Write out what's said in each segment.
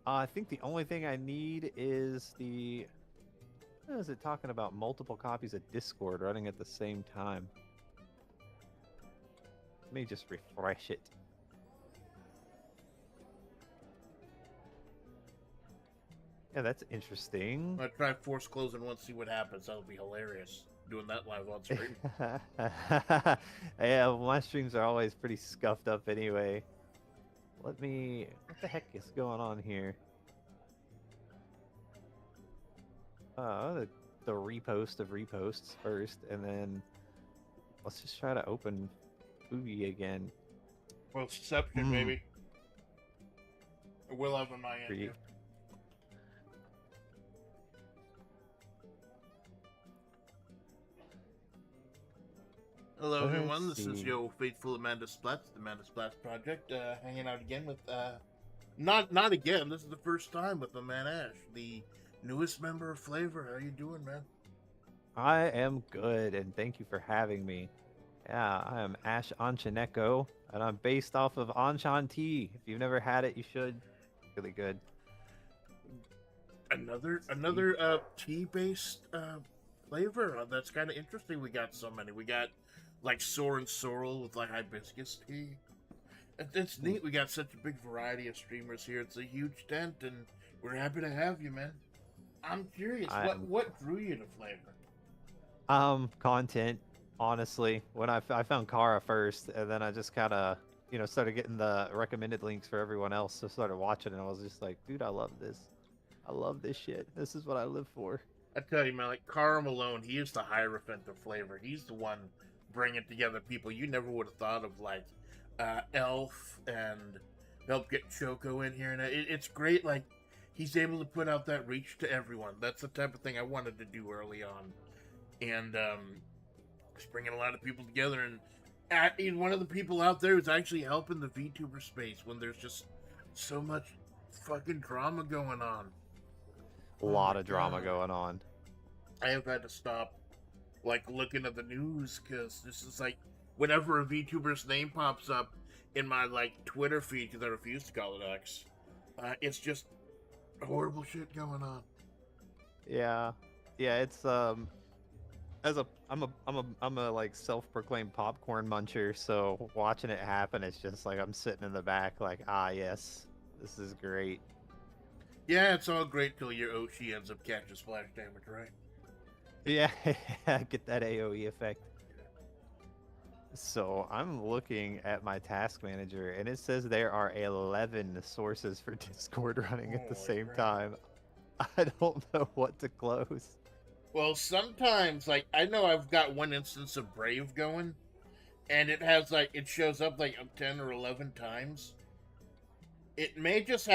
I think the only thing I need is the. What is it talking about? Multiple copies of Discord running at the same time. Let me just refresh it. Yeah, that's interesting. I'm gonna try force closing once, see what happens. That'll be hilarious. Doing that live on stream. Yeah, my streams are always pretty scuffed up anyway. Let me. What the heck is going on here? The repost of reposts first, and then let's just try to open Boogie again. Well, Exception, maybe. I will have on my end. Create. Hello, everyone. Let's This is see. your faithful Amanda Splats, the Amanda Splats Project, hanging out again with, not again. This is the first time with my man Ash, the newest member of FlaVR. How you doing, man? I am good, and thank you for having me. Yeah, I am Ash Anchaneko, and I'm based off of Anchan tea. If you've never had it, you should. Really good. Another tea-based flavor. That's kind of interesting. We got so many. We got like Soar and Sorrel with like hibiscus tea. It's neat. We got such a big variety of streamers here. It's a huge tent, and we're happy to have you, man. I'm curious, what drew you to FlaVR? Content. Honestly, when I found Kara first, and then I just kind of, started getting the recommended links for everyone else. So started watching, and I was just like, dude, I love this. I love this shit. This is what I live for. I tell you, man, like Carl Malone, he is the hierophant of FlaVR. He's the one bringing together people you never would have thought of, like Elf, and help get Choco in here. And it's great. Like, he's able to put out that reach to everyone. That's the type of thing I wanted to do early on. And just bringing a lot of people together. And one of the people out there is actually helping the VTuber space when there's just so much fucking drama going on. A lot of drama going on. I have had to stop, like, looking at the news, because this is like, whenever a VTuber's name pops up in my, like, Twitter feed, because I refuse to call it X, it's just horrible shit going on. Yeah, it's I'm a like self-proclaimed popcorn muncher, so watching it happen, it's just like I'm sitting in the back, like, yes, this is great. Yeah, it's all great till your Oshi ends up catching splash damage, right? Yeah, get that AOE effect. So I'm looking at my task manager, and it says there are 11 sources for Discord running at the same time. I don't know what to close. Well, sometimes, like, I know I've got one instance of Brave going, and it has, like, it shows up, like, 10 or 11 times. It may just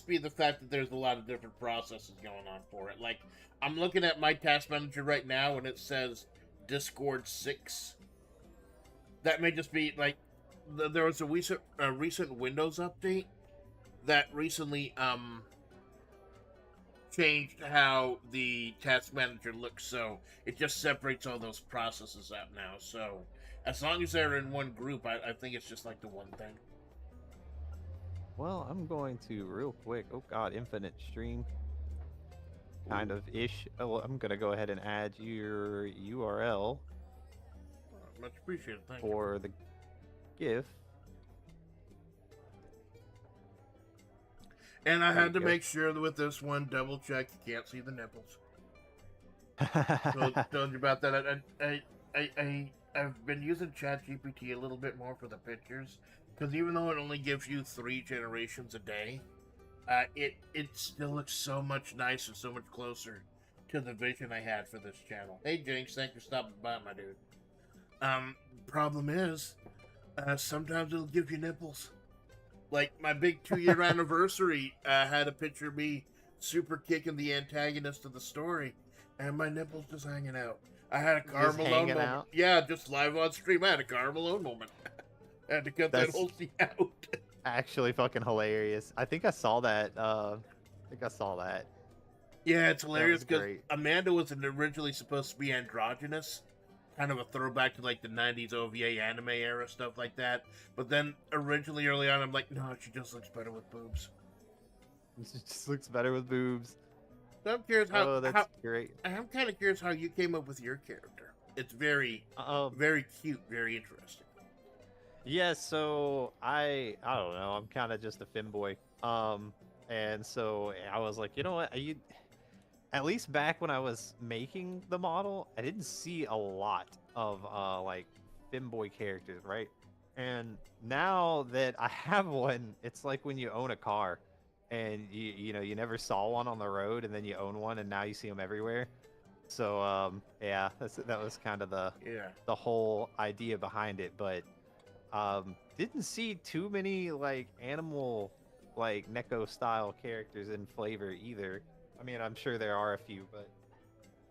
be the fact that there's a lot of different processes going on for it. Like, I'm looking at my task manager right now, and it says Discord 6. That may just be, like, there was a recent Windows update that recently, changed how the task manager looks, so it just separates all those processes out now. So as long as they're in one group, I think it's just like the one thing. Well, I'm going to real quick. Oh god, infinite stream. Kind of ish. Oh, well, I'm gonna go ahead and add your URL. Much appreciated. Thank for you. The GIF. And I had to make sure that with this one, double check you can't see the nipples. Told you about that. I've been using ChatGPT a little bit more for the pictures, because even though it only gives you 3 generations a day, it still looks so much nicer, so much closer to the vision I had for this channel. Hey Jinx, thanks for stopping by, my dude. Problem is, sometimes it'll give you nipples. Like, my big 2-year anniversary had a picture of me super kicking the antagonist of the story, and my nipples just hanging out. I had a Karl Malone moment. Out? Yeah, just live on stream. I had a Karl Malone moment. I had to cut that whole scene out. Actually fucking hilarious. I think I saw that. Yeah, it's hilarious because Amanda was originally supposed to be androgynous. Kind of a throwback to like the 90s OVA anime era, stuff like that. But then originally early on, I'm like, no, she just looks better with boobs. It just looks better with boobs. So I'm curious Oh, that's great. I'm kind of curious how you came up with your character. It's very, Um, very cute, very interesting. yeah. So I don't know. I'm kind of just a femboy. And so I was like, you know what? At least back when I was making the model, I didn't see a lot of like femboy characters, right? And now that I have one, it's like when you own a car and you never saw one on the road and then you own one and now you see them everywhere. So yeah, that was kind of Yeah. the whole idea behind it, but didn't see too many like animal like Neko style characters in flavor either. I mean, I'm sure there are a few, but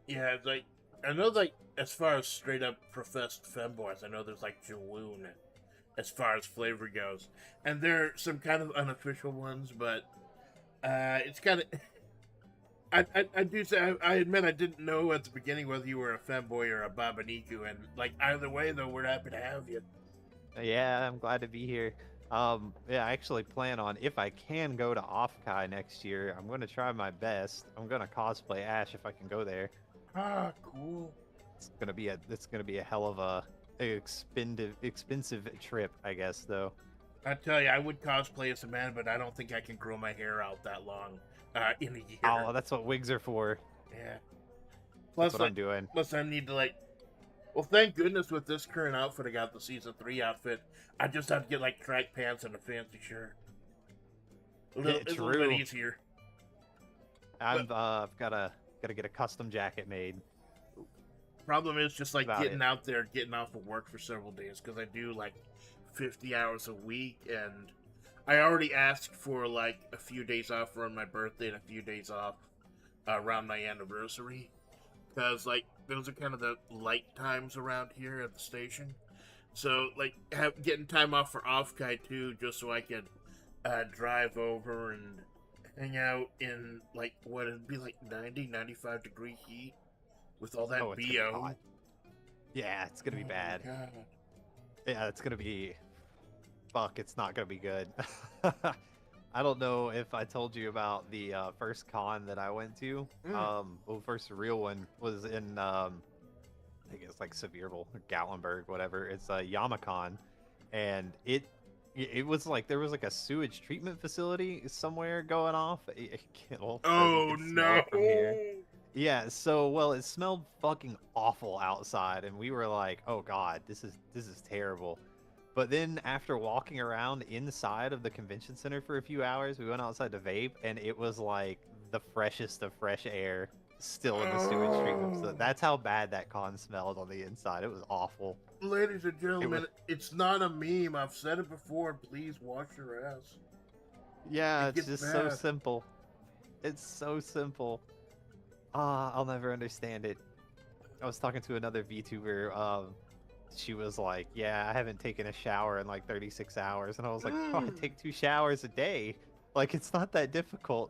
Yeah, it's like I know, like as far as straight up professed femboys, I know there's like Jaloon as far as flavor goes, and there are some kind of unofficial ones, but it's kind of. I do say I admit I didn't know at the beginning whether you were a femboy or a babaniku, and like either way though, we're happy to have you. yeah, I'm glad to be here. Yeah, I actually plan on if I can go to Offkai next year, I'm gonna try my best. I'm gonna cosplay Ash if I can go there. Ah, cool. It's gonna be a hell of a expensive trip, I guess though. I tell you, I would cosplay as a man, but I don't think I can grow my hair out that long in a year. Oh, that's what wigs are for. Yeah. That's Plus, what I'm doing. plus I need to like. Well, thank goodness with this current outfit, I got the season 3 outfit. I just have to get like track pants and a fancy shirt. It's a little bit easier. I've gotta get a custom jacket made. Problem is just like About getting it. out there, getting off of work for several days because I do like 50 hours a week, and I already asked for like a few days off around my birthday and a few days off around my anniversary because like those are kind of the light times around here at the station. So like getting time off for Offkai too, just so I could drive over and hang out in like what it'd be like 90, 95-degree heat with all that Oh, it's gonna be BO. hot. Yeah, it's gonna be Oh, bad. God. Yeah, it's gonna be. Fuck, it's not gonna be good. I don't know if I told you about the first con that I went to. Well, first real one was in I think it's like Sevierville or Gatlinburg, whatever. It's a Yamakon, and it was like there was like a sewage treatment facility somewhere going off. Well, Oh you can smell no! it from here. Yeah, so well, it smelled fucking awful outside, and we were like, "Oh God, this is terrible." But then after walking around inside of the convention center for a few hours, we went outside to vape, and it was like the freshest of fresh air still in the sewage treatment. So Oh. that's how bad that con smelled on the inside. It was awful. Ladies and gentlemen, was- it's not a meme. I've said it before. Please wash your ass. Yeah, It it's gets just so bad. simple. It's so simple. Ah, I'll never understand it. I was talking to another VTuber. She was like, "Yeah, I haven't taken a shower in like 36 hours," and I was like, "Oh, I take 2 showers a day. Like, it's not that difficult."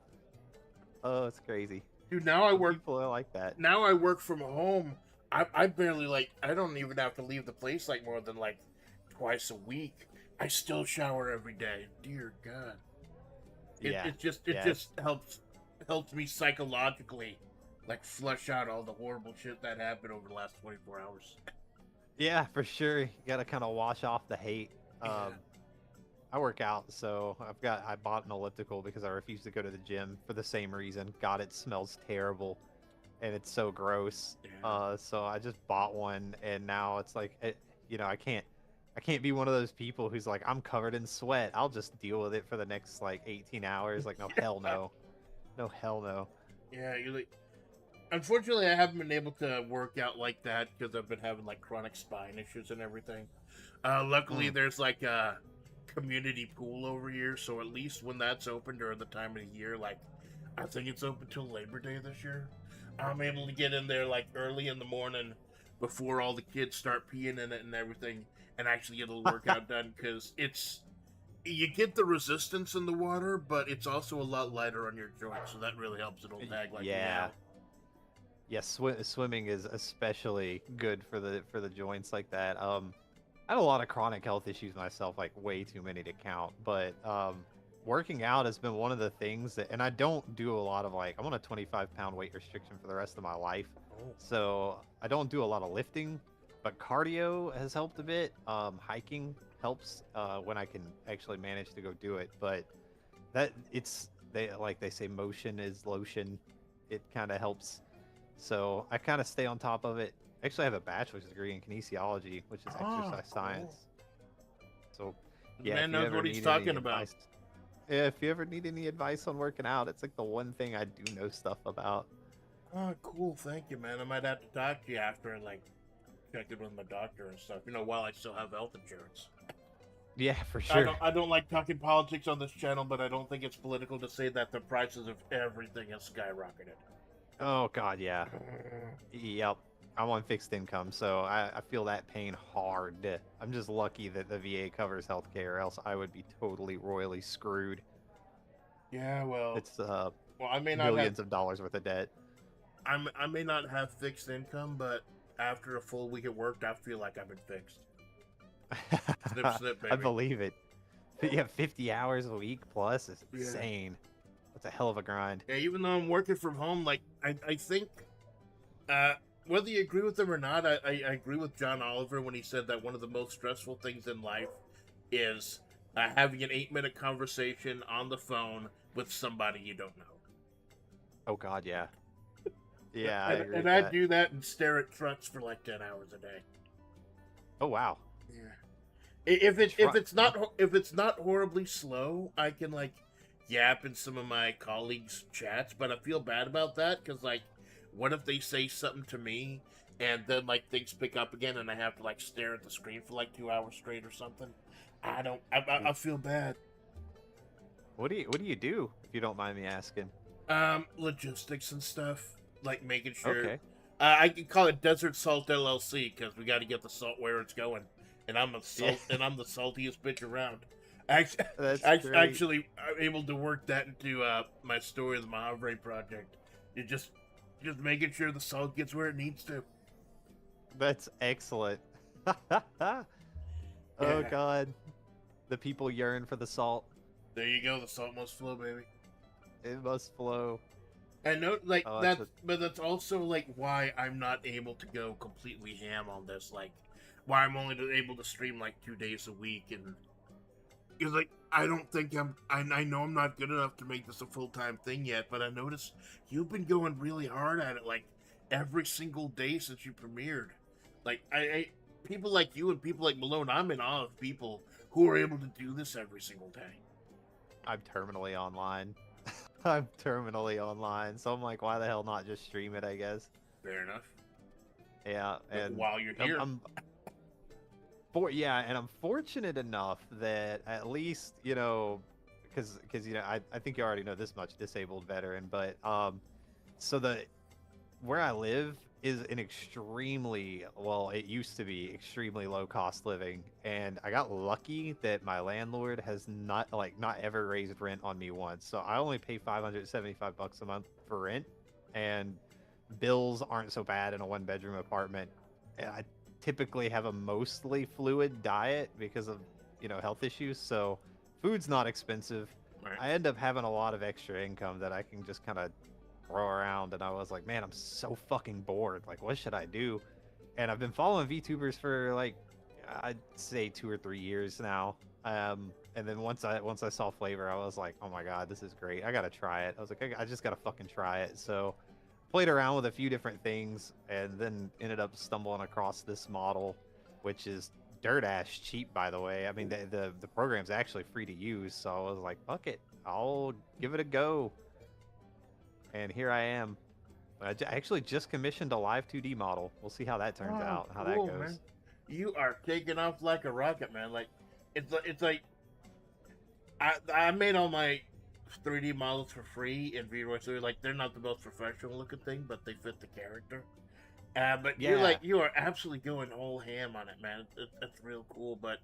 Oh, it's crazy. Dude, now I Some work. people are like that. Now I work from home. I barely like. I don't even have to leave the place like more than like twice a week. I still shower every day. Dear God. Yeah, It just yeah, helps me psychologically, like flush out all the horrible shit that happened over the last 24 hours. yeah, for sure. You gotta kind of wash off the hate. Yeah. I work out, so I bought an elliptical because I refuse to go to the gym for the same reason. God, it smells terrible, and it's so gross. Yeah. So I just bought one, and now it's like, I can't be one of those people who's like, I'm covered in sweat. I'll just deal with it for the next like 18 hours. Like, no, hell no, no, hell no. Yeah, you're like. Unfortunately, I haven't been able to work out like that because I've been having like chronic spine issues and everything. Luckily, there's like a community pool over here, so at least when that's open during the time of the year, like I think it's open till Labor Day this year, I'm able to get in there like early in the morning before all the kids start peeing in it and everything, and actually get a little workout done because you get the resistance in the water, but it's also a lot lighter on your joints, so that really helps an old hag like me Yeah. out. Yes, swimming is especially good for the joints like that. I have a lot of chronic health issues myself, like way too many to count. But working out has been one of the things that, and I don't do a lot of like, I'm on a 25-pound weight restriction for the rest of my life. Oh. So I don't do a lot of lifting, but cardio has helped a bit. Hiking helps when I can actually manage to go do it. But they say motion is lotion. It kind of helps. So I kind of stay on top of it. Actually, I have a bachelor's degree in kinesiology, which is exercise Cool. science. So The yeah, man if you knows ever what he's need any talking about. advice, yeah, if you ever need any advice on working out, it's like the one thing I do know stuff about. Oh, cool. Thank you, man. I might have to talk to you after and like check in with my doctor and stuff. You know, while I still have health insurance. Yeah, for I sure. don't like talking politics on this channel, but I don't think it's political to say that the prices of everything has skyrocketed. Oh God, yeah. Yep. I'm on fixed income, so I feel that pain hard. I'm just lucky that the VA covers healthcare, else I would be totally royally screwed. Yeah, well, It's I may not have millions of dollars worth of debt. I may not have fixed income, but after a full week at work, I feel like I've been fixed. Snip, snip, baby. I believe it. Yeah, 50 hours a week plus is Yeah. insane. That's a hell of a grind. Yeah, even though I'm working from home, like I think, whether you agree with him or not, I agree with John Oliver when he said that one of the most stressful things in life is having an 8-minute conversation on the phone with somebody you don't know. Oh God, yeah. Yeah, I agree and with I that. do that and stare at trucks for like 10 hours a day. Oh wow. Yeah. If Truck, it's not horribly slow, I can like yap in some of my colleagues' chats, but I feel bad about that because like, what if they say something to me and then like things pick up again and I have to like stare at the screen for like 2 hours straight or something? I feel bad. What do you do if you don't mind me asking? Logistics and stuff, like making sure. Okay. I can call it Desert Salt LLC because we got to get the salt where it's going, and I'm the saltiest bitch around. That's great. Actually, I'm able to work that into my story of the Mahavre project. You just making sure the salt gets where it needs to. That's excellent. Oh Yeah. God. The people yearn for the salt. There you go. The salt must flow, baby. It must flow. And no, like Oh, but that's also like why I'm not able to go completely ham on this. Like, why I'm only able to stream like 2 days a week, and because like I don't think I know I'm not good enough to make this a full-time thing yet. But I noticed you've been going really hard at it, like every single day since you premiered. Like I people like you and people like Malone, I'm in awe of people who are able to do this every single day. I'm terminally online. I'm terminally online. So I'm like, why the hell not just stream it, I guess. Fair enough. Yeah, and While you're here, and I'm fortunate enough that at least, because I think you already know this much, disabled veteran, but so where I live is an extremely, well, it used to be extremely low cost living, and I got lucky that my landlord has not ever raised rent on me once. So I only pay $575 a month for rent, and bills aren't so bad in a 1-bedroom apartment. And I typically have a mostly fluid diet because of, health issues, so food's not expensive. right. I end up having a lot of extra income that I can just kind of throw around, and I was like, man, I'm so fucking bored. Like, what should I do? And I've been following VTubers for like, I'd say 2 or 3 years now. And then once I saw FlaVR, I was like, oh my God, this is great. I gotta try it. I was like, I just gotta fucking try it. So played around with a few different things, and then ended up stumbling across this model, which is dirt ass cheap, by the way. I mean, the program's actually free to use, so I was like, fuck it, I'll give it a go. And here I am. I actually just commissioned a live 2D model. We'll see how that turns out, how that cool, goes. Man. You are taking off like a rocket, man. Like it's like I made all my 3D models for free in V-Roy, so like they're not the most professional looking thing, but they fit the character. But Yeah. you are absolutely going all ham on it, man. It's real cool. But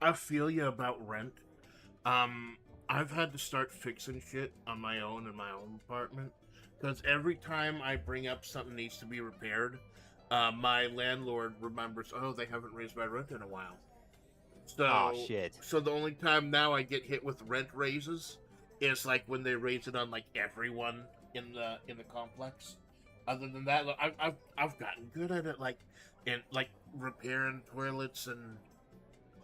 I feel you about rent. I've had to start fixing shit on my own in my own apartment. Because every time I bring up something needs to be repaired, my landlord remembers, oh, they haven't raised my rent in a while. So, Oh shit. So the only time now I get hit with rent raises is like when they raise it on like everyone in the complex. Other than that, like, I've gotten good at it, like in like repairing toilets and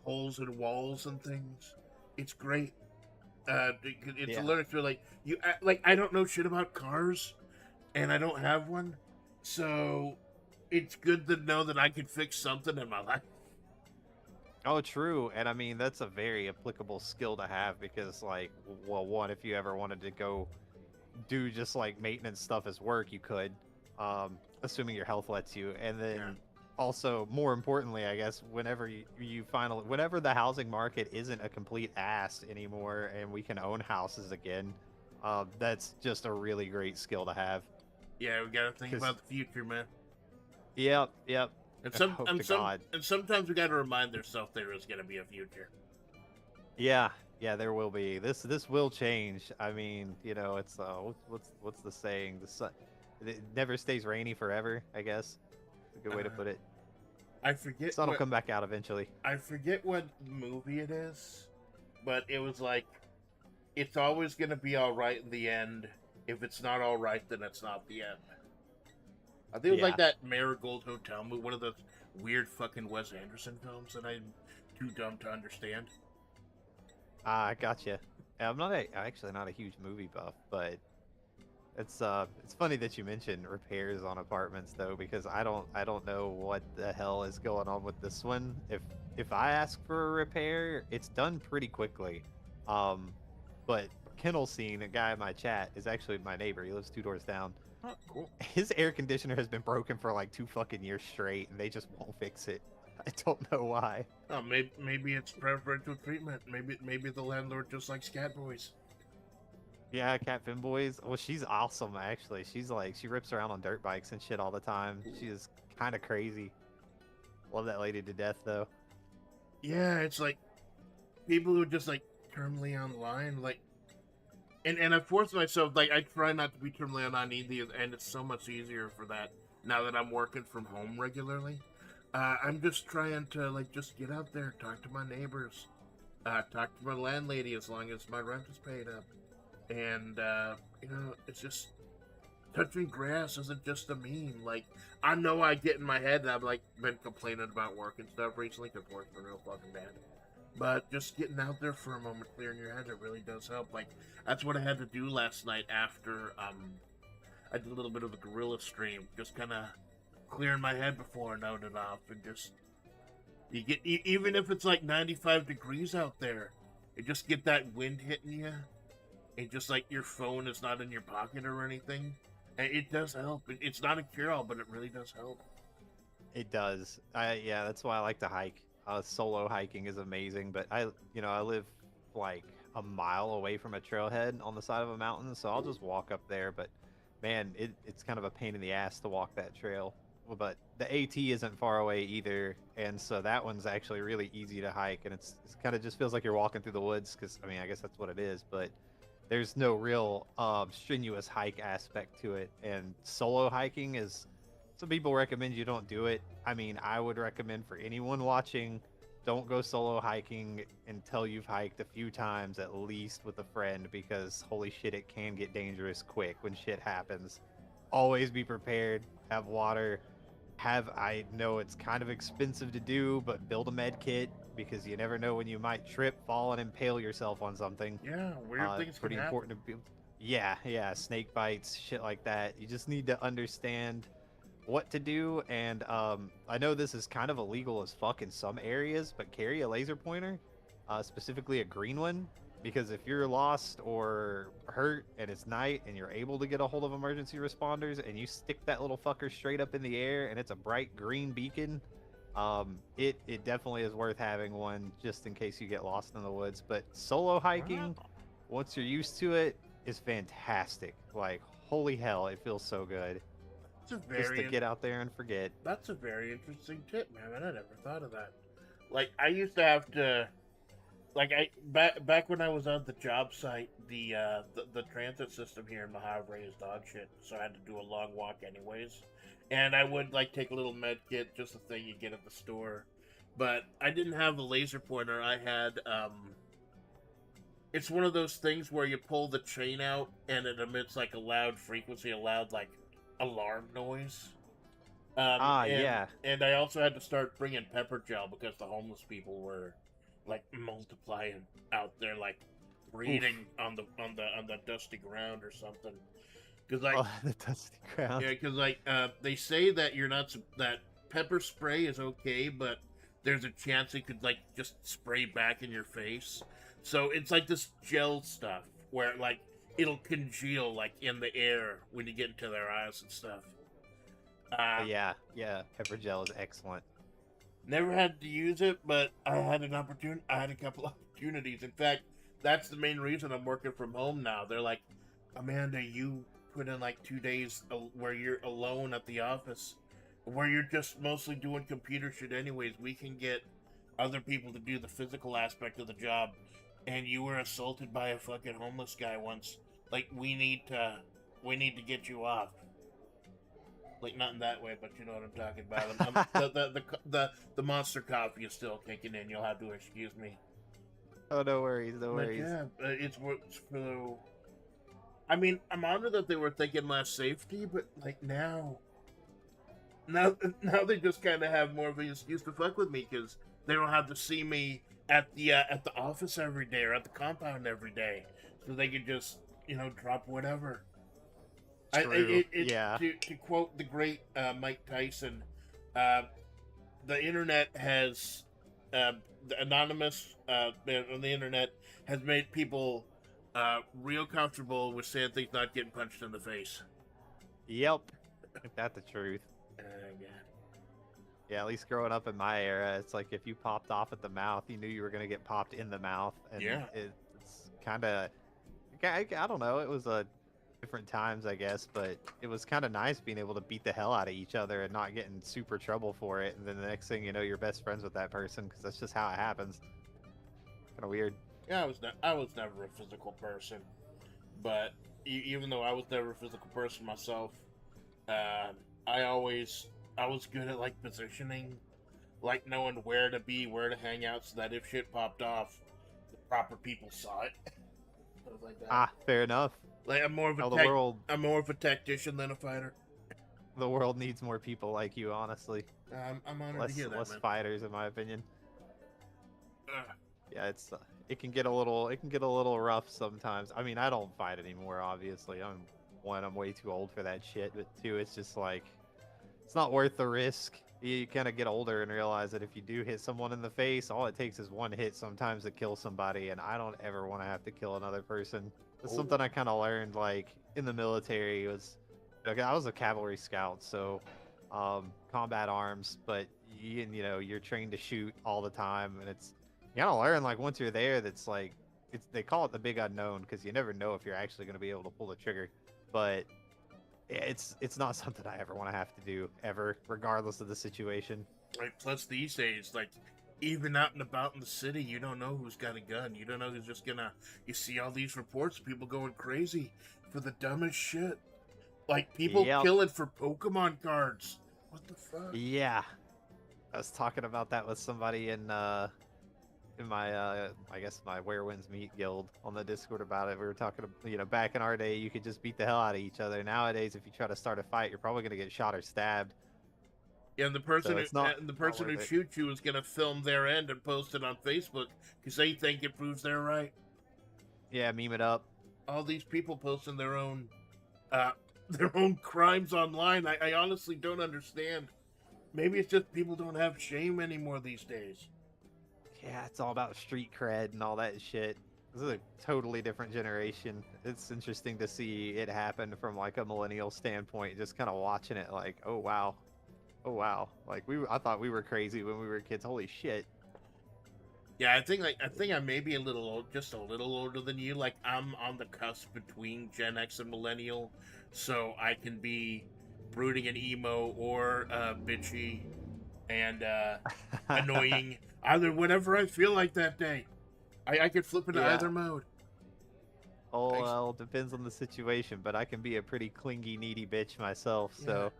holes in walls and things. It's great. It's a Yeah. learning through like I don't know shit about cars, and I don't have one, so it's good to know that I can fix something in my life. Oh, true. And I mean, that's a very applicable skill to have because, like, well, one, if you ever wanted to go do just like maintenance stuff as work, you could, assuming your health lets you. And Yeah. then also, more importantly, I guess, whenever you finally, whenever the housing market isn't a complete ass anymore and we can own houses again, that's just a really great skill to have. Yeah, we gotta think Because, about the future, man. yep, yep. And I some hope and to some God. and sometimes we gotta remind ourselves there is gonna be a future. Yeah, yeah, there will be. This will change. I mean, it's what's the saying? It never stays rainy forever, I guess. It's a good way to Uh, put it. I forget Sun will what come back out eventually. I forget what movie it is, but it was like it's always gonna be all right in the end. If it's not all right, then it's not the end. I think it was like Yeah. that Marigold Hotel movie, one of those weird fucking Wes Anderson films that I'm too dumb to understand. I gotcha. I'm actually not a huge movie buff, but it's funny that you mentioned repairs on apartments though, because I don't know what the hell is going on with this one. If I ask for a repair, it's done pretty quickly. Um, but Kennel Scene, a guy in my chat, is actually my neighbor. He lives 2 doors down. Oh, cool. His air conditioner has been broken for like 2 fucking years straight, and they just won't fix it. I don't know why. Oh, maybe it's preferential treatment. Maybe the landlord just likes cat boys. Yeah, Cat Femboys. Well, she's awesome actually. She rips around on dirt bikes and shit all the time. She is kind of crazy. Love that lady to death though. Yeah, it's like people who just like terminally online, like, and I force myself, like, I try not to be terminally online either, and it's so much easier for that now that I'm working from home regularly. I'm just trying to like just get out there, talk to my neighbors, talk to my landlady as long as my rent is paid up, and it's just touching grass isn't just a meme. Like, I know I get in my head, and I've like been complaining about work and stuff recently because work's been real fucking bad. But just getting out there for a moment, clearing your head, it really does help. Like, that's what I had to do last night after I did a little bit of a gorilla stream, just kind of clearing my head before I noted off, and just even if it's like 95 degrees out there, you just get that wind hitting you, and just like your phone is not in your pocket or anything, and it does help. It's not a cure-all, but it really does help. It does. Yeah, that's why I like to hike. Solo hiking is amazing, but I live like a mile away from a trailhead on the side of a mountain, so I'll just walk up there. But man, it's kind of a pain in the ass to walk that trail. Well, but the AT isn't far away either, and so that one's actually really easy to hike, and it's kind of just feels like you're walking through the woods because I mean I guess that's what it is, but there's no real strenuous hike aspect to it. And solo hiking is, some people recommend you don't do it. I mean, I would recommend for anyone watching, don't go solo hiking until you've hiked a few times at least with a friend, because holy shit, it can get dangerous quick when shit happens. Always be prepared, have water, I know it's kind of expensive to do, but build a med kit because you never know when you might trip, fall, and impale yourself on something. Yeah, weird things Pretty can happen. important to be. Yeah, yeah, snake bites, shit like that. You just need to understand what to do. And I know this is kind of illegal as fuck in some areas, but carry a laser pointer, specifically a green one, because if you're lost or hurt and it's night and you're able to get a hold of emergency responders and you stick that little fucker straight up in the air and it's a bright green beacon, it definitely is worth having one just in case you get lost in the woods. But solo hiking, once you're used to it, is fantastic. Like, holy hell, it feels so good just to get out there and forget. That's a very interesting tip, man. I never thought of that. Like, I used to have to, like, back when I was on the job site, the transit system here in Mojave is dog shit, so I had to do a long walk anyways. And I would like take a little med kit, just a thing you get at the store. But I didn't have a laser pointer. I had it's one of those things where you pull the chain out and it emits like a loud frequency, a loud like alarm noise. Ah, And yeah. I also had to start bringing pepper gel because the homeless people were like multiplying out there, like Oof. breeding on the dusty ground or something. Because like Oh, the dusty ground. yeah, because like they say that you're not that pepper spray is okay, but there's a chance it could like just spray back in your face. So it's like this gel stuff where like it'll congeal like in the air when you get into their eyes and stuff. Yeah, yeah. Pepper gel is excellent. Never had to use it, but I had an opportunity. I had a couple opportunities. In fact, that's the main reason I'm working from home now. They're like, Amanda, you put in like 2 days where you're alone at the office, where you're just mostly doing computer shit. Anyways, we can get other people to do the physical aspect of the job. And you were assaulted by a fucking homeless guy once. Like, we need to get you off. Like, not in that way, but you know what I'm talking about. The monster coffee is still kicking in. You'll have to excuse me. Oh, no worries, no But worries. yeah, it's for. I mean, I'm honored that they were thinking less safety, but like now they just kind of have more of an excuse to fuck with me because they don't have to see me at the office every day or at the compound every day, so they can just drop whatever. True. Yeah. To quote the great Mike Tyson, uh, the internet has the anonymous on the internet has made people real comfortable with saying things not getting punched in the face. Yep. Ain't that the truth? Yeah. Yeah, at least growing up in my era, it's like if you popped off at the mouth, you knew you were gonna get popped in the mouth, and Yeah. it's kind of, I don't know, it was a different times, I guess, but it was kind of nice being able to beat the hell out of each other and not getting super trouble for it, and then the next thing you know, you're best friends with that person because that's just how it happens. Kind of weird. Yeah, I was never a physical person, but even though I was never a physical person myself, I was good at like positioning, like knowing where to be, where to hang out, so that if shit popped off, the proper people saw it. Stuff like that. Ah, fair enough. Like I'm more of How a I'm more of a tactician than a fighter. The world needs more people like you, honestly. I'm honored to hear that, Less man. fighters, in my opinion. Yeah, it can get a little rough sometimes. I mean, I don't fight anymore, obviously. I'm way too old for that shit, but two, it's just like it's not worth the risk. You kind of get older and realize that if you do hit someone in the face, all it takes is one hit sometimes to kill somebody, and I don't ever want to have to kill another person. It's something I kind of learned like in the military. I was a cavalry scout, so combat arms, but you're trained to shoot all the time, and you gotta learn like once you're there. That's like they call it the big unknown because you never know if you're actually going to be able to pull the trigger, but it's not something I ever want to have to do ever, regardless of the situation. Right. Plus, these days, like even out and about in the city, you don't know who's got a gun. You don't know who's just gonna. You see all these reports of people going crazy for the dumbest shit, like people killing for Pokemon cards. What the fuck? Yeah, I was talking about that with somebody in my I guess my Where Winds Meet guild on the Discord about it. We were talking, back in our day, you could just beat the hell out of each other. Nowadays, if you try to start a fight, you're probably gonna get shot or stabbed. Yeah, and the person who shoots you is gonna film their end and post it on Facebook because they think it proves they're right. Yeah, meme it up. All these people posting their own crimes online. I honestly don't understand. Maybe it's just people don't have shame anymore these days. Yeah, it's all about street cred and all that shit. This is a totally different generation. It's interesting to see it happen from like a millennial standpoint, just kind of watching it like, oh wow. Like I thought we were crazy when we were kids. Holy shit. Yeah, I think I may be just a little older than you. Like I'm on the cusp between Gen X and millennial, so I can be brooding and emo or bitchy and annoying either whenever I feel like that day. I could flip into either mode. Oh, well, depends on the situation, but I can be a pretty clingy, needy bitch myself, so...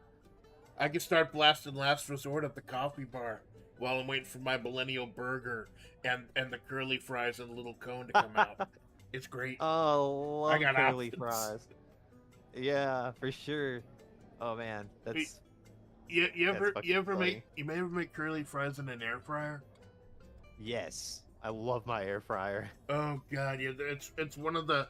I can start blasting Last Resort at the coffee bar while I'm waiting for my millennial burger and the curly fries and the little cone to come out. It's great. Oh, I love got curly options. fries. Yeah, for sure. Oh man, that's fucking funny. You may ever make curly fries in an air fryer? Yes, I love my air fryer. Oh god, yeah, it's one of the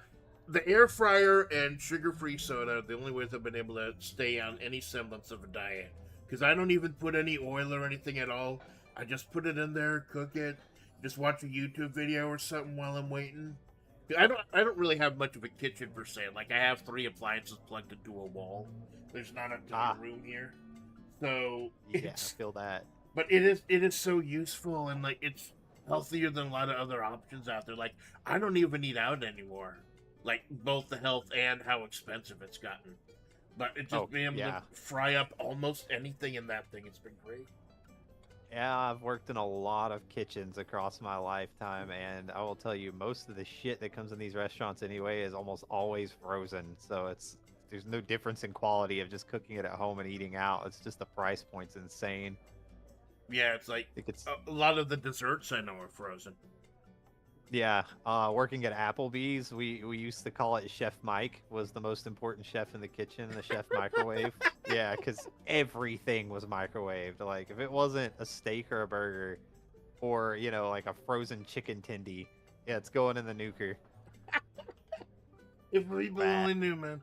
air fryer and sugar-free soda are the only ways I've been able to stay on any semblance of a diet. Because I don't even put any oil or anything at all. I just put it in there, cook it, just watch a YouTube video or something while I'm waiting. I don't really have much of a kitchen per se. Like I have 3 appliances plugged into a wall. There's not a ton Ah, of room here, so yeah, I it's feel that. but it is so useful and like it's healthier than a lot of other options out there. Like I don't even eat out anymore. Like both the health and how expensive it's gotten. But it Oh, just being able to yeah. fry up almost anything in that thing, it's been great. Yeah, I've worked in a lot of kitchens across my lifetime, and I will tell you, most of the shit that comes in these restaurants anyway is almost always frozen. So there's no difference in quality of just cooking it at home and eating out. It's just the price point's insane. Yeah, it's like I think it's a lot of the desserts I know are frozen. Yeah, working at Applebee's, we used to call it Chef Mike was the most important chef in the kitchen, the chef microwave. Yeah, because everything was microwaved. Like if it wasn't a steak or a burger, or like a frozen chicken tendy, yeah, it's going in the nuker. If people Bad. only knew, man.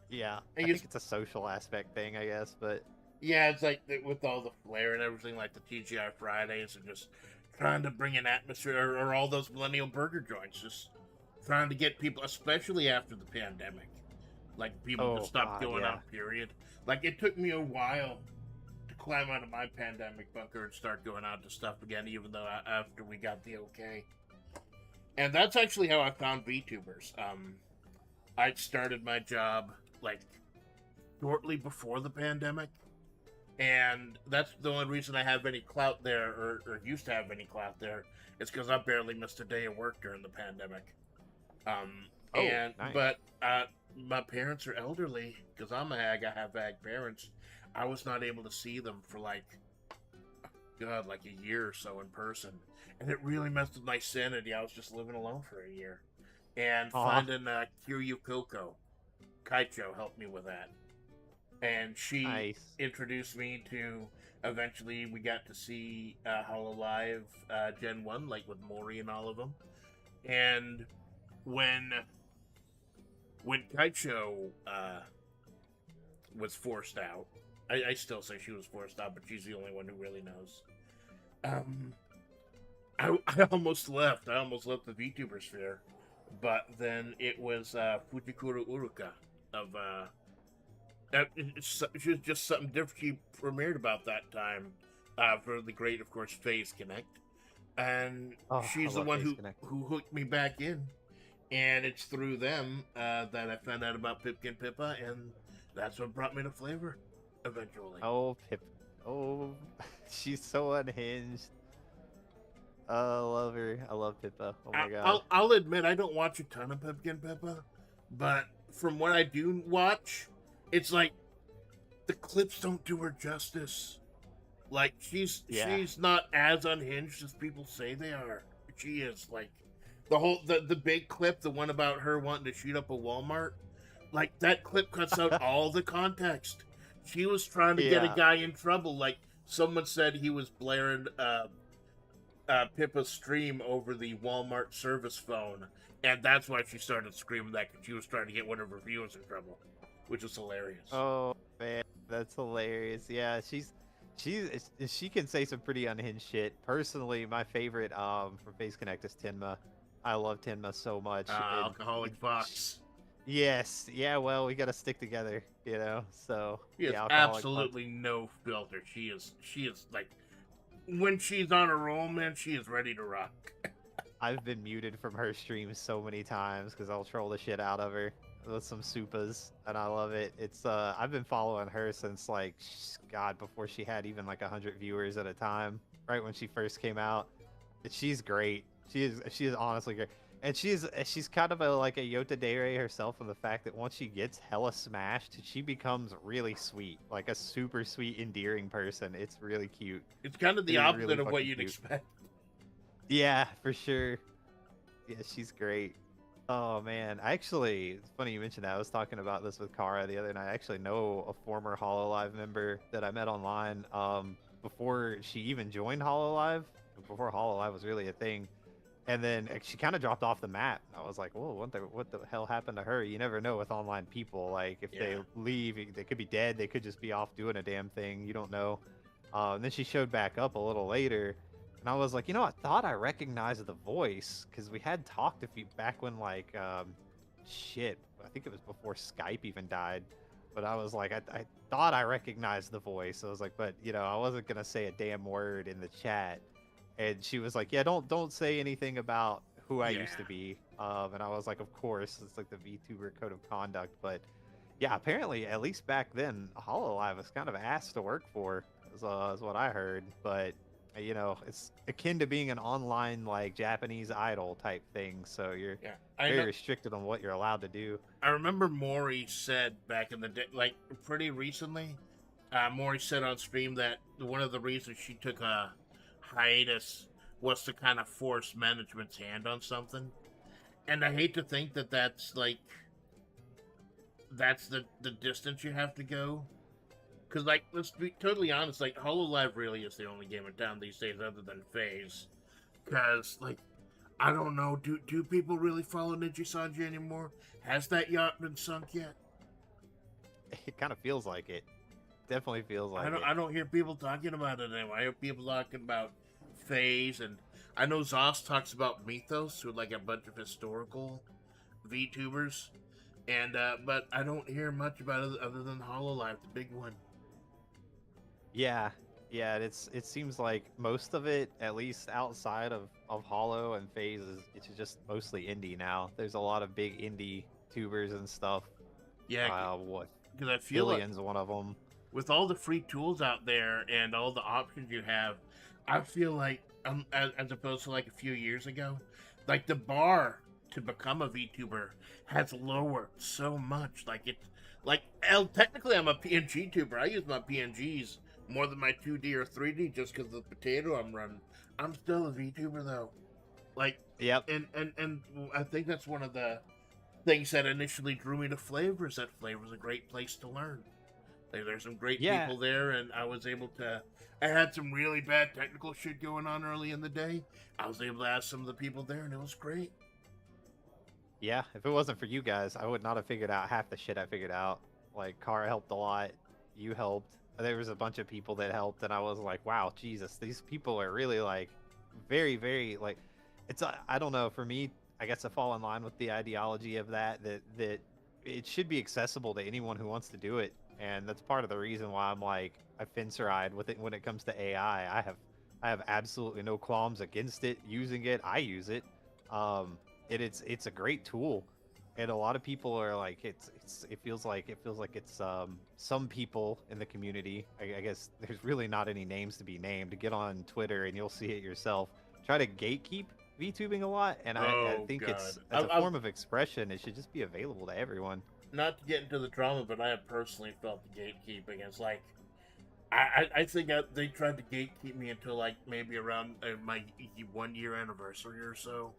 Yeah, And I you, think it's a social aspect thing, I guess, but yeah, it's like with all the flair and everything, like the TGI Fridays, and just trying to bring an atmosphere, or all those millennial burger joints, just trying to get people, especially after the pandemic, like people to oh stop god, going yeah. out. Period. Like it took me a while to climb out of my pandemic bunker and start going out to stuff again, even though after we got the okay. And that's actually how I found VTubers. I started my job like shortly before the pandemic, and that's the only reason I have any clout there, or used to have any clout there. It's because I barely missed a day of work during the pandemic. Oh, And nice. but my parents are elderly because I'm a hag. I have hag parents. I was not able to see them for like God, like a year or so in person, and it really messed with my sanity. I was just living alone for a year, and Aw, finding Kiryu Koko Kaicho helped me with that, and she nice. introduced me to. Eventually, we got to see Hololive Gen 1, like with Mori and all of them. And when Kaicho was forced out, I still say she was forced out, but she's the only one who really knows. Um, I almost left. I almost left the VTuber sphere, but then it was Fujikura Uruka of she was just something different. She premiered about that time for the great, of course, Phase Connect, and Oh, I she's the love one Face Connect. who hooked me back in, and it's through them that I found out about Pipkin Pippa, and that's what brought me to Flavor eventually. Oh, Pip. Oh, she's so unhinged. I love her. I love Pippa. Oh my god. I'll admit I don't watch a ton of Pipkin Pippa, but from what I do watch, it's like the clips don't do her justice. Like Yeah. she's not as unhinged as people say they are. She is like the big clip, the one about her wanting to shoot up a Walmart. Like that clip cuts out all the context. She was trying to get a Yeah. guy in trouble. Like someone said he was blaring Pippa's stream over the Walmart service phone, and that's why she started screaming that because she was trying to get one of her viewers in trouble, which was hilarious. Oh man, that's hilarious. Yeah, she can say some pretty unhinged shit. Personally, my favorite from Face Connect is Tenma. I love Tenma so much. Alcoholic Fox. Yes, yeah. Well, we gotta stick together, So She has yeah, alcoholic Fox. absolutely no filter. She is like when she's on a roll, man. She is ready to rock. I've been muted from her streams so many times because I'll troll the shit out of her with some supas, and I love it. It's I've been following her since like God, before she had even like 100 viewers at a time, right when she first came out. And she's great. She is honestly great, and she's kind of like a Yota Dere herself in the fact that once she gets hella smashed, she becomes really sweet, like a super sweet, endearing person. It's really cute. It's kind of It the is opposite really of what fucking you'd cute. expect. Yeah, for sure. Yeah, she's great. Oh man, actually, it's funny you mentioned that. I was talking about this with Kara the other night. I actually know a former Hololive member that I met online. Before she even joined Hololive, before Hololive was really a thing, and then she kind of dropped off the map. I was like, "Whoa, what the hell happened to her?" You never know with online people. Like, if they Yeah. leave, they could be dead. They could just be off doing a damn thing. You don't know. And then she showed back up a little later, and I was like, I thought I recognized the voice because we had talked a few back when like, shit, I think it was before Skype even died. But I was like, I thought I recognized the voice. I was like, but I wasn't gonna say a damn word in the chat. And she was like, yeah, don't say anything about who I Yeah. used to be. And I was like, of course, it's like the VTuber code of conduct. But yeah, apparently, at least back then, Hololive was kind of ass to work for, is what I heard. But it's akin to being an online like Japanese idol type thing. So you're Yeah. I very know. restricted on what you're allowed to do. I remember Maury said back in the day, like pretty recently, Maury said on stream that one of the reasons she took a hiatus was to kind of force management's hand on something. And I hate to think that that's the distance you have to go. Because, like, let's be totally honest, like, Hololive really is the only game in town these days other than FaZe. Because, like, I don't know, do people really follow Ninja Sanji anymore? Has that yacht been sunk yet? It kind of feels like it. Definitely feels like it. I don't hear people talking about it anymore. I hear people talking about FaZe, and I know Zoss talks about Mythos, who like a bunch of historical VTubers, and but I don't hear much about it other than Hololive, the big one. Yeah, yeah. It seems like most of it, at least outside of Hollow and FaZe, it's just mostly indie now. There's a lot of big indie tubers and stuff. Yeah, What because I feel like Billions one of them. with all the free tools out there and all the options you have, I feel like as opposed to like a few years ago, like the bar to become a VTuber has lowered so much. Like it's like technically I'm a PNG tuber. I use my PNGs more than my 2D or 3D just because of the potato I'm running. I'm still a VTuber though. Like Yep. and I think that's one of the things that initially drew me to FlaVR is that FlaVR is a great place to learn. There's some great Yeah. people there, and I was able to. I had some really bad technical shit going on early in the day. I was able to ask some of the people there, and it was great. Yeah. If it wasn't for you guys, I would not have figured out half the shit I figured out. Like Kara helped a lot. You helped. There was a bunch of people that helped, and I was like, wow, Jesus, these people are really like very, very like. It's I don't know. For me, I guess I fall in line with the ideology of that it should be accessible to anyone who wants to do it, and that's part of the reason why I'm like I fence-eyed with it when it comes to AI. I have absolutely no qualms against it. Using it, I use it. It's a great tool, and a lot of people are like it feels like it's some people in the community. I guess there's really not any names to be named. Get on Twitter and you'll see it yourself. Try to gatekeep VTubing a lot, and I Oh think God! it's as a form of expression, it should just be available to everyone. Not to get into the drama, but I have personally felt the gatekeeping. It's like I think they tried to gatekeep me until like maybe around my 1 year anniversary or so.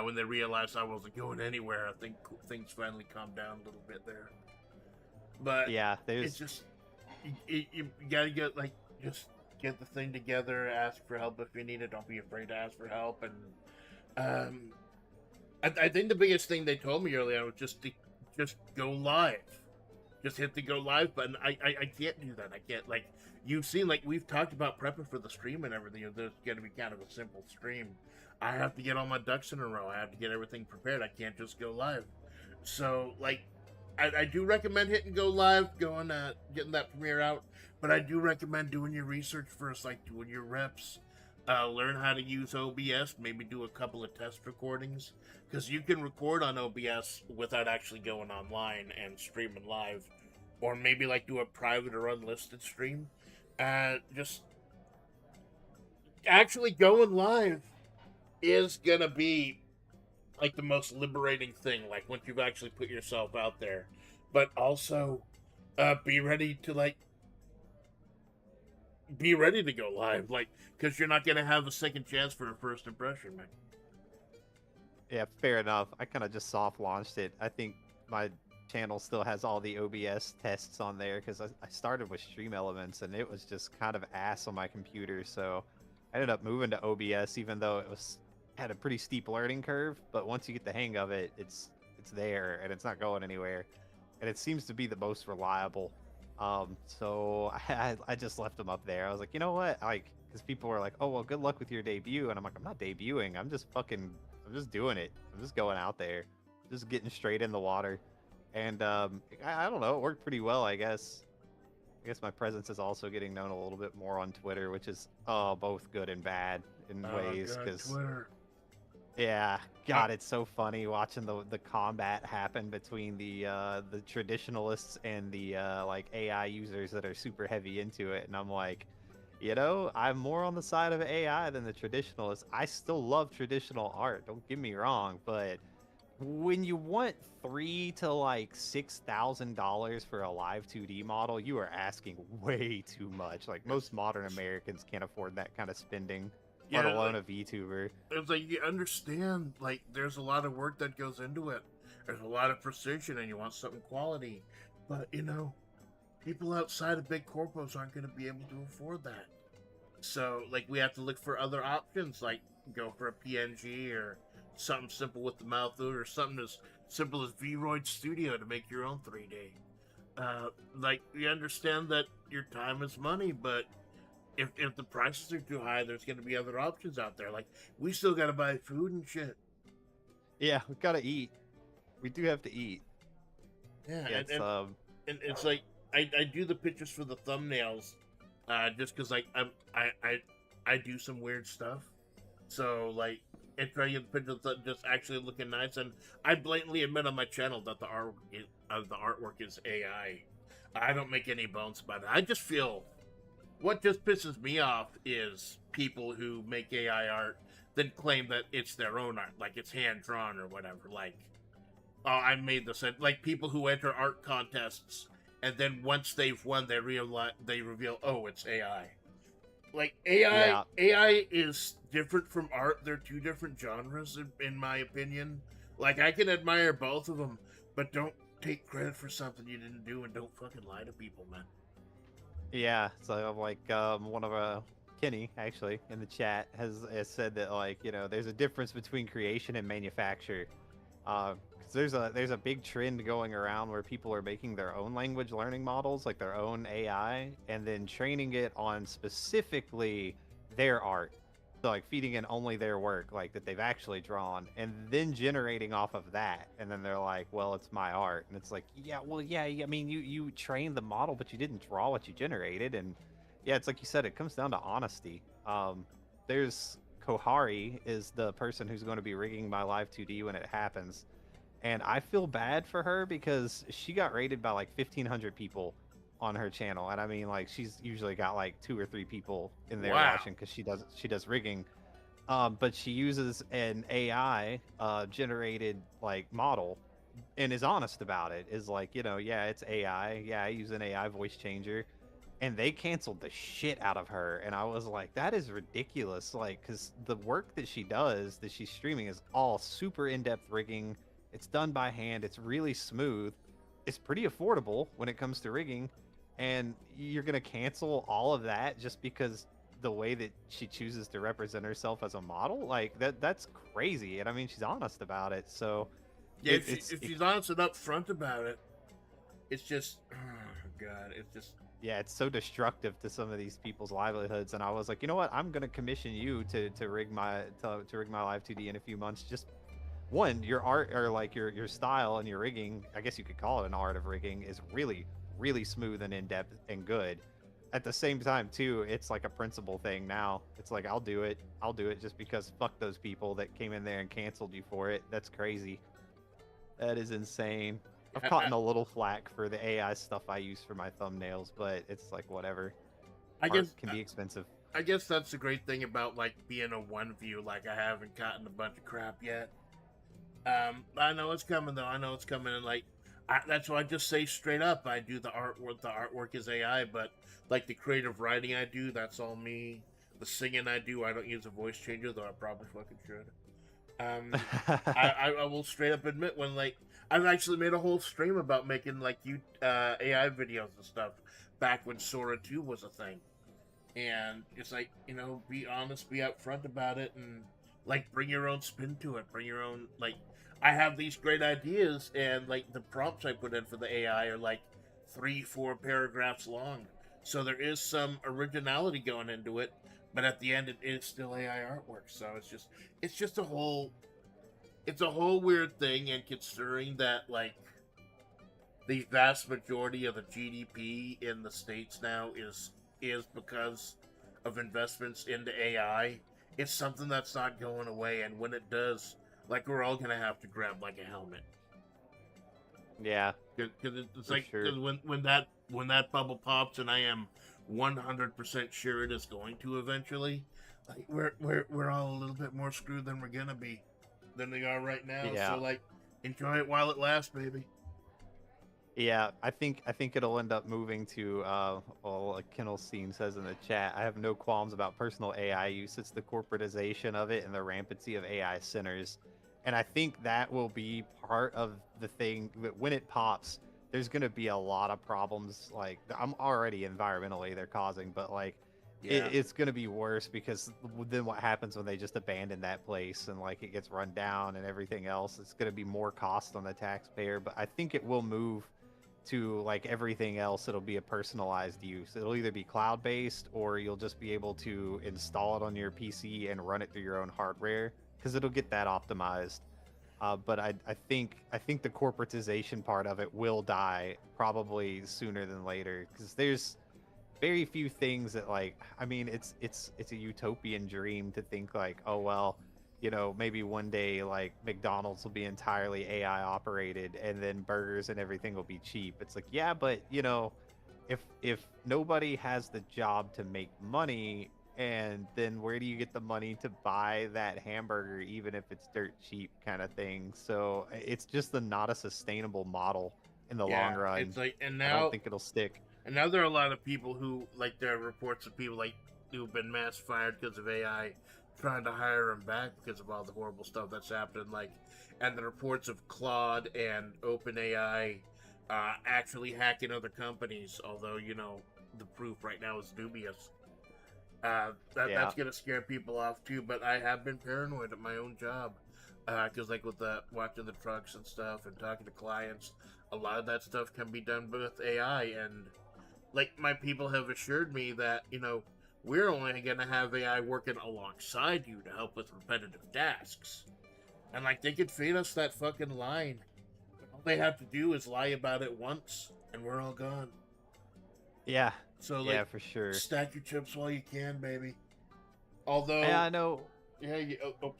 When they realized I wasn't going anywhere, I think things finally calmed down a little bit there. But Yeah, it's just you gotta get like just get the thing together, ask for help if you need it. Don't be afraid to ask for help. And I think the biggest thing they told me earlier was just go live, just hit the go live button. I can't do that. I can't like you've seen like we've talked about prepping for the stream and everything. There's gonna be kind of a simple stream. I have to get all my ducks in a row. I have to get everything prepared. I can't just go live. So like I do recommend hitting go live, getting that premiere out, but I do recommend doing your research first, like doing your reps, learn how to use OBS, maybe do a couple of test recordings, because you can record on OBS without actually going online and streaming live, or maybe like do a private or unlisted stream. Just actually going live is gonna be like the most liberating thing, like once you've actually put yourself out there. But also be ready to go live, like because you're not gonna have a second chance for a first impression, man. Yeah, fair enough. I kind of just soft launched it. I think my channel still has all the OBS tests on there because I started with Stream Elements and it was just kind of ass on my computer. So I ended up moving to OBS, even though it was had a pretty steep learning curve. But once you get the hang of it, it's there and it's not going anywhere, and it seems to be the most reliable. So I just left them up there. I was like, you know what, like, because people were like, oh well, good luck with your debut, and I'm like, I'm not debuting. I'm just doing it. I'm just going out there, just getting straight in the water. And I don't know, it worked pretty well, I guess. I guess my presence is also getting known a little bit more on Twitter, which is both good and bad in ways. God, Because Twitter. yeah, God, it's so funny watching the combat happen between the traditionalists and the like AI users that are super heavy into it, and I'm like, you know, I'm more on the side of AI than the traditionalists. I still love traditional art, don't get me wrong, but when you want $3,000 to like $6,000 for a live 2D model, you are asking way too much. Like most modern Americans can't afford that kind of spending, let Yeah, alone like, a VTuber. it's like you understand, like there's a lot of work that goes into it. There's a lot of precision, and you want something quality. But you know, people outside of big corpos aren't going to be able to afford that. So, like, we have to look for other options, like go for a PNG or something simple with the mouth or something as simple as Vroid Studio to make your own 3D. Like, we understand that your time is money, but if the prices are too high, there's going to be other options out there. Like, we still got to buy food and shit. Yeah, we gotta eat. We do have to eat. Yeah, Yeah, and, it's and, and it's like, I do the pictures for the thumbnails just because, like, I do some weird stuff. So, like, and trying to get the pictures that just actually looking nice. And I blatantly admit on my channel that the artwork is AI. I don't make any bones about it. I just feel what just pisses me off is people who make AI art then claim that it's their own art, like it's hand drawn or whatever. Like, oh, I made this. Like people who enter art contests and then once they've won, they reveal, oh, it's AI. Like yeah, AI is different from art. They're two different genres, in my opinion. Like I can admire both of them, but don't take credit for something you didn't do, and don't fucking lie to people, man. yeah. So like one of Kenny actually in the chat has said that, like, you know, there's a difference between creation and manufacture. 'Cause there's a big trend going around where people are making their own language learning models, like their own AI, and then training it on specifically their art. So like feeding in only their work, like that they've actually drawn, and then generating off of that. And then they're like, well, it's my art. And it's like, yeah, well, yeah, I mean, you trained the model, but you didn't draw what you generated. And yeah, it's like you said, it comes down to honesty. There's Kohari is the person who's going to be rigging my live 2D when it happens, and I feel bad for her because she got rated by like 1,500 people on her channel, and I mean, like, she's usually got like 2 or 3 people in there Wow. watching because she does rigging. But she uses an AI generated like model and is honest about it. Is like, you know, yeah, it's AI. Yeah, I use an AI voice changer, and they canceled the shit out of her. And I was like, that is ridiculous. Like, because the work that she does, that she's streaming, is all super in-depth rigging. It's done by hand. It's really smooth. It's pretty affordable when it comes to rigging. And you're gonna cancel all of that just because the way that she chooses to represent herself as a model? Like, that's crazy. And I mean, she's honest about it. So Yeah, if she's honest and upfront about it, it's just, oh god, it's just. yeah, it's so destructive to some of these people's livelihoods. And I was like, you know what? I'm gonna commission you to rig my to rig my live 2D in a few months. Just one, your art, or like your style and your rigging, I guess you could call it an art of rigging, is really smooth and in depth and good. At the same time, too, it's like a principle thing now. It's like, I'll do it just because fuck those people that came in there and canceled you for it. That's crazy. That is insane. I've I, caught I, in a little flack for the AI stuff I use for my thumbnails, but it's like, whatever. I Art guess can be expensive. I guess that's the great thing about like being a one view. Like I haven't gotten a bunch of crap yet. I know it's coming though. I know it's coming, and like that's why I just say straight up. I do the artwork. The artwork is AI, but like the creative writing I do, that's all me. The singing I do, I don't use a voice changer, though I probably fucking should. I will straight up admit when like I've actually made a whole stream about making like AI videos and stuff back when Sora 2 was a thing. And it's like, be honest, be upfront about it, and like bring your own spin to it, bring your own like I have these great ideas, and like the prompts I put in for the AI are like 3-4 paragraphs long. So there is some originality going into it, but at the end it is still AI artwork. So it's just a whole weird thing, and considering that like the vast majority of the GDP in the states now is because of investments into AI. It's something that's not going away, and when it does, like we're all gonna have to grab like a helmet. Yeah, Because it's for like sure. cause when that bubble pops, and I am 100% sure it is going to eventually. Like we're all a little bit more screwed than we're gonna be than they are right now. Yeah. So like, enjoy it while it lasts, baby. Yeah, I think it'll end up moving to well, like Kennelstein says in the chat, I have no qualms about personal AI use. It's the corporatization of it and the rampancy of AI centers. And I think that will be part of the thing that when it pops, there's going to be a lot of problems like I'm already environmentally they're causing, but like Yeah. it's going to be worse because then what happens when they just abandon that place and like it gets run down and everything else, it's going to be more cost on the taxpayer, but I think it will move to like everything else. It'll be a personalized use. It'll either be cloud based or you'll just be able to install it on your PC and run it through your own hardware because it'll get that optimized. But I think the corporatization part of it will die probably sooner than later because there's very few things that like I mean it's a utopian dream to think like, oh well, maybe one day like McDonald's will be entirely AI operated and then burgers and everything will be cheap. It's like, yeah, but if nobody has the job to make money, and then where do you get the money to buy that hamburger even if it's dirt cheap kind of thing? So it's just not a sustainable model in the long Yeah, run. it's like, and I don't now think it'll stick. and now there are a lot of people who like there are reports of people like who've been mass fired because of AI trying to hire them back because of all the horrible stuff that's happened. Like, and the reports of Claude and OpenAI actually hacking other companies. Although the proof right now is dubious. Yeah. That's gonna scare people off too. But I have been paranoid at my own job because like with the watching the trucks and stuff and talking to clients, a lot of that stuff can be done with AI. And like my people have assured me that we're only gonna have AI working alongside you to help with repetitive tasks. And like they could feed us that fucking line. All they have to do is lie about it once, and we're all gone. Yeah. So Yeah, like, for sure. stack your chips while you can, baby. Yeah, Although, I know. yeah,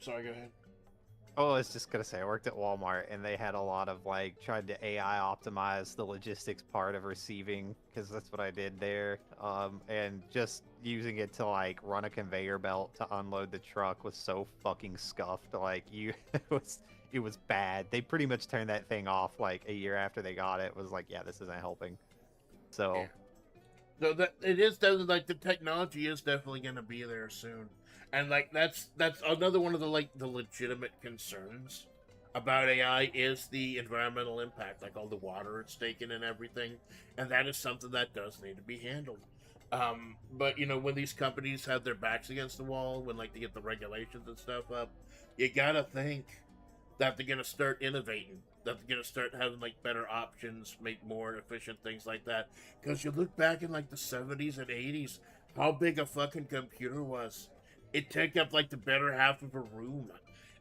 sorry, go ahead. Oh, I was just gonna say, I worked at Walmart, and they had a lot of like tried to AI optimize the logistics part of receiving, because that's what I did there. And just using it to like run a conveyor belt to unload the truck was so fucking scuffed. Like it was bad. They pretty much turned that thing off like a year after they got it. Was like, yeah, this isn't helping. Yeah. So So that it is definitely like the technology is definitely going to be there soon, and like that's another one of the legitimate concerns about AI is the environmental impact, like all the water it's taken and everything, and that is something that does need to be handled. But when these companies have their backs against the wall, when like they get the regulations and stuff up, you gotta think that they're gonna start innovating, that they're gonna start having like better options, make more efficient things like that. Because you look back in like the 70s and 80s, how big a fucking computer was. It took up like the better half of a room.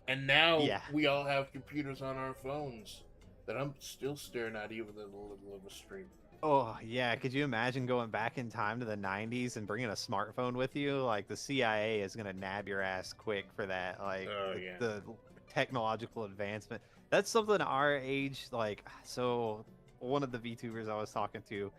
And now yeah. we all have computers on our phones that I'm still staring at even in the middle of a stream. Oh, yeah. Could you imagine going back in time to the 90s and bringing a smartphone with you? Like, the CIA is going to nab your ass quick for that. Like, Oh yeah. the technological advancement. That's something our age, like, so one of the VTubers I was talking to,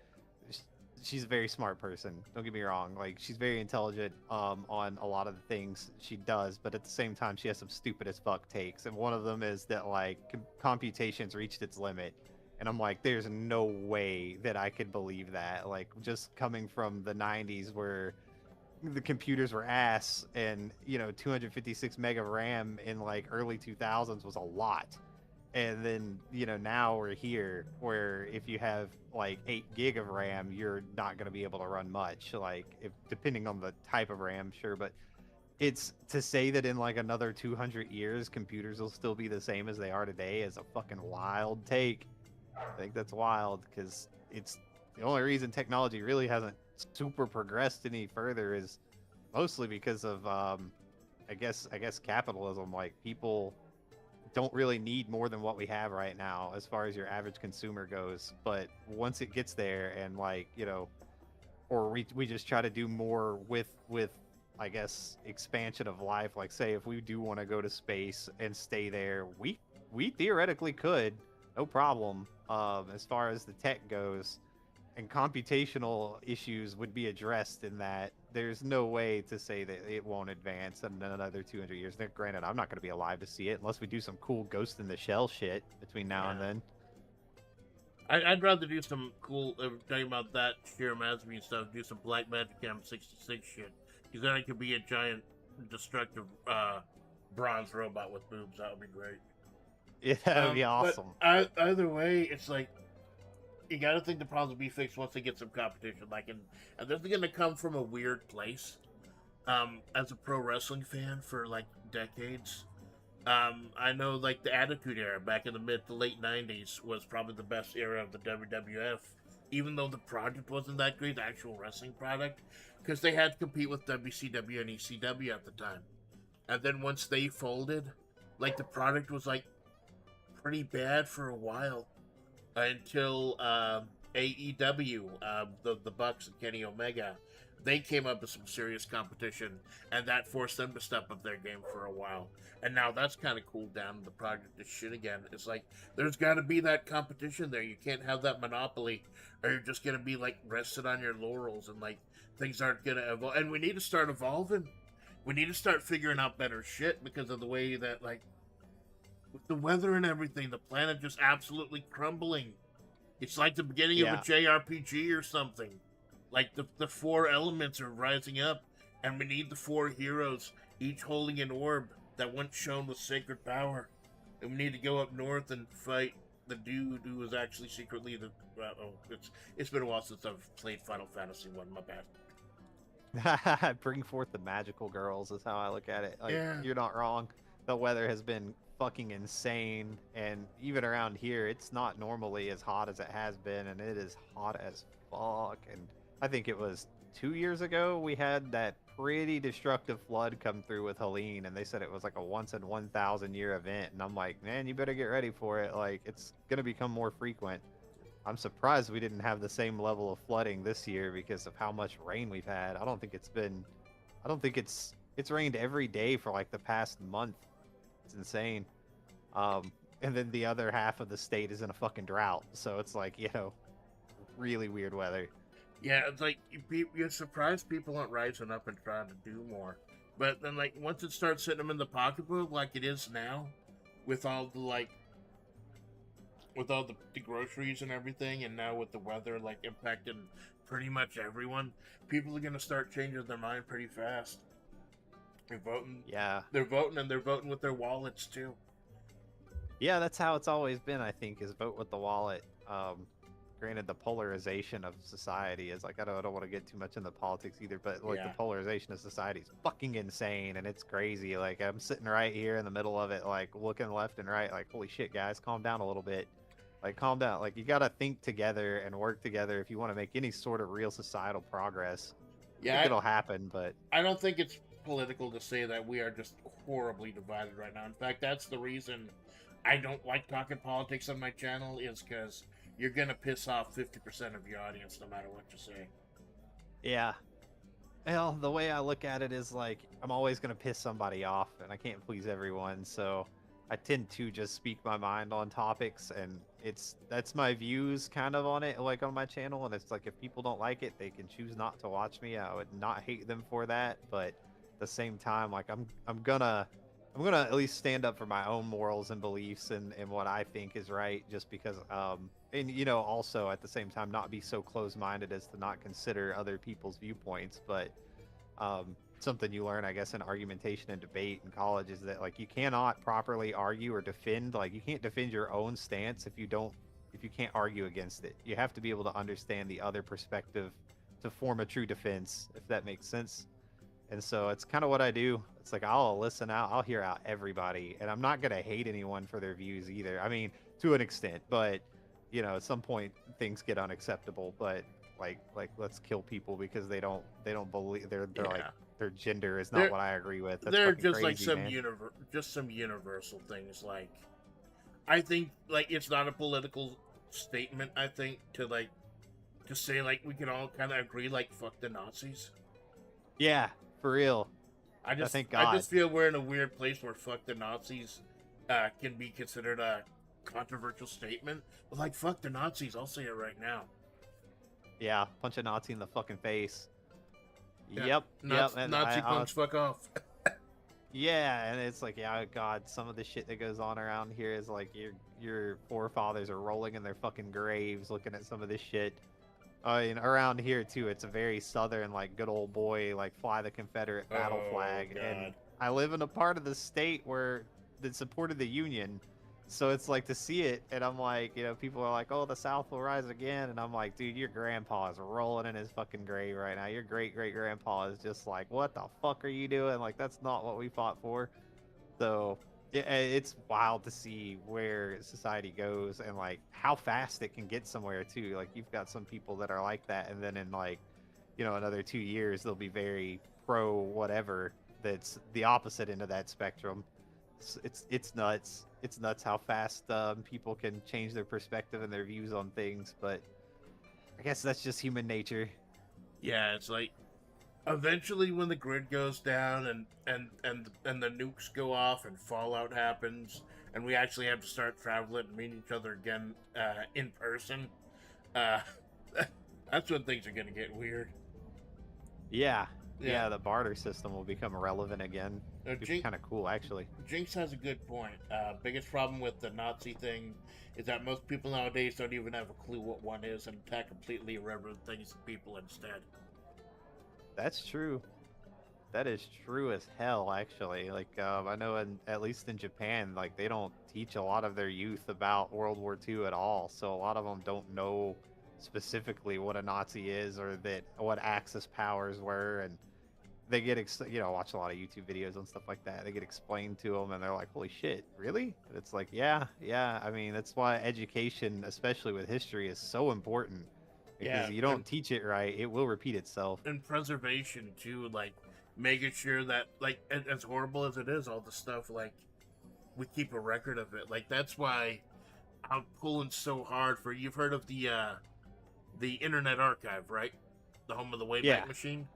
sh- she's a very smart person. Don't get me wrong. Like, she's very intelligent on a lot of the things she does, but at the same time, she has some stupid as fuck takes. And one of them is that, like, computation's reached its limit, and I'm like, there's no way that I could believe that. Like, just coming from the 90s where the computers were ass, and 256 meg of RAM in like early 2000s was a lot. And then now we're here where if you have like 8 gig of RAM, you're not going to be able to run much, like if depending on the type of RAM, sure. But it's to say that in like another 200 years computers will still be the same as they are today is a fucking wild take. I think that's wild because it's the only reason technology really hasn't super progressed any further is mostly because of I guess capitalism. Like, people don't really need more than what we have right now as far as your average consumer goes. But once it gets there, and like, or we just try to do more with I guess expansion of life. Like, say if we do want to go to space and stay there, we theoretically could, no problem, as far as the tech goes. And computational issues would be addressed in that. There's no way to say that it won't advance in another 200 years. Now, granted, I'm not going to be alive to see it unless we do some cool Ghost in the Shell shit between now and then. I'd rather do some cool, talking about that sheer Masby stuff, do some Black Magic M66 shit. Because then I could be a giant, destructive bronze robot with boobs. That would be great. Yeah, that would be awesome. But either way, it's like, you gotta think the problems will be fixed once they get some competition. Like, and this is gonna come from a weird place. As a pro wrestling fan for like decades, I know like the Attitude Era back in the mid to late '90s was probably the best era of the WWF. Even though the product wasn't that great, the actual wrestling product, because they had to compete with WCW and ECW at the time. And then once they folded, like the product was like pretty bad for a while until AEW, the Bucks and Kenny Omega, they came up with some serious competition, and that forced them to step up their game for a while. And now that's kind of cooled down. The project is shit again. It's like there's got to be that competition there. You can't have that monopoly, or you're just gonna be like rested on your laurels, and like things aren't gonna evolve. And we need to start evolving. We need to start figuring out better shit because of the way that like with the weather and everything, the planet just absolutely crumbling. It's like the beginning of a JRPG or something. Like the four elements are rising up, and we need the four heroes, each holding an orb that once shone with sacred power. And we need to go up north and fight the dude who was actually secretly the. It's been a while since I've played Final Fantasy 1. My bad. Bring forth the magical girls is how I look at it. Like, Yeah. you're not wrong. The weather has been fucking insane, and even around here, it's not normally as hot as it has been, and it is hot as fuck. And I think it was 2 years ago we had that pretty destructive flood come through with Helene, and they said it was like a once in 1,000 year event. And I'm like, man, you better get ready for it. Like, it's gonna become more frequent. I'm surprised we didn't have the same level of flooding this year because of how much rain we've had. I don't think it's rained every day for like the past month. It's insane. And then the other half of the state is in a fucking drought. So it's like, really weird weather. Yeah, it's like you're surprised people aren't rising up and trying to do more. But then, like, once it starts hitting them in the pocketbook, like it is now, with all the the groceries and everything, and now with the weather like impacting pretty much everyone, people are gonna start changing their mind pretty fast. They're voting. Yeah. They're voting, and they're voting with their wallets too. Yeah, that's how it's always been, I think, is vote with the wallet. Granted, the polarization of society is like, I don't want to get too much into politics either, but like the polarization of society is fucking insane, and it's crazy. Like, I'm sitting right here in the middle of it, like looking left and right, like, holy shit, guys, calm down a little bit. Like, calm down. Like, you gotta think together and work together if you want to make any sort of real societal progress. I think it'll happen, but I don't think it's political to say that we are just horribly divided right now. In fact, that's the reason I don't like talking politics on my channel, is because you're gonna piss off 50% of your audience no matter what you say. Yeah. Well, the way I look at it is like, I'm always gonna piss somebody off, and I can't please everyone, so I tend to just speak my mind on topics, and that's my views kind of on it, like on my channel. And it's like, if people don't like it, they can choose not to watch me. I would not hate them for that, but at the same time, like, I'm gonna at least stand up for my own morals and beliefs and what I think is right, just because and also at the same time not be so close-minded as to not consider other people's viewpoints. But Something you learn, I guess, in argumentation and debate in college is that like you cannot properly argue or defend. Like you can't defend your own stance if you can't argue against it. You have to be able to understand the other perspective to form a true defense, if that makes sense. And so it's kind of what I do. It's like I'll listen out, I'll hear out everybody, and I'm not gonna hate anyone for their views either. I mean, to an extent, but at some point things get unacceptable. But like let's kill people because they don't believe they're like Yeah. their gender is not There, what I agree with. That's there are fucking just like crazy, man. some universal things. Like, I think like it's not a political statement. I think to say like we can all kind of agree like fuck the Nazis. Yeah, for real. Thank I God. just feel we're in a weird place where fuck the Nazis can be considered a controversial statement. But like fuck the Nazis, I'll say it right now. Yeah, punch a Nazi in the fucking face. Yeah. Yep, yep. And Nazi punch, fuck off. yeah, and it's like, yeah, God, some of the shit that goes on around here is like your forefathers are rolling in their fucking graves looking at some of this shit. And around here too, it's a very southern, like good old boy, like fly the Confederate battle Oh, flag. God. And I live in a part of the state where that supported the Union, so it's like to see it, and I'm like, people are like, oh, the South will rise again, and I'm like, dude, your grandpa is rolling in his fucking grave right now. Your great great grandpa is just like, what the fuck are you doing? Like that's not what we fought for. So it's wild to see where society goes and like how fast it can get somewhere too. Like you've got some people that are like that, and then in like another 2 years they'll be very pro whatever. That's the opposite end of that spectrum. It's nuts. It's nuts how fast people can change their perspective and their views on things. But I guess that's just human nature. Yeah, it's like eventually when the grid goes down and the nukes go off and fallout happens and we actually have to start traveling and meet each other again in person, uh, that's when things are gonna get weird. Yeah, Yeah. yeah. The barter system will become relevant again. It's Jinx, kind of cool, actually. Jinx has a good point. Biggest problem with the Nazi thing is that most people nowadays don't even have a clue what one is and attack completely irrelevant things and people instead. That's true. That is true as hell, actually. Like, I know, at least in Japan, like they don't teach a lot of their youth about World War II at all. So a lot of them don't know specifically what a Nazi is or that what Axis powers were, and they get watch a lot of YouTube videos and stuff like that. They get explained to them, and they're like, "Holy shit, really?" And it's like, yeah, yeah. I mean, that's why education, especially with history, is so important because Yeah, you don't teach it right, it will repeat itself. and preservation too, like making sure that like as horrible as it is, all the stuff like we keep a record of it. Like that's why I'm pulling so hard for. You've heard of the Internet Archive, right? The home of the Wayback Yeah. Machine.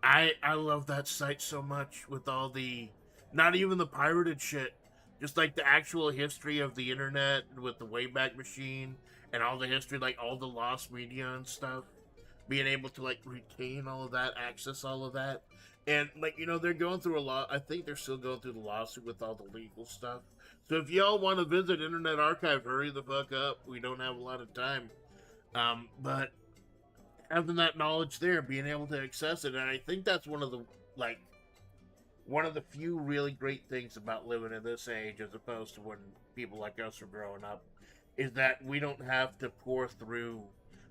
I love that site so much with all the, not even the pirated shit, just like the actual history of the internet with the Wayback Machine and all the history, like all the lost media and stuff. Being able to like retain all of that, access all of that, and like they're going through a lot. I think they're still going through the lawsuit with all the legal stuff. So if y'all want to visit Internet Archive, hurry the fuck up. We don't have a lot of time. But having that knowledge there, being able to access it, and I think that's one of the few really great things about living in this age, as opposed to when people like us were growing up, is that we don't have to pour through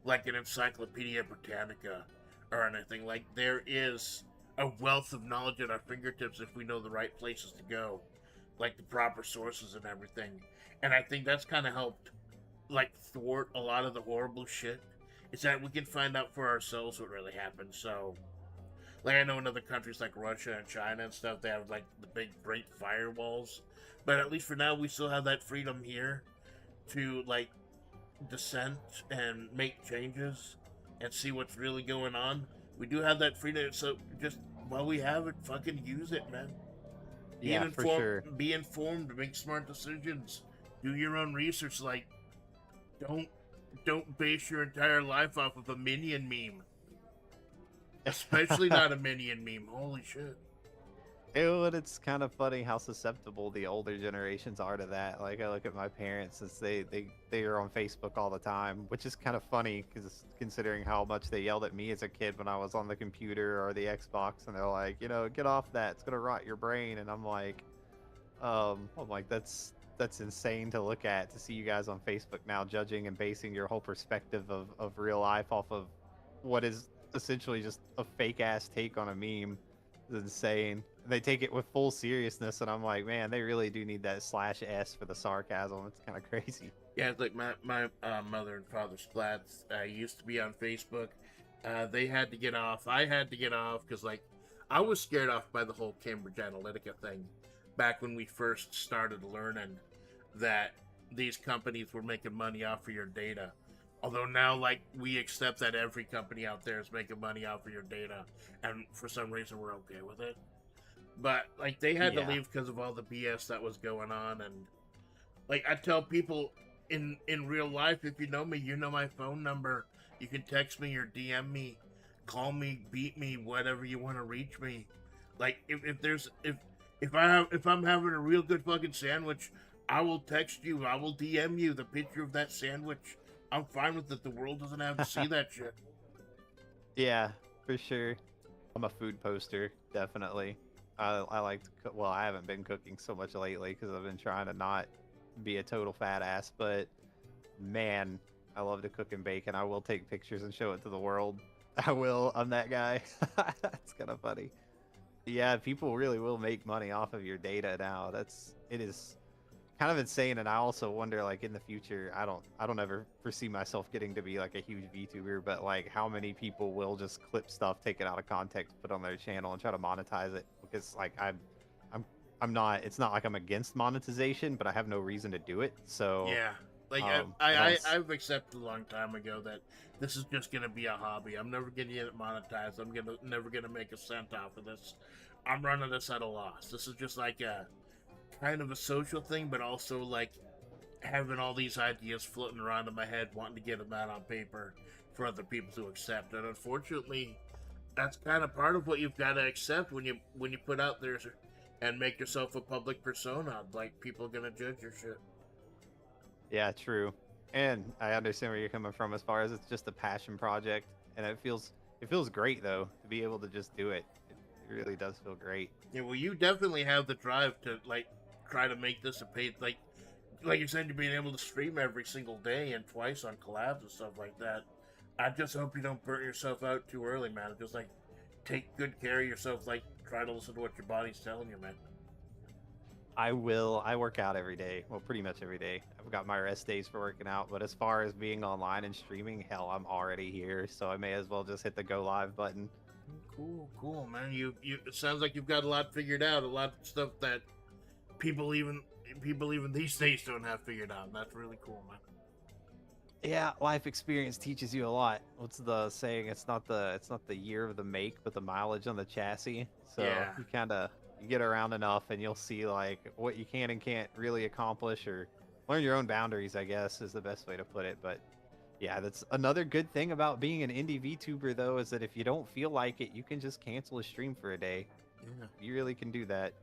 like an Encyclopedia Britannica or anything. Like there is a wealth of knowledge at our fingertips if we know the right places to go, like the proper sources and everything. And I think that's kind of helped like thwart a lot of the horrible shit, is that we can find out for ourselves what really happened. So like I know in other countries like Russia and China and stuff, they have like the big great firewalls, but at least for now we still have that freedom here to like dissent and make changes and see what's really going on. We do have that freedom, so just while we have it, fucking use it, man. Yeah, for sure. Be informed, make smart decisions, do your own research. Like, don't base your entire life off of a Minion meme, especially not a Minion meme. Holy shit. And it's kind of funny how susceptible the older generations are to that. Like I look at my parents, since they are on Facebook all the time, which is kind of funny because considering how much they yelled at me as a kid when I was on the computer or the Xbox, and they're like, get off that, it's gonna rot your brain. And I'm like, that's insane to look at, to see you guys on Facebook now judging and basing your whole perspective of real life off of what is essentially just a fake ass take on a meme. Is insane. They take it with full seriousness, and I'm like, man, they really do need that /s for the sarcasm. It's kind of crazy. Yeah, it's like my mother and father splats used to be on Facebook. They had to get off. I had to get off because like I was scared off by the whole Cambridge Analytica thing back when we first started learning that these companies were making money off of your data. Although now, like, we accept that every company out there is making money off of your data, and for some reason we're okay with it. But like, they had to Yeah. leave because of all the BS that was going on, and like I tell people in real life, if you know me, you know my phone number. You can text me or DM me, call me, beat me, whatever you want to reach me. Like if I'm having a real good fucking sandwich, I will text you. I will DM you the picture of that sandwich. I'm fine with it. The world doesn't have to see that shit. Yeah, for sure. I'm a food poster, definitely. I like to cook. Well, I haven't been cooking so much lately because I've been trying to not be a total fat ass. But man, I love to cook and bake, and I will take pictures and show it to the world. I will. I'm that guy. That's kind of funny. Yeah, people really will make money off of your data now. It is kind of insane. And I also wonder, like, in the future, I don't ever foresee myself getting to be like a huge VTuber, but like how many people will just clip stuff, take it out of context, put on their channel and try to monetize it. Because like I'm I'm not, it's not like I'm against monetization, but I have no reason to do it. So Yeah. Like I don't I've accepted a long time ago that this is just gonna be a hobby. I'm never gonna get it monetized. I'm gonna never gonna make a cent off of this. I'm running this at a loss. This is just like a kind of a social thing, but also like having all these ideas floating around in my head, wanting to get them out on paper for other people to accept. And unfortunately, that's kind of part of what you've got to accept when you put out there and make yourself a public persona. Like people are gonna judge your shit. Yeah, true. And I understand where you're coming from as far as it's just a passion project, and it feels great though to be able to just do it. It really does feel great. Yeah, well, you definitely have the drive to like try to make this a paid like you said, you're being able to stream every single day and twice on collabs and stuff like that. I just hope you don't burn yourself out too early, man. Just like take good care of yourself. Like try to listen to what your body's telling you, man. I will. I work out every day. Well, pretty much every day. I've got my rest days for working out, but as far as being online and streaming, hell, I'm already here, so I may as well just hit the go live button. Cool, man. You. It sounds like you've got a lot figured out. A lot of stuff that people even people even these days don't have figured out. That's really cool, man. Yeah, life experience teaches you a lot. What's the saying? It's not the year of the make, but the mileage on the chassis. So Yeah. you get around enough, and you'll see like what you can and can't really accomplish, or learn your own boundaries, I guess, is the best way to put it. But yeah, that's another good thing about being an indie VTuber, though, is that if you don't feel like it, you can just cancel a stream for a day. Yeah. You really can do that.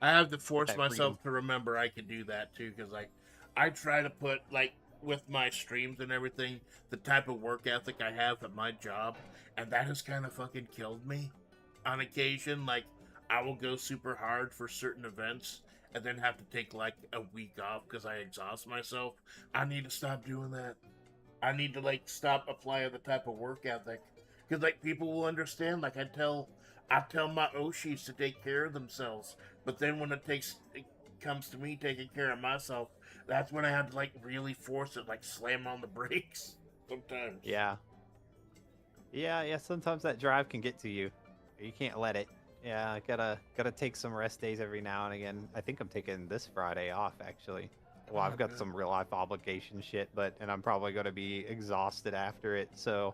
I have to Get force that freedom. myself to remember I can do that too, because like I try to put like with my streams and everything the type of work ethic I have at my job, and that has kind of fucking killed me on occasion. Like I will go super hard for certain events and then have to take like a week off because I exhaust myself. I need to stop doing that. I need to like stop applying the type of work ethic because like people will understand. Like I tell my oshis to take care of themselves, but then when it comes to me taking care of myself, that's when I have to like really force it, like slam on the brakes sometimes. Yeah, yeah. Sometimes that drive can get to you. You can't let it. Yeah, I gotta take some rest days every now and again. I think I'm taking this Friday off actually. Well, Oh, I've got good. some real life obligation shit, and I'm probably gonna be exhausted after it. So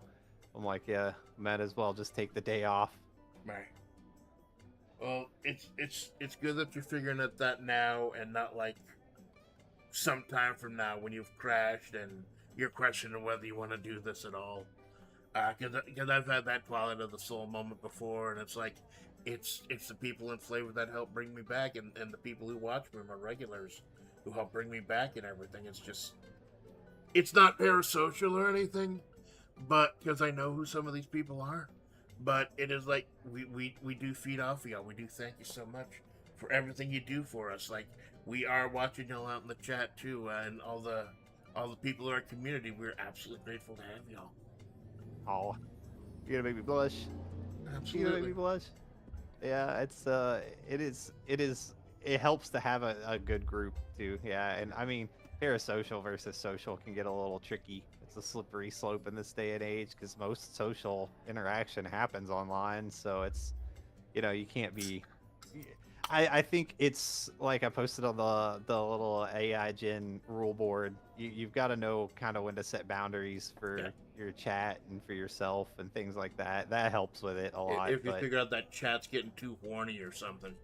I'm like, yeah, might as well just take the day off. Right. Well, it's good that you're figuring out that now and not like sometime from now when you've crashed and you're questioning whether you want to do this at all. Because I've had that Twilight of the Soul moment before, and it's like it's the people in Flavor that help bring me back, and the people who watch me, my regulars, who help bring me back and everything. It's not parasocial or anything, but because I know who some of these people are. But it is like we do feed off of y'all. We do thank you so much for everything you do for us. Like, we are watching y'all out in the chat too, and all the people in our community. We're absolutely grateful to have y'all. Oh, you're gonna make me blush. You're gonna make Absolutely. me blush. Yeah, it helps to have a good group too. Yeah, and I mean, parasocial versus social can get a little tricky. It's a slippery slope in this day and age because most social interaction happens online. So it's, you can't be. I think it's like I posted on the little AI Gen rule board. You've got to know kind of when to set boundaries for Yeah. your chat and for yourself and things like that. That helps with it a lot. If you But figure out that chat's getting too horny or something.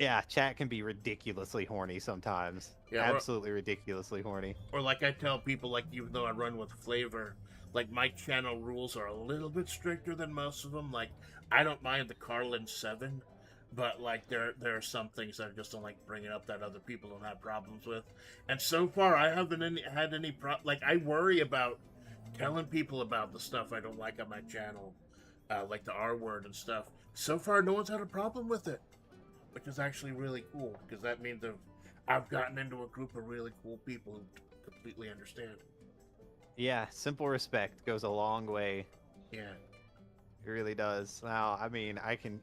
yeah, chat can be ridiculously horny sometimes. Yeah, Absolutely ridiculously horny. or like I tell people, like, even though I run with Flavor, like, my channel rules are a little bit stricter than most of them. Like, I don't mind the Carlin 7, but like there are some things that I just don't like bringing up that other people don't have problems with. And so far, I haven't had any like, I worry about telling people about the stuff I don't like on my channel, like the R word and stuff. So far, no one's had a problem with it, which is actually really cool, because that means I've gotten into a group of really cool people who completely understand. Yeah, simple respect goes a long way. Yeah. It really does. Now, I mean, I can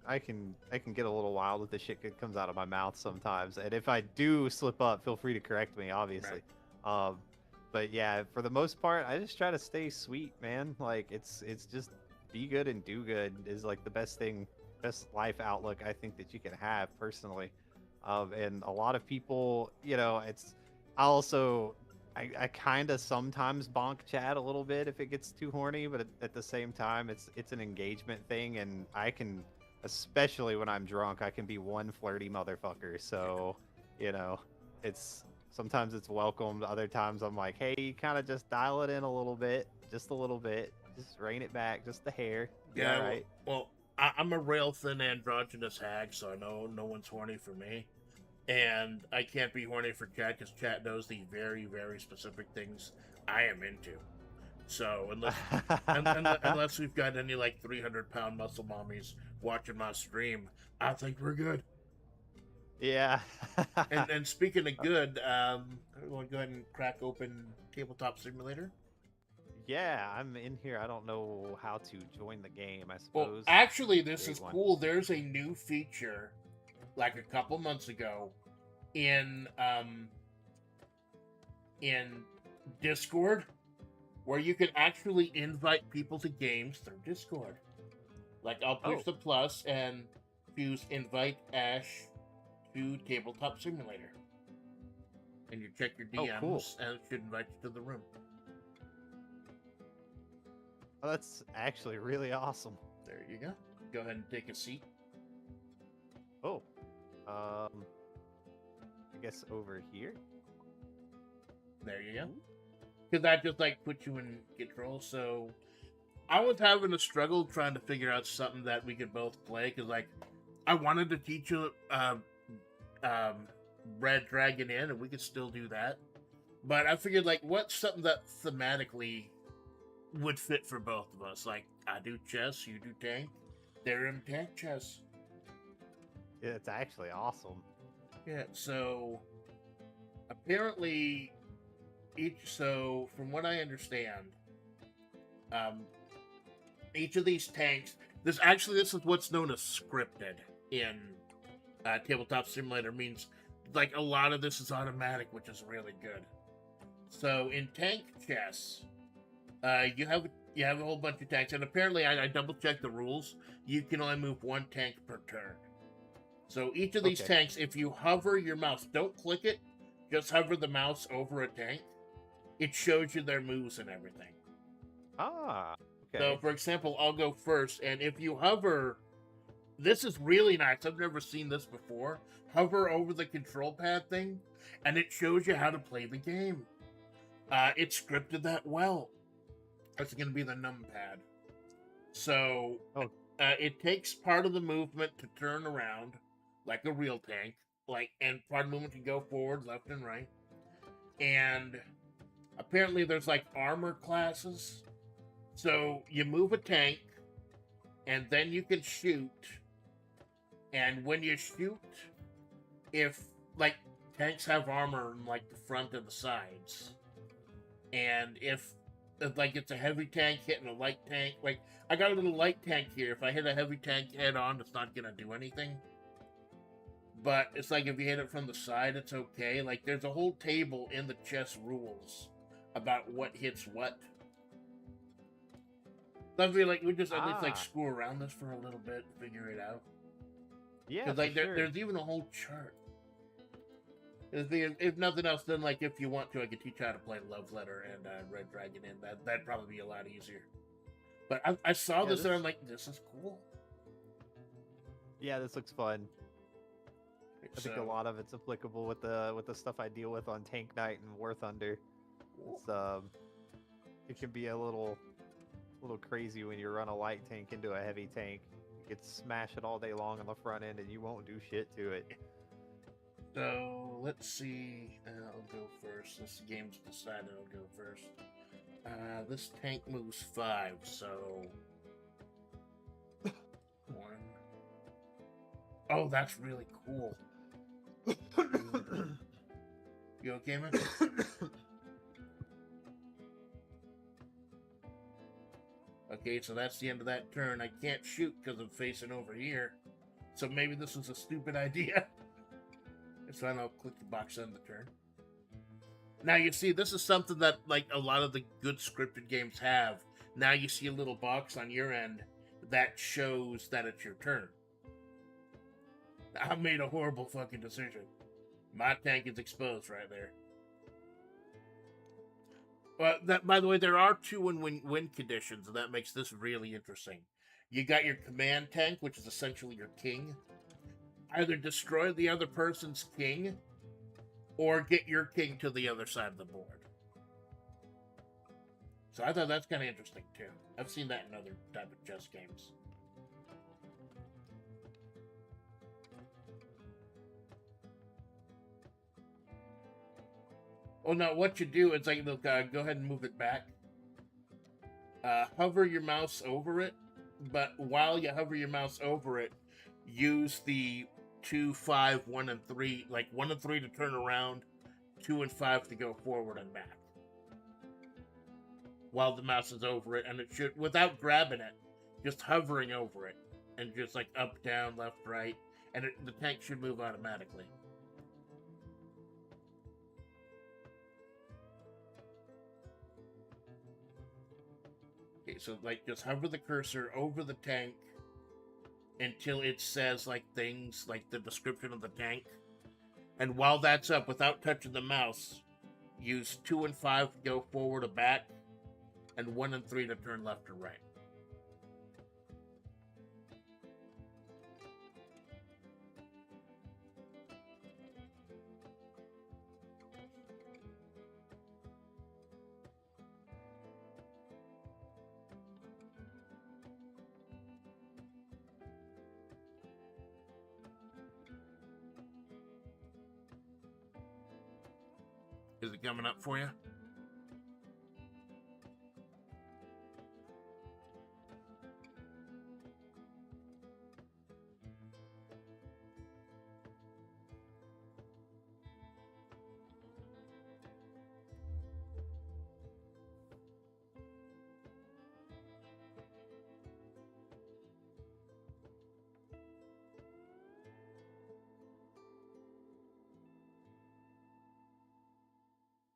get a little wild with the shit that comes out of my mouth sometimes, and if I do slip up, feel free to correct me, obviously. Right. But yeah, for the most part, I just try to stay sweet, man. Like, it's just be good and do good is like the best life outlook I think that you can have personally. And a lot of people, I also I kind of sometimes bonk chat a little bit if it gets too horny, but at the same time, it's an engagement thing, and I can, especially when I'm drunk, I can be one flirty motherfucker. So, it's sometimes it's welcomed. Other times I'm like, hey, you kind of just dial it in a little bit, just rein it back, just a hair. Yeah. All right. Well, I'm a rail thin androgynous hag, so I know no one's horny for me. And I can't be horny for chat because chat knows the very, very specific things I am into. So unless we've got any like 300-pound muscle mommies watching my stream, I think we're good. Yeah. And speaking of good, we'll go ahead and crack open Tabletop Simulator. Yeah, I'm in here. I don't know how to join the game, I Well, suppose. actually, this is cool. There's a new feature, like a couple months ago, in Discord, where you can actually invite people to games through Discord. Like, I'll push the plus and choose invite Ash to Tabletop Simulator, and you check your DMs, and it should invite you to the room. Oh, that's actually really awesome. There you go. Go ahead and take a seat. Oh, I guess over here. There you go. Because that just like puts you in control. So I was having a struggle trying to figure out something that we could both play. Because like I wanted to teach you Red Dragon Inn, and we could still do that. But I figured, like, what's something that thematically would fit for both of us? Like, I do chess, you do tank. They're in tank chess. Yeah, it's actually awesome. Yeah, so apparently from what I understand, each of these tanks, this is what's known as scripted in Tabletop Simulator. Means like a lot of this is automatic, which is really good. So in tank chess, you have a whole bunch of tanks, and apparently I double checked the rules. You can only move one tank per turn. So each of these tanks, if you hover your mouse, don't click it, just hover the mouse over a tank, it shows you their moves and everything. Ah, okay. So, for example, I'll go first, and if you hover, this is really nice. I've never seen this before. Hover over the control pad thing, and it shows you how to play the game. It's scripted that well. That's going to be the numpad. So, it takes part of the movement to turn around, like a real tank, and part of the movement to go forward, left, and right. And apparently, there's like armor classes. So you move a tank, and then you can shoot. And when you shoot, if like tanks have armor in like the front and the sides, and if like it's a heavy tank hitting a light tank, like I got a little light tank here. If I hit a heavy tank head on, it's not gonna do anything. But it's like if you hit it from the side, it's okay. Like there's a whole table in the chess rules about what hits what. I feel like we just at least like screw around this for a little bit and figure it out. Yeah, Because like there's even a whole chart. If nothing else, then like if you want to, I could teach you how to play Love Letter and Red Dragon in that'd probably be a lot easier. But I saw this and I'm like, this is cool. Yeah, this looks fun. I think a lot of it's applicable with the stuff I deal with on Tank Night and War Thunder. It's it can be a little crazy when you run a light tank into a heavy tank. You could smash it all day long on the front end and you won't do shit to it. So let's see. I'll go first. This game's decided I'll go first. This tank moves 5, so 1. Oh, that's really cool. You okay, man? Okay, so that's the end of that turn. I can't shoot because I'm facing over here. So maybe this was a stupid idea. It's fine, I'll click the box on the turn. Now you see, this is something that like a lot of the good scripted games have. Now you see a little box on your end that shows that it's your turn. I made a horrible fucking decision. My tank is exposed right there. Well, that, by the way, there are 2 win conditions, and that makes this really interesting. You got your command tank, which is essentially your king. Either destroy the other person's king, or get your king to the other side of the board. So I thought that's kind of interesting, too. I've seen that in other type of chess games. Oh, no, what you do is like, look, go ahead and move it back. Hover your mouse over it, but while you hover your mouse over it, use the 2, 5, 1, and 3, like 1 and 3 to turn around, 2 and 5 to go forward and back. While the mouse is over it, and it should, without grabbing it, just hovering over it, and just like up, down, left, right, and the tank should move automatically. Okay, so like just hover the cursor over the tank until it says like things like the description of the tank. And while that's up, without touching the mouse, use 2 and 5 to go forward or back, and 1 and 3 to turn left or right. Is it coming up for you?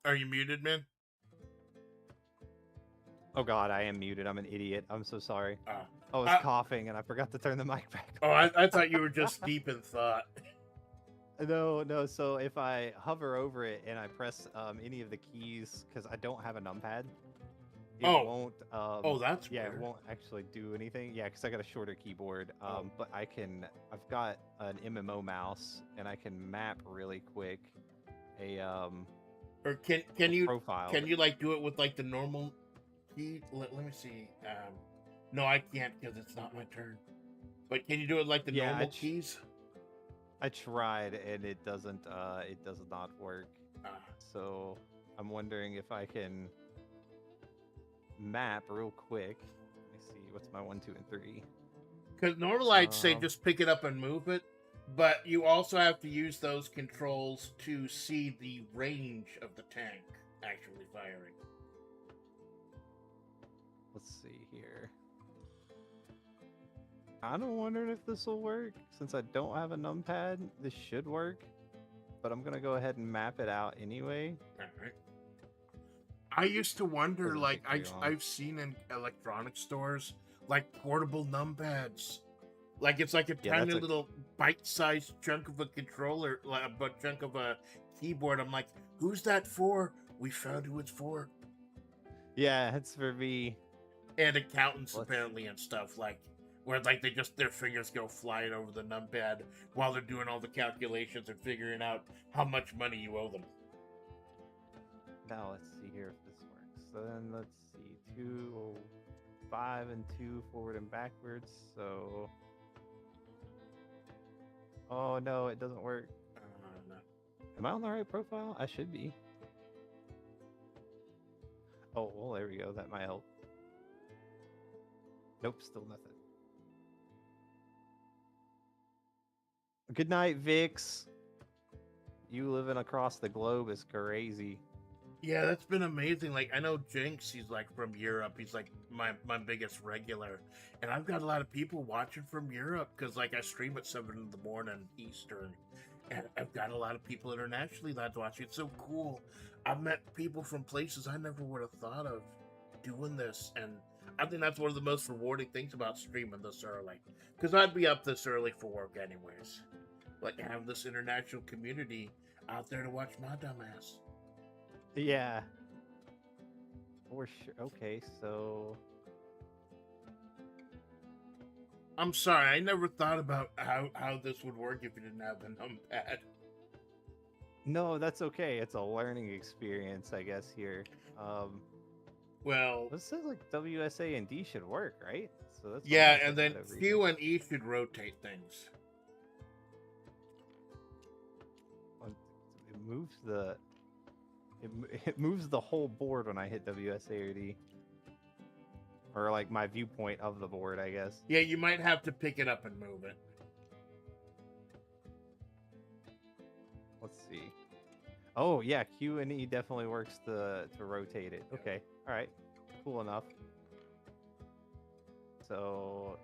Are you muted, man? Oh god, I am muted. I'm an idiot. I'm so sorry. I was coughing and I forgot to turn the mic back on. Oh, I thought you were just deep in thought. No. So if I hover over it and I press any of the keys, because I don't have a numpad, it won't. That's yeah, weird. It won't actually do anything. Yeah, because I got a shorter keyboard. But I've got an MMO mouse and I can map really quick a Or can you profile. Can you like do it with like the normal key? Let me see. No, I can't because it's not my turn. But can you do it like the Yeah, normal keys? I tried and it does not work. Ah. So I'm wondering if I can map real quick. Let me see, what's my 1, 2, and 3? Because normally I'd say Um, just pick it up and move it, but you also have to use those controls to see the range of the tank actually firing. let's see here. Kind of wondering if this will work. Since I don't have a numpad, this should work. But I'm gonna go ahead and map it out anyway. Alright. I used to wonder, Doesn't like, take very long. I've seen in electronic stores, like, portable numpads. Like, it's like a Yeah, tiny that's a- little bite-sized chunk of a controller, like a chunk of a keyboard. I'm like, who's that for? We found who it's for. Yeah, it's for me. And accountants, Let's- apparently, and stuff, like, where, like, their fingers go flying over the numpad while they're doing all the calculations and figuring out how much money you owe them. Now let's see here if this works. So then let's see, 2, 5, and 2 forward and backwards. So, oh no, it doesn't work. No. Am I on the right profile? I should be. Oh, well, there we go. That might help. Nope, still nothing. Good night, Vix. You living across the globe is crazy. Yeah, that's been amazing. Like, I know Jinx, he's like from Europe. He's like my biggest regular. And I've got a lot of people watching from Europe because, like, I stream at 7 in the morning Eastern. And I've got a lot of people internationally that's watching. It's so cool. I've met people from places I never would have thought of doing this. And I think that's one of the most rewarding things about streaming this early. Because I'd be up this early for work anyways. Like, have this international community out there to watch my dumbass. Yeah. For sure. Okay, so I'm sorry, I never thought about how this would work if you didn't have the numpad. no, that's okay. It's a learning experience, I guess. Here, Well, this says like WSA and D should work, right? So that's what yeah, I'm and then looking at over Q here. and E should rotate things. It moves the it moves the whole board when I hit WSA or D, or like my viewpoint of the board, I guess. Yeah, you might have to pick it up and move it. Let's see. Oh yeah, Q and E definitely works to rotate it. Okay, all right, cool enough. So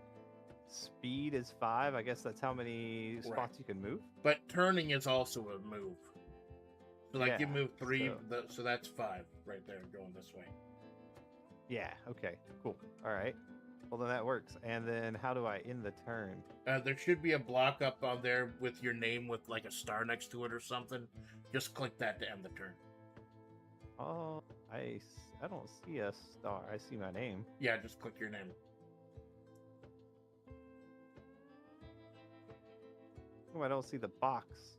speed is 5. I guess that's how many Correct. spots you can move. But turning is also a move. So, like, you Yeah, move 3, so- so that's 5 right there going this way. Yeah. Okay. Cool. All right. Well, then that works. And then how do I end the turn? There should be a block up on there with your name with, like, a star next to it or something. Just click that to end the turn. Oh, I don't see a star. I see my name. Yeah, just click your name. Oh, I don't see the box.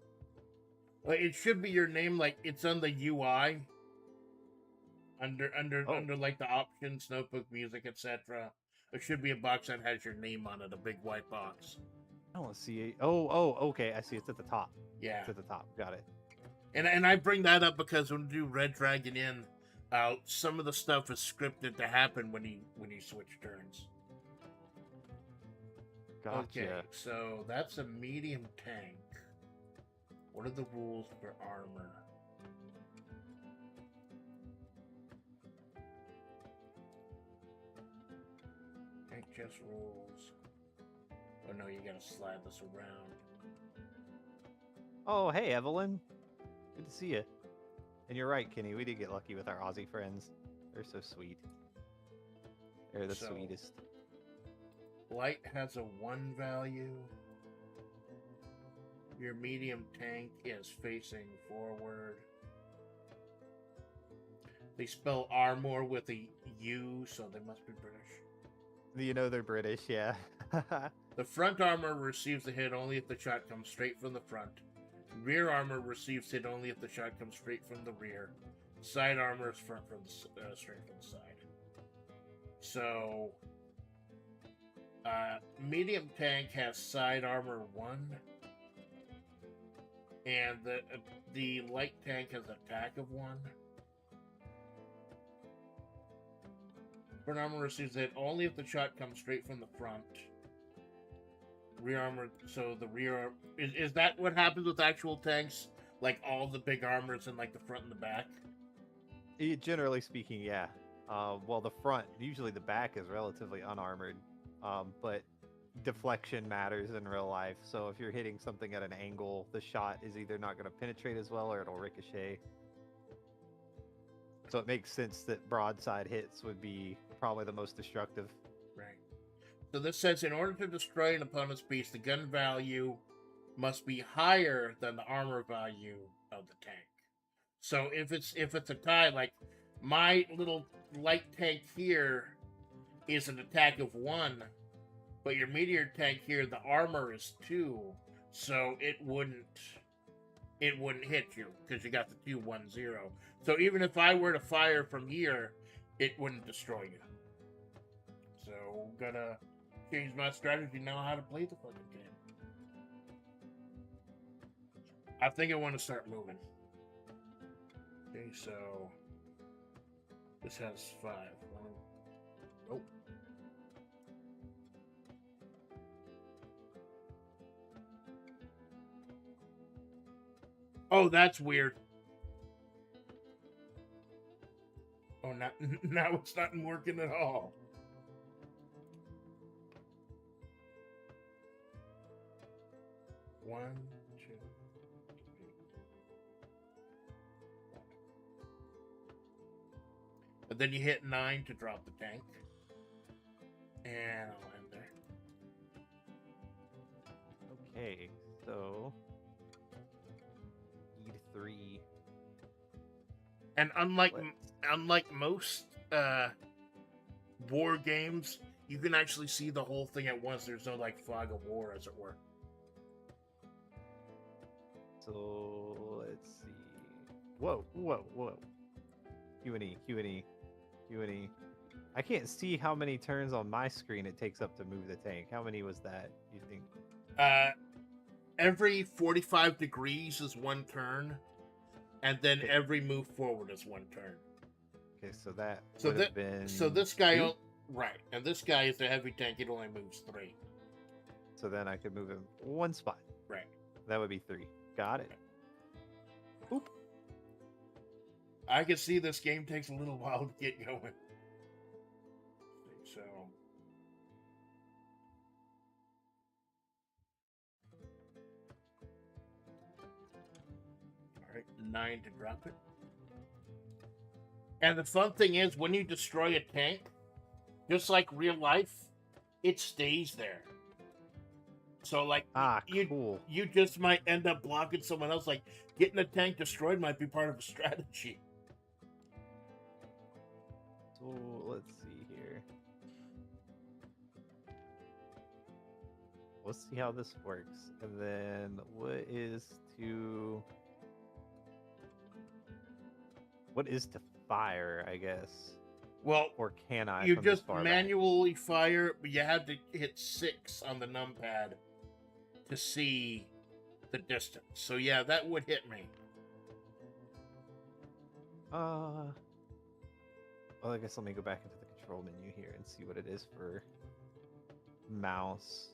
Like, it should be your name, like, it's on the UI. Under Oh. like the options, notebook, music, etc. There should be a box that has your name on it, a big white box. I don't see it. Oh, okay. I see. It's at the top. Yeah. It's at the top. Got it. And I bring that up because when we do Red Dragon Inn, some of the stuff is scripted to happen when you switch turns. Gotcha. Okay, so that's a medium tank. What are the rules for armor? Tank chest rules. Oh no, you gotta slide this around. Oh, hey, Evelyn. Good to see you. And you're right, Kenny. We did get lucky with our Aussie friends. They're so sweet. They're the So- sweetest. Light has a 1 value. Your medium tank is facing forward. They spell armor with a U, so they must be British. You know they're British, yeah. The front armor receives the hit only if the shot comes straight from the front. Rear armor receives hit only if the shot comes straight from the rear. Side armor is front from the straight from the side. So Medium tank has side armor 1, and the light tank has attack of 1. Front armor receives it only if the shot comes straight from the front. Rear armor, so the rear is that what happens with actual tanks? Like all the big armors in like the front and the back? Generally speaking, yeah. Well, the front, usually the back is relatively unarmored, but deflection matters in real life. So if you're hitting something at an angle, the shot is either not going to penetrate as well or it'll ricochet. So it makes sense that broadside hits would be probably the most destructive. Right. So this says in order to destroy an opponent's piece, the gun value must be higher than the armor value of the tank. So if it's a tie, like my little light tank here is an attack of 1, but your meteor tank here, the armor is 2, so it wouldn't hit you because you got the 2-1-0. So even if I were to fire from here, it wouldn't destroy you. So gotta change my strategy now how to play the fucking game. I think I want to start moving. Okay, so this has 5. Nope. Oh, that's weird. Oh, now it's not working at all. One, two, three. But then you hit 9 to drop the tank. And I'll end there. Okay, so need 3. And unlike most war games, you can actually see the whole thing at once. There's no like fog of war, as it were. So let's see. Whoa. Q&E. I can't see how many turns on my screen it takes up to move the tank. How many was that, you think? Every 45 degrees is 1 turn, and then every move forward is 1 turn. Okay, so that would have been... So this guy... 2? Right, and this guy is a heavy tank. It only moves 3. So then I could move him 1 spot. Right. That would be 3. Got it. Oop. I can see this game takes a little while to get going. So... Alright, 9 to drop it. And the fun thing is, when you destroy a tank, just like real life, it stays there. So, like, cool. You just might end up blocking someone else. Like, getting a tank destroyed might be part of a strategy. So, let's see here. Let's see how this works. And then, what is to fire, I guess? Well, or can I? You just manually fire, but you have to hit 6 on the numpad to see the distance. So yeah, that would hit me. Well, I guess let me go back into the control menu here and see what it is for mouse.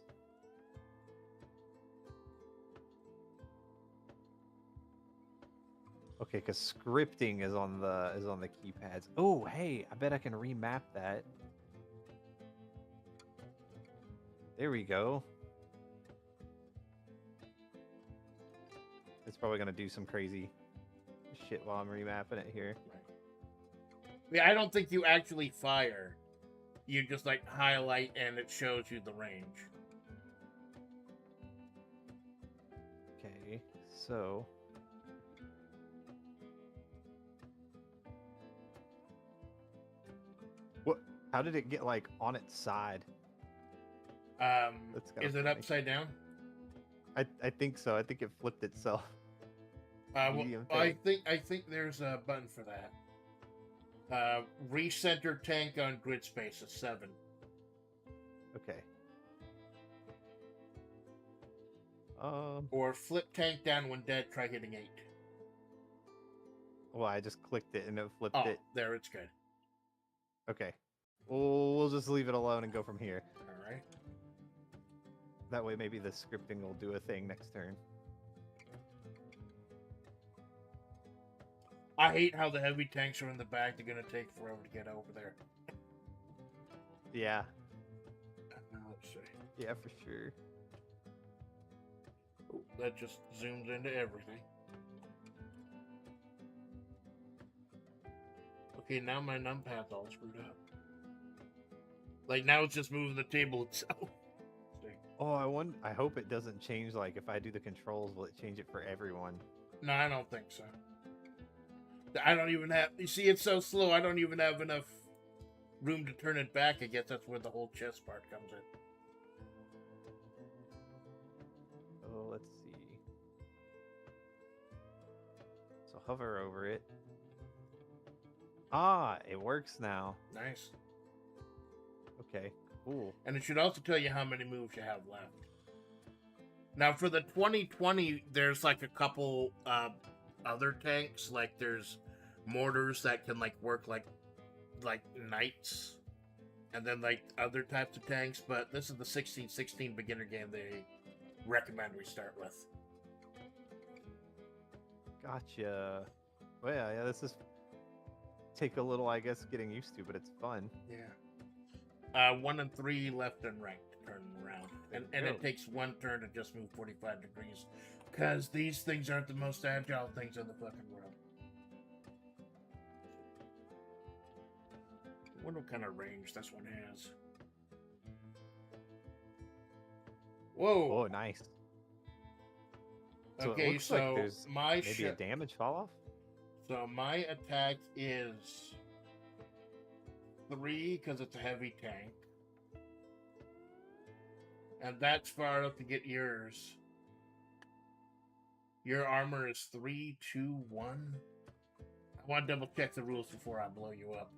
Okay, because scripting is on the keypads. Oh, hey, I bet I can remap that. There we go. It's probably gonna do some crazy shit while I'm remapping it here. Yeah, I don't think you actually fire. You just like highlight and it shows you the range. Okay, so what? How did it get like on its side? Is it upside down? I think so. I think it flipped itself. Well, I think there's a button for that. Recenter tank on grid space is 7. Okay. Or flip tank down when dead, try hitting 8. Well, I just clicked it and it flipped Oh, it. there, it's good. Okay. We'll just leave it alone and go from here. Alright. That way maybe the scripting will do a thing next turn. I hate how the heavy tanks are in the back. They're going to take forever to get over there. Yeah. Now, let's see. Yeah, for sure. Ooh, that just zooms into everything. Okay, now my numpad's all screwed up. Like, now it's just moving the table itself. Oh, I hope it doesn't change, like, if I do the controls, will it change it for everyone? No, I don't think so. I don't even have... You see, it's so slow, I don't even have enough room to turn it back. I guess that's where the whole chest part comes in. Oh, let's see. So hover over it. Ah, it works now. Nice. Okay, cool. And it should also tell you how many moves you have left. Now, for the 2020, there's like a couple other tanks. Like, there's mortars that can like work like knights, and then like other types of tanks. But this is the 1616 beginner game they recommend we start with. Gotcha. Well, yeah, this is take a little, I guess, getting used to, but it's fun. Yeah. 1 and 3 left and right to turn them around, and go. it takes 1 turn to just move 45 degrees, because these things aren't the most agile things in the fucking world. I wonder what kind of range this one has. Whoa. Oh, nice. So it Okay, looks like so there's my maybe a damage fall off. So my attack is 3 because it's a heavy tank. And that's far enough to get yours. Your armor is 3, 2, 1. I want to double check the rules before I blow you up.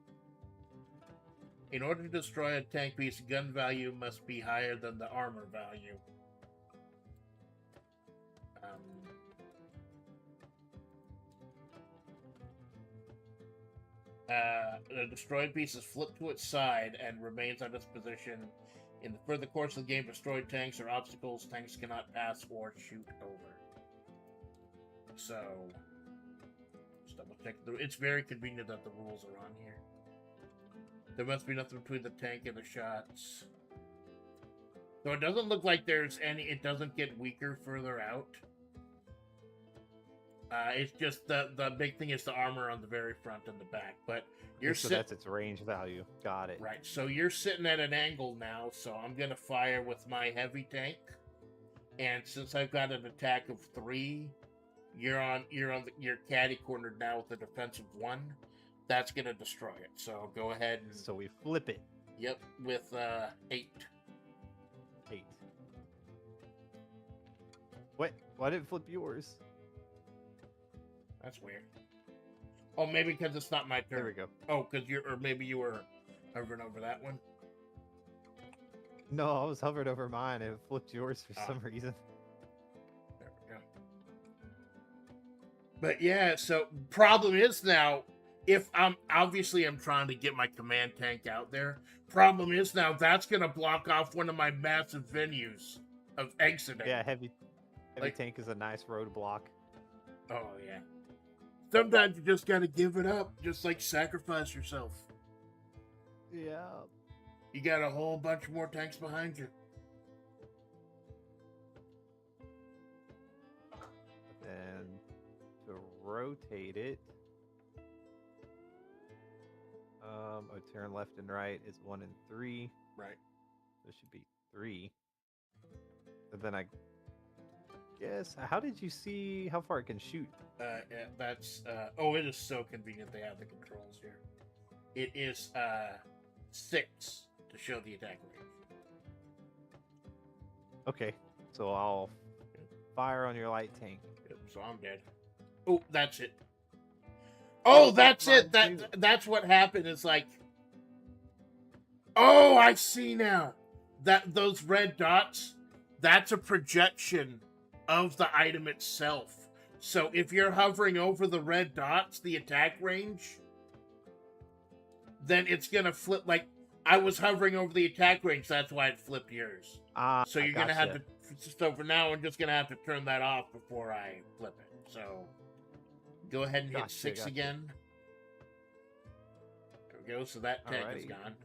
In order to destroy a tank piece, gun value must be higher than the armor value. The destroyed piece is flipped to its side and remains on its position. In the further course of the game, destroyed tanks or obstacles tanks cannot pass or shoot over. So, just double check. It's very convenient that the rules are on here. There must be nothing between the tank and the shots. So it doesn't look like there's any... It doesn't get weaker further out. It's just the big thing is the armor on the very front and the back. But you're So that's its range value. Got it. right. So you're sitting at an angle now. So I'm gonna fire with my heavy tank, and since I've got an attack of 3, you're caddy cornered now with a defensive 1. That's gonna destroy it. So go ahead and So we flip it. Yep, with 8. 8. What? Why did it flip yours? That's weird. Oh, maybe because it's not my turn. There we go. Oh, because maybe you were hovering over that one. No, I was hovered over mine and it flipped yours for some reason. There we go. But yeah, so problem is now, if I'm trying to get my command tank out there. Problem is now that's gonna block off one of my massive venues of exiting. Yeah, heavy Like- tank is a nice roadblock. Oh yeah. Sometimes you just gotta give it up, just like sacrifice yourself. Yeah. You got a whole bunch more tanks behind you. And to rotate it, turn left and right is 1 and 3. Right. So it should be 3. And then I guess, how did you see how far it can shoot? Yeah, that's it is so convenient they have the controls here. It is 6 to show the attack range. Okay, so I'll fire on your light tank. Yep, so I'm dead. Oh, that's it. Oh, that's it. Mine too. That's what happened. It's like, oh, I see now. That those red dots, that's a projection of the item itself. So if you're hovering over the red dots, the attack range, then it's gonna flip. Like I was hovering over the attack range, that's why it flipped yours. Ah, So you're gonna have to. So for now, I'm just gonna have to turn that off before I flip it. So go ahead and hit 6 again. There we go. So that tank is gone.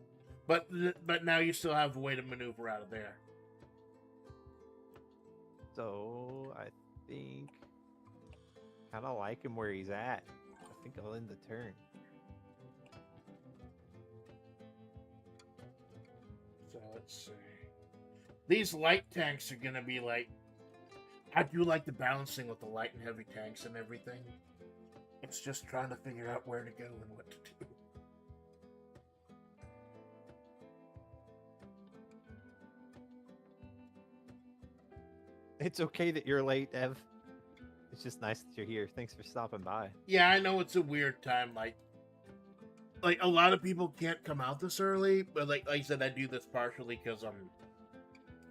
But now you still have a way to maneuver out of there. So I think kind of like him where he's at. I think I'll end the turn. So let's see. These light tanks are gonna be like. I do like the balancing with the light and heavy tanks and everything. It's just trying to figure out where to go and what to do. It's okay that you're late, Ev. It's just nice that you're here. Thanks for stopping by. Yeah, I know it's a weird time. Like a lot of people can't come out this early, but like I said, I do this partially because I'm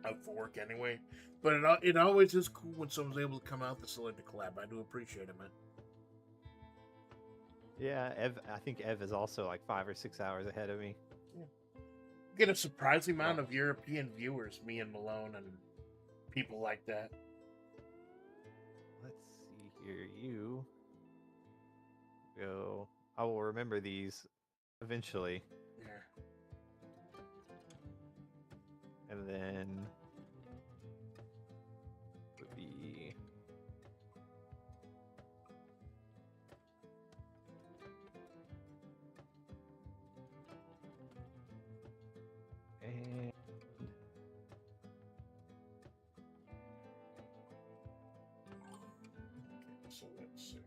out for work anyway. But it always is cool when someone's able to come out this early to collab. I do appreciate it, man. Yeah, Ev. I think Ev is also like 5 or 6 hours ahead of me. Yeah. Get a surprising amount of European viewers, me and Malone and people like that. Let's see here. You go. I will remember these eventually. Yeah. And then would be and So let's see.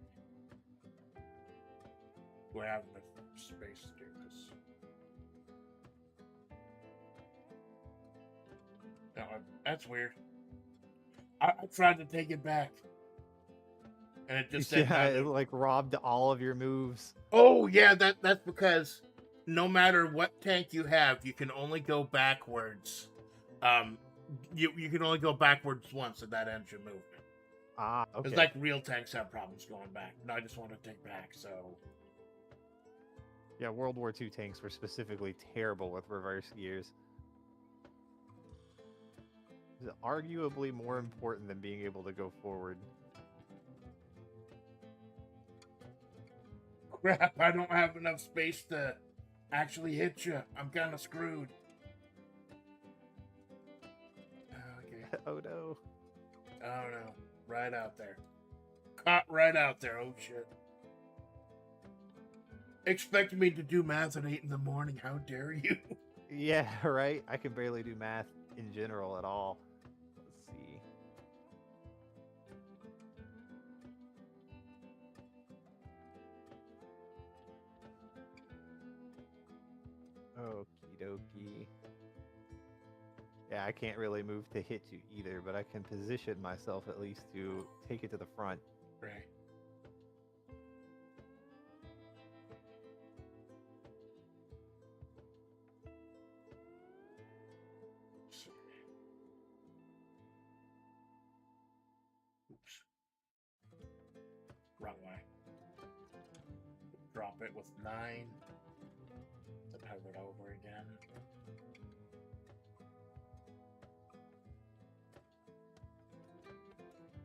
Do I have enough space to do this? No, that's weird. I tried to take it back. And it just said it like robbed all of your moves. Oh yeah, that's because no matter what tank you have, you can only go backwards. You can only go backwards once, and that ends your movement. Ah, okay. It's like real tanks have problems going back. No, I just want to take back, so. Yeah, World War II tanks were specifically terrible with reverse gears. It's arguably more important than being able to go forward. Crap, I don't have enough space to actually hit you. I'm kind of screwed. Okay. Oh no. Oh no. Right out there. Caught right out there. Oh shit. Expect me to do math at 8 in the morning. How dare you? Yeah, right? I can barely do math in general at all. Let's see. Okie dokie. Yeah, I can't really move to hit you either, but I can position myself at least to take it to the front. Right. Oops. Wrong way. Drop it with 9. Then hover it over again.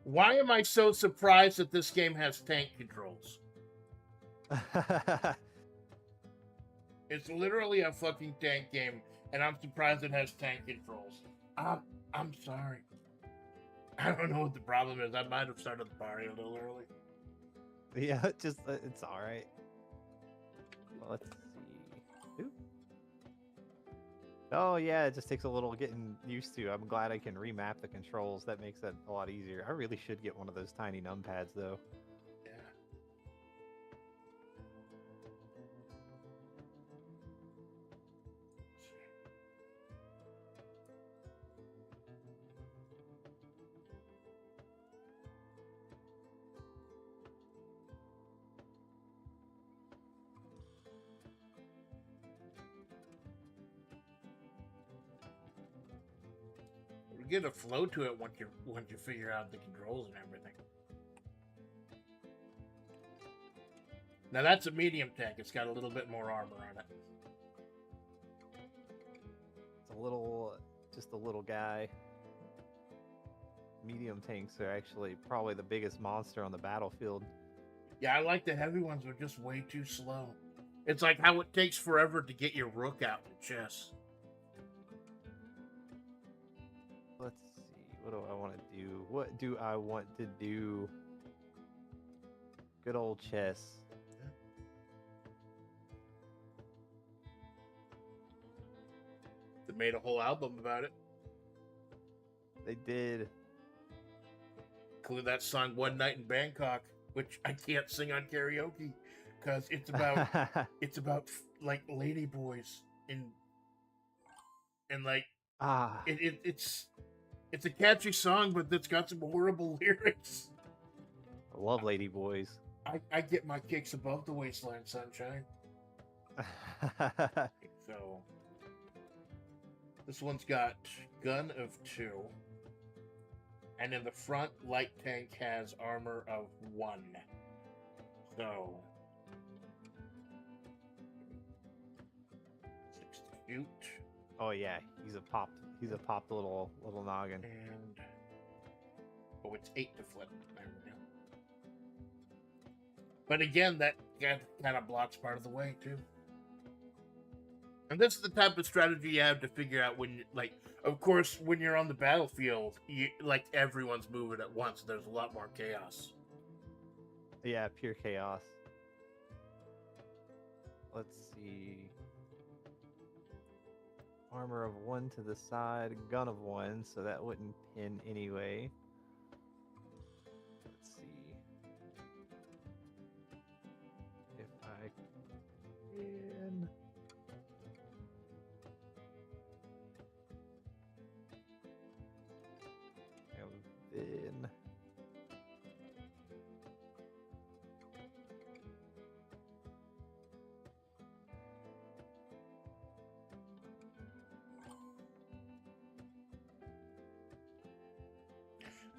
Why am I so surprised that this game has tank controls? It's literally a fucking tank game, and I'm surprised it has tank controls. I'm sorry. I don't know what the problem is. I might have started the party a little early. Yeah, it's all right. Well, let's see. Oop. Oh yeah, it just takes a little getting used to. I'm glad I can remap the controls. That makes that a lot easier. I really should get one of those tiny numpads though. Yeah. get a flow to it once you figure out the controls and everything. Now that's a medium tank. It's got a little bit more armor on it. It's just a little guy. Medium tanks are actually probably the biggest monster on the battlefield. Yeah, I like the heavy ones, but just way too slow. It's like how it takes forever to get your rook out in chess. Let's see. What do I want to do? What do I want to do? Good old chess. They made a whole album about it. They did. Include that song "One Night in Bangkok," which I can't sing on karaoke because it's about like lady boys and like it's a catchy song, but it's got some horrible lyrics. I love lady boys. I get my kicks above the waistline, sunshine. So this one's got gun of 2. And in the front, light tank has armor of 1. So 6 to shoot. Oh yeah, he's a popped little noggin. And it's 8 to flip. There we go. But again, that kind of blocks part of the way too. And this is the type of strategy you have to figure out when, like, of course, when you're on the battlefield, everyone's moving at once. There's a lot more chaos. Yeah, pure chaos. Let's see. Armor of 1 to the side, gun of 1, so that wouldn't pin anyway. Let's see. If I can. And then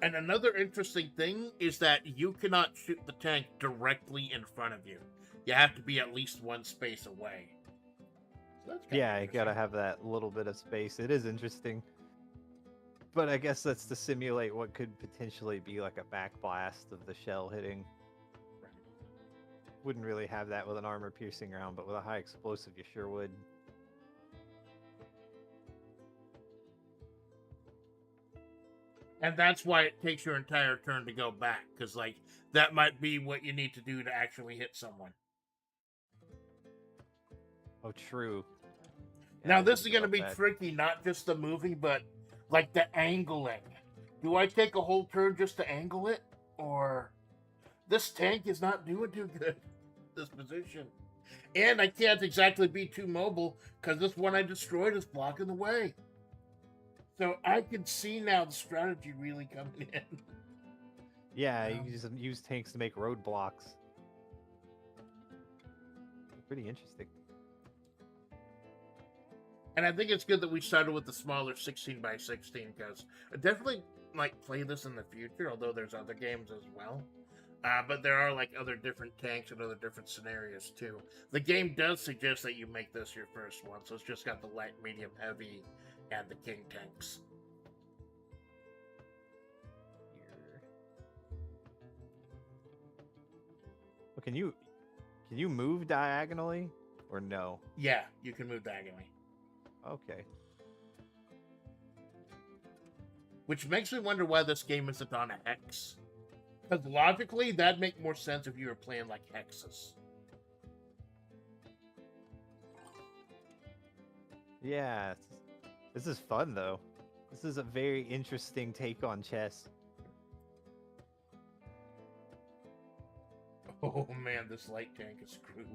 And another interesting thing is that you cannot shoot the tank directly in front of you. You have to be at least 1 space away. So that's yeah, you gotta have that little bit of space. It is interesting. But I guess that's to simulate what could potentially be like a backblast of the shell hitting. Right. Wouldn't really have that with an armor-piercing round, but with a high explosive, you sure would. And that's why it takes your entire turn to go back, because, like, that might be what you need to do to actually hit someone. Oh, true. Now, this is going to be tricky, not just the moving, but, like, the angling. Do I take a whole turn just to angle it? Or this tank is not doing too good, this position. And I can't exactly be too mobile, because this one I destroyed is blocking the way. So I can see now the strategy really coming in. Yeah, you can just use tanks to make roadblocks. Pretty interesting. And I think it's good that we started with the smaller 16x16, because I definitely might play this in the future, although there's other games as well. But there are, like, other different tanks and other different scenarios too. The game does suggest that you make this your first one, so it's just got the light, medium, heavy, and the king tanks. Well, can you move diagonally or no? Yeah, you can move diagonally. Okay. Which makes me wonder why this game isn't on a hex. Because logically, that'd make more sense if you were playing like hexes. Yeah, this is fun though. This is a very interesting take on chess. Oh man, this light tank is screwed.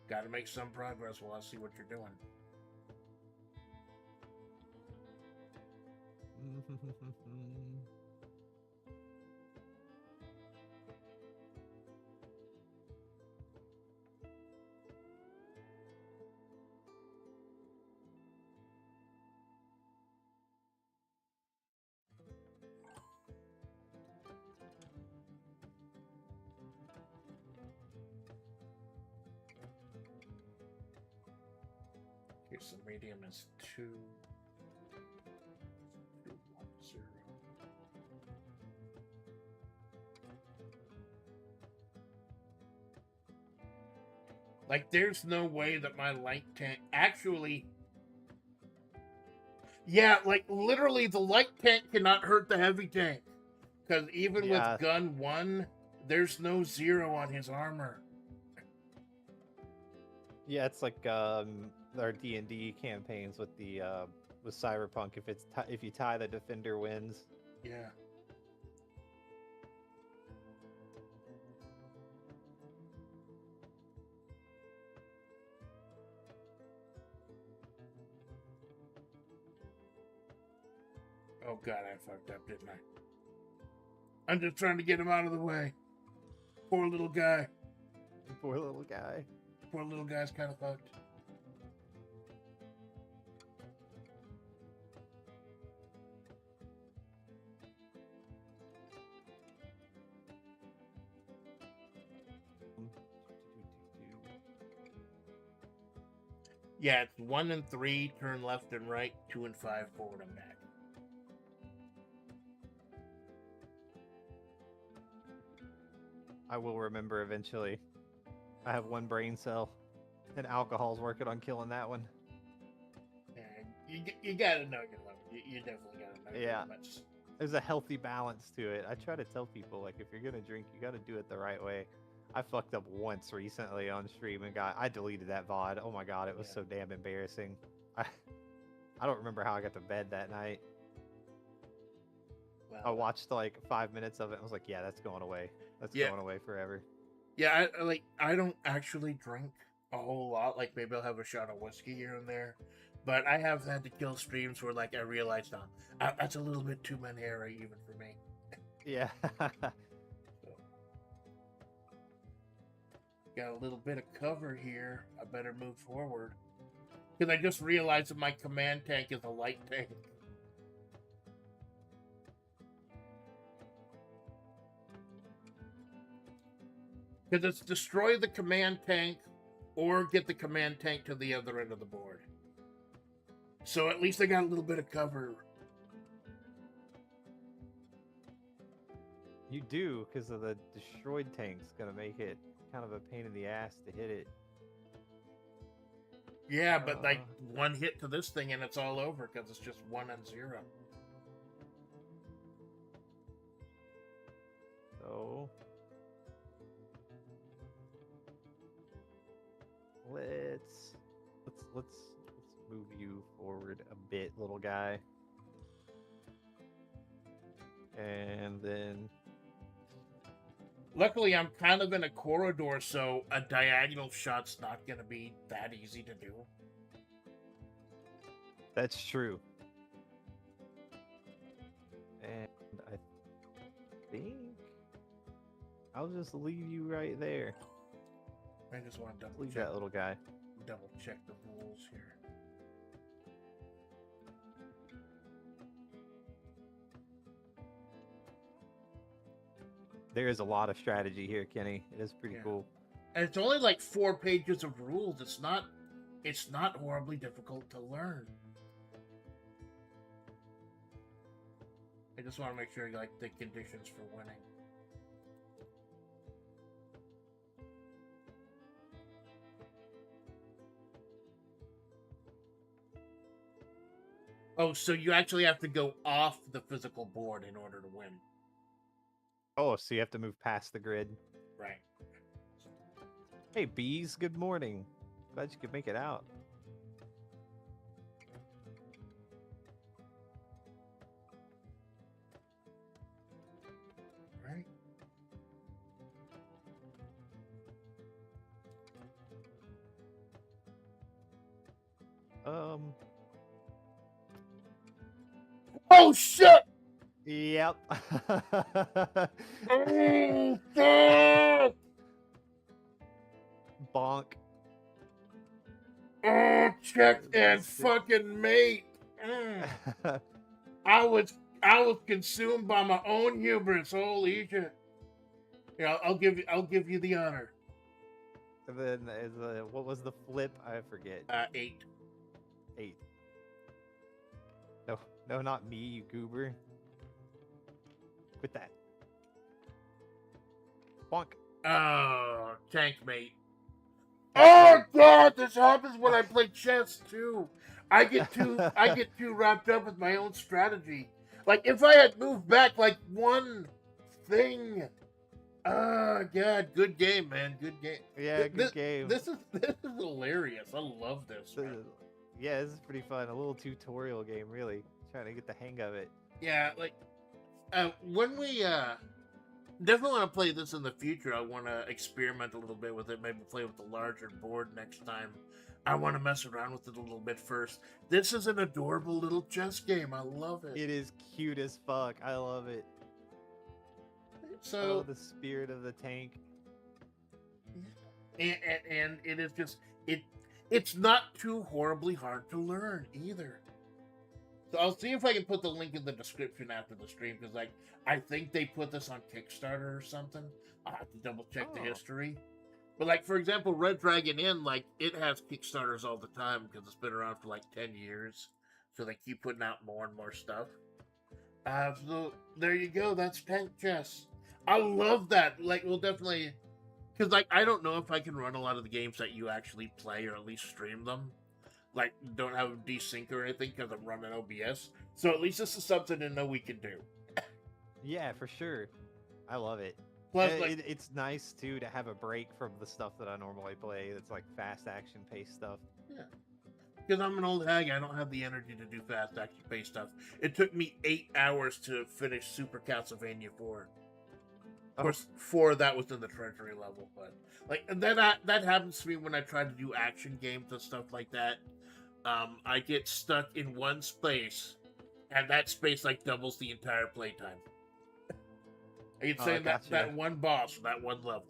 Gotta make some progress while I see what you're doing. Here's the medium is 2. 2, 1, 0. Like, there's no way that my light tank actually. Yeah, like literally, the light tank cannot hurt the heavy tank. Because even Yeah. with gun 1, there's no 0 on his armor. Yeah, it's like our D&D campaigns with the with Cyberpunk. If you tie, the defender wins. Yeah. Oh god, I fucked up, didn't I? I'm just trying to get him out of the way. Poor little guy. Poor little guy. Poor little guy's kind of fucked. Yeah, it's 1 and 3, turn left and right, 2 and 5, forward and back. I will remember eventually. I have 1 brain cell, and alcohol's working on killing that one. Yeah, you gotta know your limits. You definitely gotta know your limits. There's a healthy balance to it. I try to tell people, like, if you're gonna drink, you gotta do it the right way. I fucked up once recently on stream and I deleted that VOD. Oh my god, it was so damn embarrassing. I don't remember how I got to bed that night. Well, I watched like 5 minutes of it and was like, yeah, that's going away. That's going away forever. Yeah, I don't actually drink a whole lot. Like, maybe I'll have a shot of whiskey here and there. But I have had to kill streams where, like, I realized, that's a little bit too Manera even for me. Yeah. Got a little bit of cover here. I better move forward. Because I just realized that my command tank is a light tank. Because it's destroy the command tank or get the command tank to the other end of the board. So at least I got a little bit of cover. You do, because of the destroyed tank's gonna make it kind of a pain in the ass to hit it. Yeah, but like 1 hit to this thing and it's all over because it's just 1 and 0. So let's move you forward a bit, little guy. And then luckily I'm kind of in a corridor, so a diagonal shot's not going to be that easy to do. That's true. And I think I'll just leave you right there. I just want to leave that little guy. Double check the rules here. There is a lot of strategy here, Kenny. It is pretty cool. And it's only like 4 pages of rules. It's not horribly difficult to learn. I just want to make sure you like the conditions for winning. Oh, so you actually have to go off the physical board in order to win. Oh, so you have to move past the grid. Right. Hey, bees, good morning. Glad you could make it out. Right. Oh shit! Yep. Oh fuck! Bonk. Oh, check and This- fucking mate. I was consumed by my own hubris. Holy shit! Yeah, I'll give you the honor. And then what was the flip? I forget. 8. 8. No, not me, you goober. Quit that. Bonk. Oh, tank mate. Oh god, this happens when I play chess too. I get too wrapped up with my own strategy. Like if I had moved back like one thing. Oh god, good game, man. Good game. Yeah, good game. This is hilarious. I love this. Man. Yeah, this is pretty fun. A little tutorial game, really. Trying to get the hang of it. Yeah, like when we definitely want to play this in the future. I want to experiment a little bit with it. Maybe play with the larger board next time. I want to mess around with it a little bit first. This is an adorable little chess game. I love it. It is cute as fuck. I love it. So the spirit of the tank. and it is just it's not too horribly hard to learn either. So I'll see if I can put the link in the description after the stream because like I think they put this on Kickstarter or something. I'll have to double check the history. But like for example, Red Dragon Inn, like it has Kickstarters all the time because it's been around for like 10 years. So they keep putting out more and more stuff. So there you go. That's tank chess. I love that. Like we'll definitely because like I don't know if I can run a lot of the games that you actually play or at least stream them. Like don't have desync or anything because I'm running OBS. So at least this is something to know we can do. Yeah, for sure. I love it. Plus, it's nice too to have a break from the stuff that I normally play. That's like fast action paced stuff. Yeah. Because I'm an old hag, I don't have the energy to do fast action paced stuff. It took me 8 hours to finish Super Castlevania 4. Of course, 4 that was in the treasury level, but like and then that happens to me when I try to do action games and stuff like that. I get stuck in one space, and that space like doubles the entire playtime. You'd say that one boss, that one level.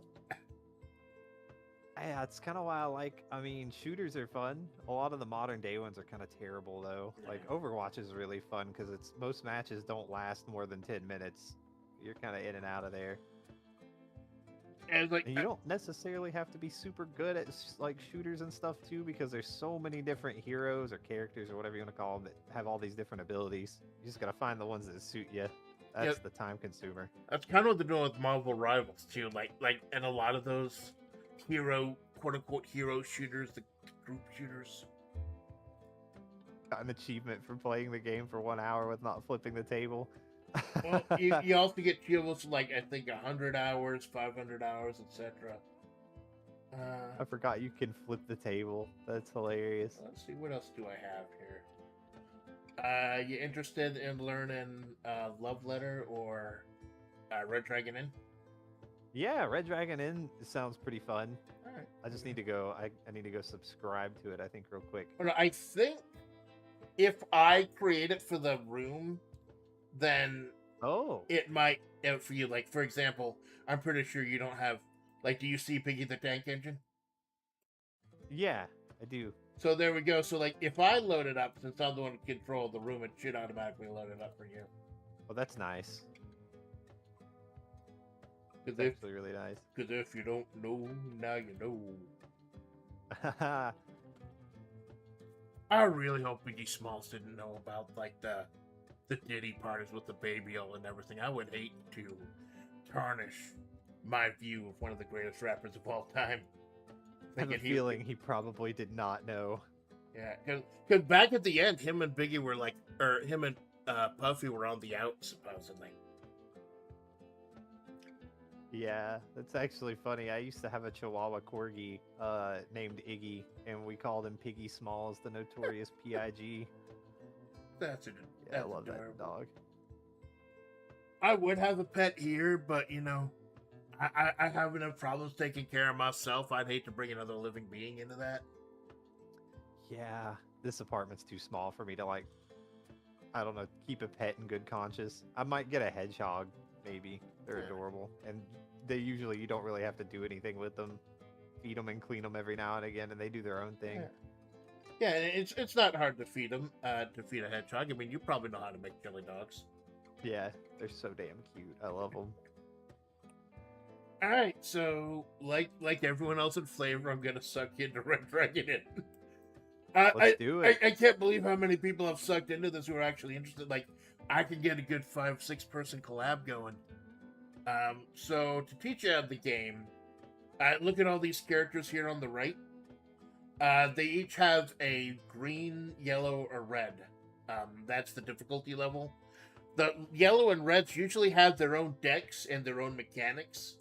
Yeah, it's kind of why I like. I mean, shooters are fun. A lot of the modern day ones are kind of terrible though. Yeah. Like Overwatch is really fun because it's most matches don't last more than 10 minutes. You're kind of in and out of there. And like And you don't necessarily have to be super good at like shooters and stuff too, because there's so many different heroes or characters or whatever you want to call them that have all these different abilities. You just gotta find the ones that suit you. That's the time consumer. That's kind of what they're doing with Marvel Rivals too. Like, and a lot of those hero, quote unquote, hero shooters, the group shooters. Got an achievement for playing the game for 1 hour with not flipping the table. Well, you also get achievements like I think 100 hours, 500 hours, etc. I forgot you can flip the table. That's hilarious. Let's see, what else do I have here? You interested in learning Love Letter or Red Dragon Inn? Yeah, Red Dragon Inn sounds pretty fun. All right. I just need to go. I need to go subscribe to it. I think real quick. I think if I create it for the room, then it might for you. Like for example, I'm pretty sure you don't have. Like, do you see Piggy the Tank Engine? Yeah, I do. So there we go. So like, if I load it up, since I'm the one in control of the room, it should automatically load it up for you. Well, that's nice. It's actually really nice. Because if you don't know, now you know. I really hope Biggie Smalls didn't know about like the Diddy parties with the baby oil and everything. I would hate to tarnish my view of one of the greatest rappers of all time. I have a feeling he probably did not know. Yeah, because back at the end, him and Biggie were like, or him and Puffy were on the out, supposedly. Yeah, that's actually funny. I used to have a Chihuahua Corgi named Iggy, and we called him Piggy Smalls, the notorious PIG. That's I love that dog. I would have a pet here, but you know, I have enough problems taking care of myself. I'd hate to bring another living being into that. Yeah, this apartment's too small for me to like I don't know, keep a pet in good conscience. I might get a hedgehog, maybe. They're Yeah. adorable, and you don't really have to do anything with them. Feed them and clean them every now and again, and they do their own thing. Yeah, it's not hard to feed them. To feed a hedgehog. I mean, you probably know how to make chili dogs. Yeah, they're so damn cute. I love them. All right, so like everyone else in FlaVR, I'm gonna suck into Red Dragon in. Let's do it. I can't believe how many people have sucked into this who are actually interested. Like, I can get a good 5-6 person collab going. So to teach you the game, look at all these characters here on the right. They each have a green, yellow, or red. That's the difficulty level. The yellow and reds usually have their own decks and their own mechanics,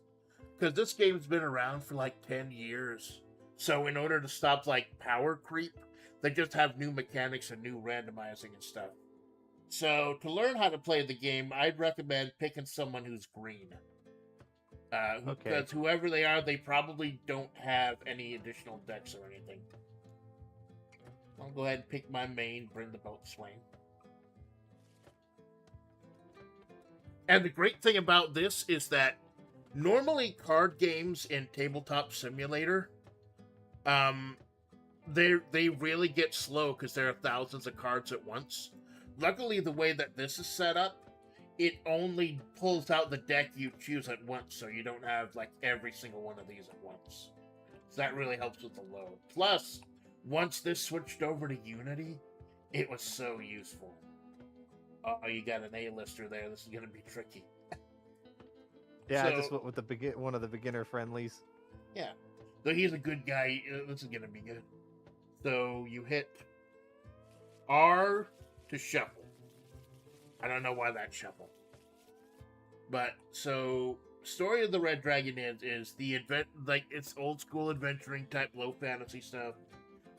because this game's been around for like 10 years. So in order to stop like power creep, they just have new mechanics and new randomizing and stuff. So to learn how to play the game, I'd recommend picking someone who's green. Because whoever they are, they probably don't have any additional decks or anything. I'll go ahead and pick my main, bring the boat swing. And the great thing about this is that normally card games in Tabletop Simulator, they really get slow because there are thousands of cards at once. Luckily, the way that this is set up, it only pulls out the deck you choose at once, so you don't have like every single one of these at once. So that really helps with the load. Plus, once this switched over to Unity, it was so useful. Oh, you got an A-lister there. This is going to be tricky. Yeah, I just went with one of the beginner friendlies. Yeah. So he's a good guy. This is going to be good. So you hit R to shuffle. I don't know why that's shuffle. But, so, story of the Red Dragon is the it's old school adventuring type low fantasy stuff.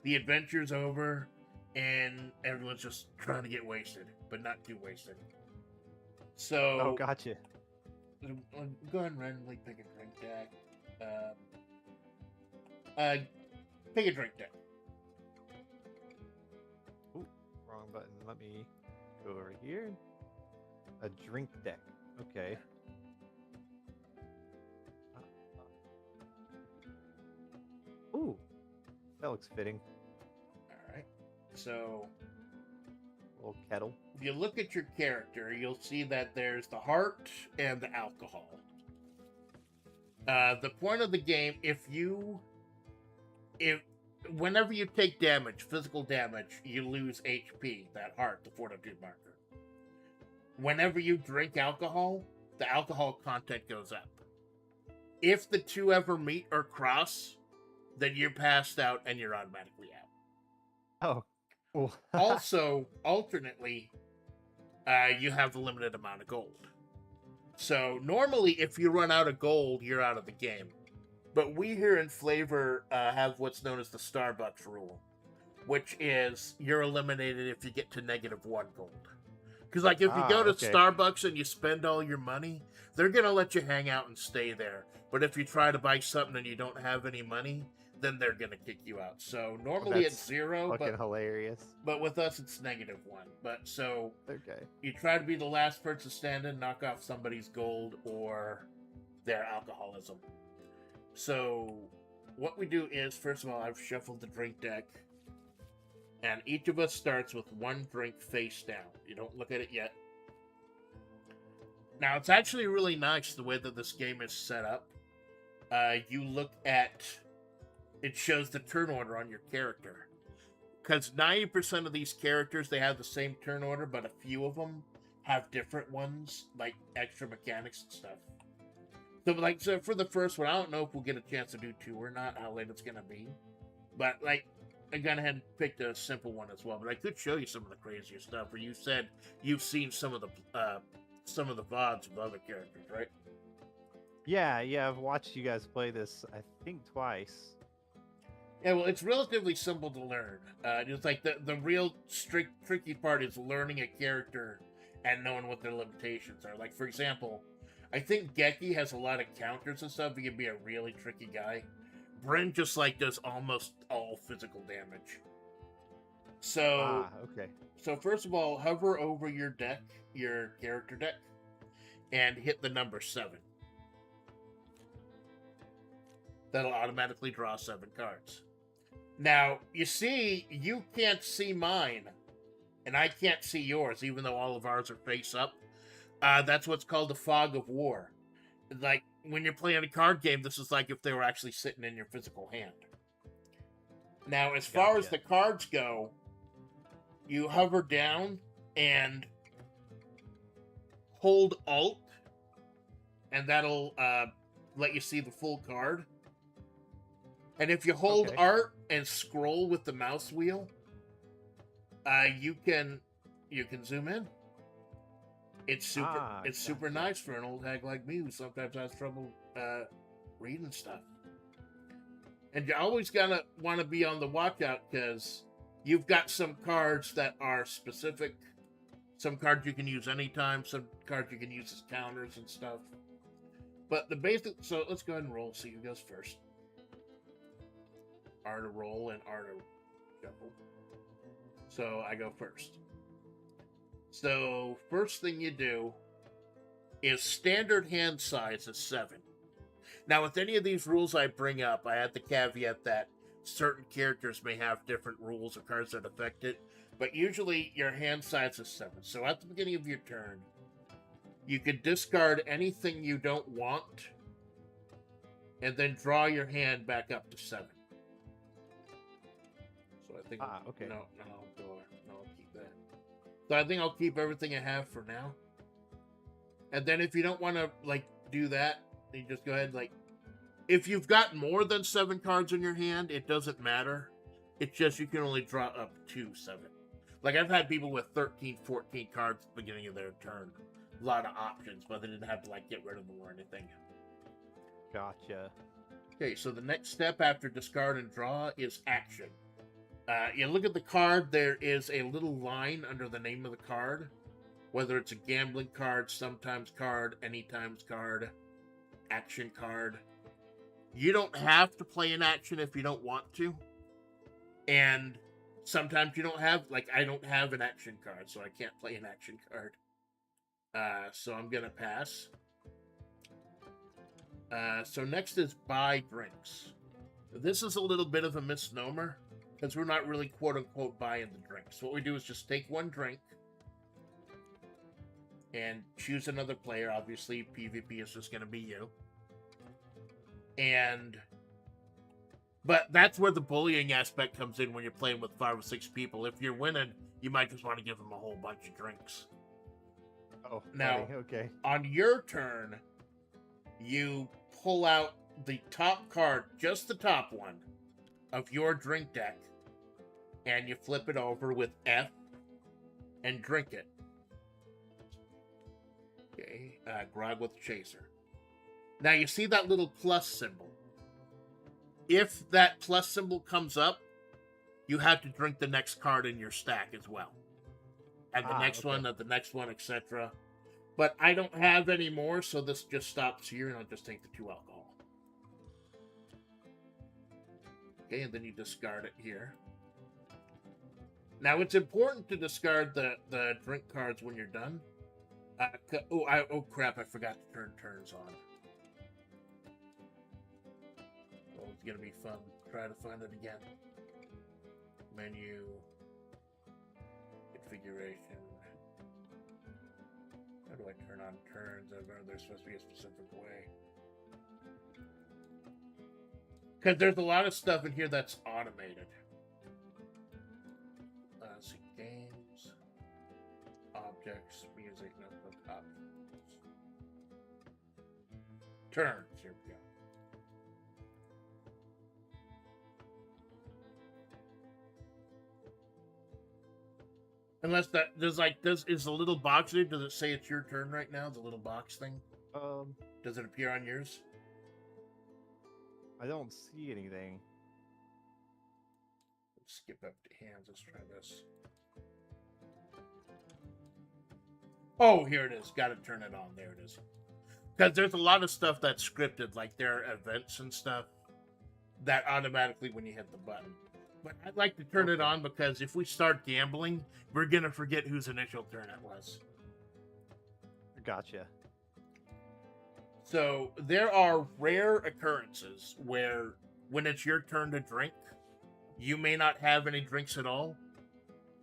The adventure's over, and everyone's just trying to get wasted, but not too wasted. So... Oh, gotcha. Go ahead and randomly pick a drink deck. Pick a drink deck. Ooh, wrong button. Let me go over here. A drink deck. Okay. Ooh, that looks fitting. Alright. So... little kettle. If you look at your character, you'll see that there's the heart and the alcohol. The point of the game, whenever you take damage, physical damage, you lose HP, that heart, the fortitude marker. Whenever you drink alcohol, the alcohol content goes up. If the two ever meet or cross, then you're passed out and you're automatically out. Oh, cool. Also, alternately, you have a limited amount of gold. So normally, if you run out of gold, you're out of the game. But we here in FlaVR have what's known as the Starbucks rule, which is you're eliminated if you get to -1 gold. Because, like, if you go to Starbucks and you spend all your money, they're going to let you hang out and stay there. But if you try to buy something and you don't have any money, then they're going to kick you out. So, normally it's 0. Fucking hilarious. But with us, it's -1. But, so, okay, you try to be the last person standing, knock off somebody's gold or their alcoholism. So, what we do is, first of all, I've shuffled the drink deck. And each of us starts with 1 drink face down. You don't look at it yet. Now, it's actually really nice the way that this game is set up. You look at... It shows the turn order on your character. Because 90% of these characters, they have the same turn order, but a few of them have different ones, like extra mechanics and stuff. So for the first one, I don't know if we'll get a chance to do 2 or not, how late it's going to be. But, like, I went ahead and picked a simple one as well, but I could show you some of the crazier stuff. Where you said you've seen some of the VODs of other characters, right? Yeah, I've watched you guys play this, I think, twice. Yeah, well, it's relatively simple to learn. It's like the real tricky part is learning a character and knowing what their limitations are. Like, for example, I think Geki has a lot of counters and stuff. He can be a really tricky guy. Bryn just, like, does almost all physical damage. So, Okay. so first of all, hover over your deck, your character deck, and hit the number 7. That'll automatically draw 7 cards. Now, you see, you can't see mine, and I can't see yours, even though all of ours are face up. That's what's called the fog of war. Like, when you're playing a card game, this is like if they were actually sitting in your physical hand. Now, as far as Gotcha. the cards go, you hover down and hold Alt, and that'll let you see the full card. And if you hold Okay. Art and scroll with the mouse wheel, you can zoom in. It's super Gotcha. nice for an old hag like me who sometimes has trouble reading stuff. And you always gotta want to be on the watch out because you've got some cards that are specific. Some cards you can use anytime. Some cards you can use as counters and stuff. But the basic. So let's go ahead and roll. See who goes first. R to roll and R to shuffle. So I go first. So first thing you do is standard hand size is 7. Now with any of these rules I bring up, I have the caveat that certain characters may have different rules or cards that affect it, but usually your hand size is 7. So at the beginning of your turn, you can discard anything you don't want and then draw your hand back up to 7. So I think Okay. no, I'll keep that. So I think I'll keep everything I have for now. And then if you don't want to like do that, you just go ahead like if you've got more than 7 cards in your hand, it doesn't matter. It's just you can only draw up to 7. Like I've had people with 13, 14 cards at the beginning of their turn. A lot of options, but they didn't have to like get rid of them or anything. Gotcha. Okay, so the next step after discard and draw is action. You look at the card, there is a little line under the name of the card. Whether it's a gambling card, sometimes card, anytimes card, action card. You don't have to play an action if you don't want to. And sometimes you don't have, like I don't have an action card, so I can't play an action card. So I'm going to pass. So next is buy drinks. This is a little bit of a misnomer because we're not really quote-unquote buying the drinks. What we do is just take one drink and choose another player. Obviously, PvP is just going to be you. But that's where the bullying aspect comes in when you're playing with 5 or 6 people. If you're winning, you might just want to give them a whole bunch of drinks. Oh, Now, funny. Okay. on your turn, you pull out the top card, just the top one, of your drink deck, and you flip it over with F and drink it. Okay, grog with chaser. Now you see that little plus symbol. If that plus symbol comes up, you have to drink the next card in your stack as well. And the next one, and the next one, etc. But I don't have any more, so this just stops here, and I'll just take the 2 alcohol. Okay, and then you discard it here. Now, it's important to discard the drink cards when you're done. Oh crap, I forgot to turn turns on. Oh, it's gonna be fun. Try to find it again. Menu. Configuration. How do I turn on turns? They're supposed to be a specific way. Because there's a lot of stuff in here that's automated. See, games, objects, music, notebook, options. Turns, here we go. Unless that is the little box there? Does it say it's your turn right now? The little box thing. Does it appear on yours? I don't see anything. Let's skip up to hands. Let's try this. Oh, here it is. Got to turn it on. There it is. Because there's a lot of stuff that's scripted, like there are events and stuff that automatically, when you hit the button. But I'd like to turn it Okay. on because if we start gambling, we're gonna forget whose initial turn it was. Gotcha. So there are rare occurrences where, when it's your turn to drink, you may not have any drinks at all.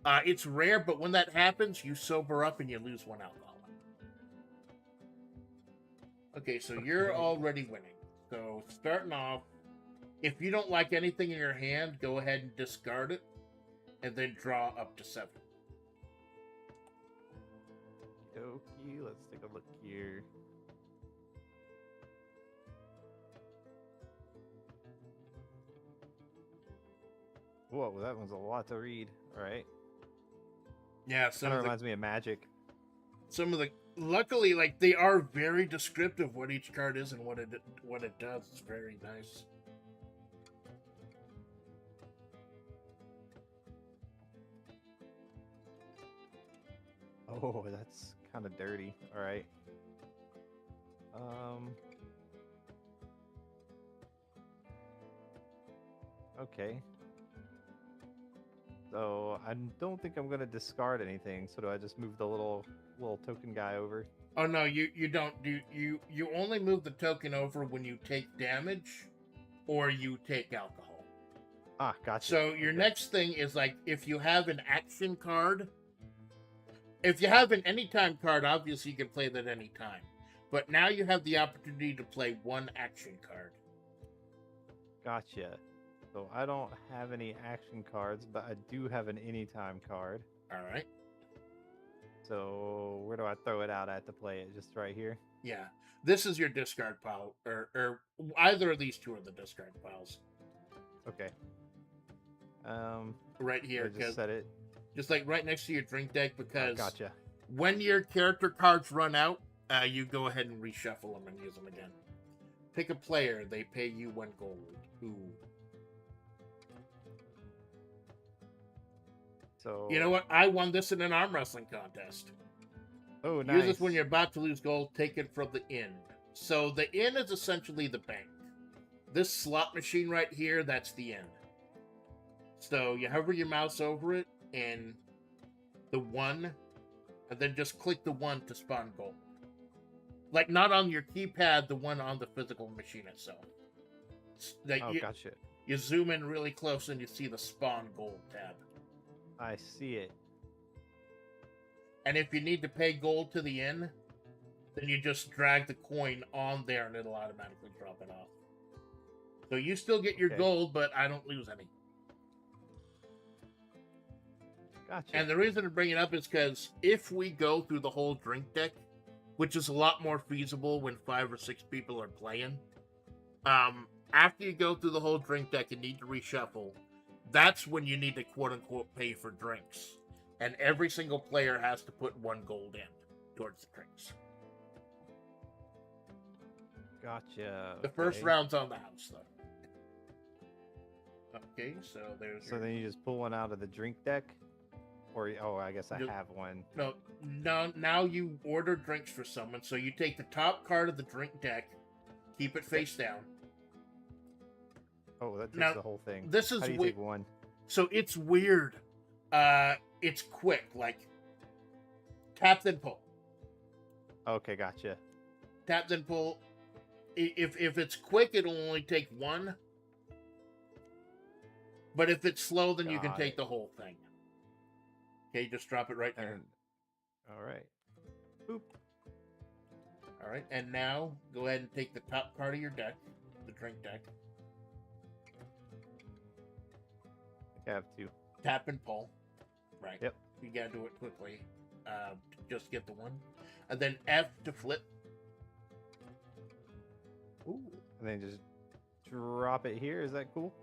It's rare, but when that happens, you sober up and you lose 1 alcohol. Okay, so you're Okay. already winning. So starting off, if you don't like anything in your hand, go ahead and discard it, and then draw up to 7. Okie, let's take a look here. Whoa, that one's a lot to read. All right. Yeah, Kind of reminds me of Magic. some of the luckily, like, they are very descriptive what each card is and what it does. It's very nice. Oh, that's kind of dirty. All right. Okay. So I don't think I'm gonna discard anything. So do I just move the little token guy over? Oh no, you don't do you only move the token over when you take damage or you take alcohol. Ah, gotcha. So your Okay. next thing is, like, if you have an action card, if you have an anytime card, obviously you can play that anytime. But now you have the opportunity to play 1 action card. Gotcha. So I don't have any action cards, but I do have an anytime card. All right. So where do I throw it out at to play it? Just right here? Yeah. This is your discard pile, or either of these two are the discard piles. Okay. Right here, I just set it. just like right next to your drink deck, because Gotcha. when your character cards run out, you go ahead and reshuffle them and use them again. Pick a player, they pay you 1 gold. Ooh. So You know what? I won this in an arm wrestling contest. Oh, nice. Use this when you're about to lose gold. Take it from the inn. So the inn is essentially the bank. This slot machine right here, that's the inn. So you hover your mouse over it and the 1, and then just click the 1 to spawn gold. Like, not on your keypad, the 1 on the physical machine itself. Like, Oh, gotcha. you zoom in really close and you see the spawn gold tab. I see it. And if you need to pay gold to the inn, then you just drag the coin on there and it'll automatically drop it off. So you still get your Okay. gold, but I don't lose any. Gotcha. And the reason to bring it up is because if we go through the whole drink deck, which is a lot more feasible when 5 or 6 people are playing, after you go through the whole drink deck and need to reshuffle, that's when you need to quote-unquote pay for drinks. And every single player has to put 1 gold in towards the drinks. Gotcha. The first okay. round's on the house, though. Okay, so there's So then you just pull one out of the drink deck? Or, oh, I guess I have one. No, now you order drinks for someone, so you take the top card of the drink deck, keep it face down. Oh, that takes Now, the whole thing. this is How do you we- take one? So it's weird. It's quick, like tap then pull. Okay, gotcha. Tap then pull. If it's quick, it'll only take 1. But if it's slow, then you can Got take it. the whole thing. Okay, just drop it right there. And all right. Boop. All right, and now go ahead and take the top card of your deck, the drink deck. I have 2. Tap and pull. Right. Yep. You gotta do it quickly. Just get the 1. And then F to flip. Ooh. And then just drop it here. Is that cool?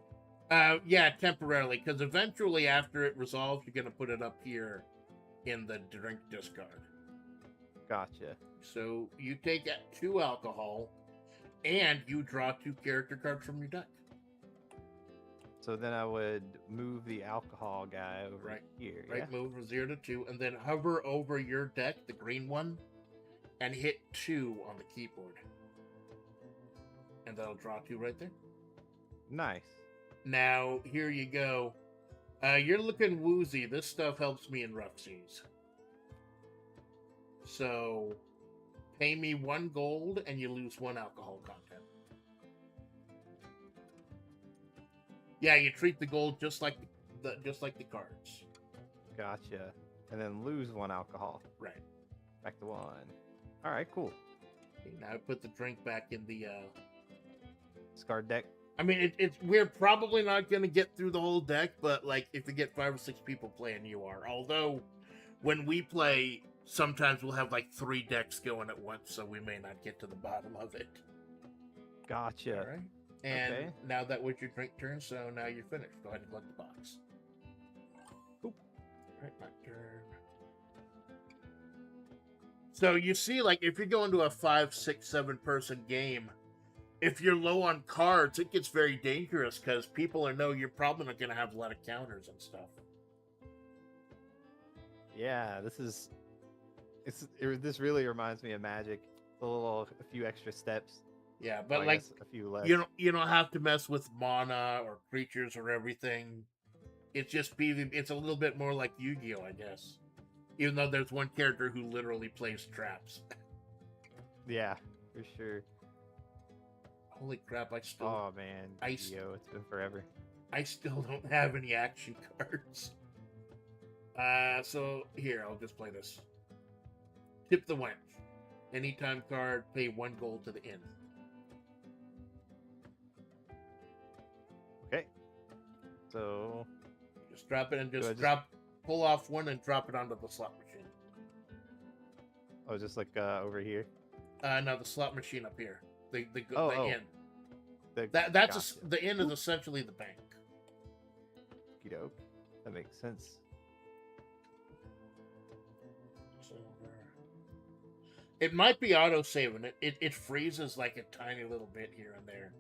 Yeah, temporarily, because eventually after it resolves, you're gonna put it up here in the drink discard. Gotcha. So you take 2 alcohol, and you draw 2 character cards from your deck. So then I would move the alcohol guy over Right. here. Right, Yeah? move from 0 to 2, and then hover over your deck, the green one, and hit 2 on the keyboard. And that'll draw 2 right there. Nice. Now, here you go. You're looking woozy. This stuff helps me in rough seas. So, pay me 1 gold and you lose 1 alcohol content. Yeah, you treat the gold just like the cards. Gotcha. And then lose 1 alcohol. Right. Back to 1. All right, cool. Okay, now I put the drink back in the Discard deck. I mean, we're probably not going to get through the whole deck, but like if we get 5 or 6 people playing, you are. Although, when we play, sometimes we'll have like 3 decks going at once, so we may not get to the bottom of it. Gotcha. All right. And Okay. now that was your drink turn, so now you're finished. Go ahead and collect the box. Oop. All right, my turn. So you see, like, if you go into a 5, 6, 7 person game, if you're low on cards, it gets very dangerous because people know you're probably not going to have a lot of counters and stuff. Yeah, this really reminds me of Magic. A few extra steps. Yeah, but I like guess a few less. you don't have to mess with mana or creatures or everything. It's just PvP. It's a little bit more like Yu-Gi-Oh, I guess. Even though there's one character who literally plays traps. Yeah, for sure. Holy crap! Oh man, Yu-Gi-Oh, it's been forever. I still don't have any action cards. So here, I'll just play this. Tip the wench. Anytime card, pay 1 gold to the inn. Okay. So Just drop it and pull off 1 and drop it onto the slot machine. oh, just like over here. No, the slot machine up here. The inn. The inn is essentially the bank. Okey-doke. That makes sense. It might be auto-saving. It freezes like a tiny little bit here and there.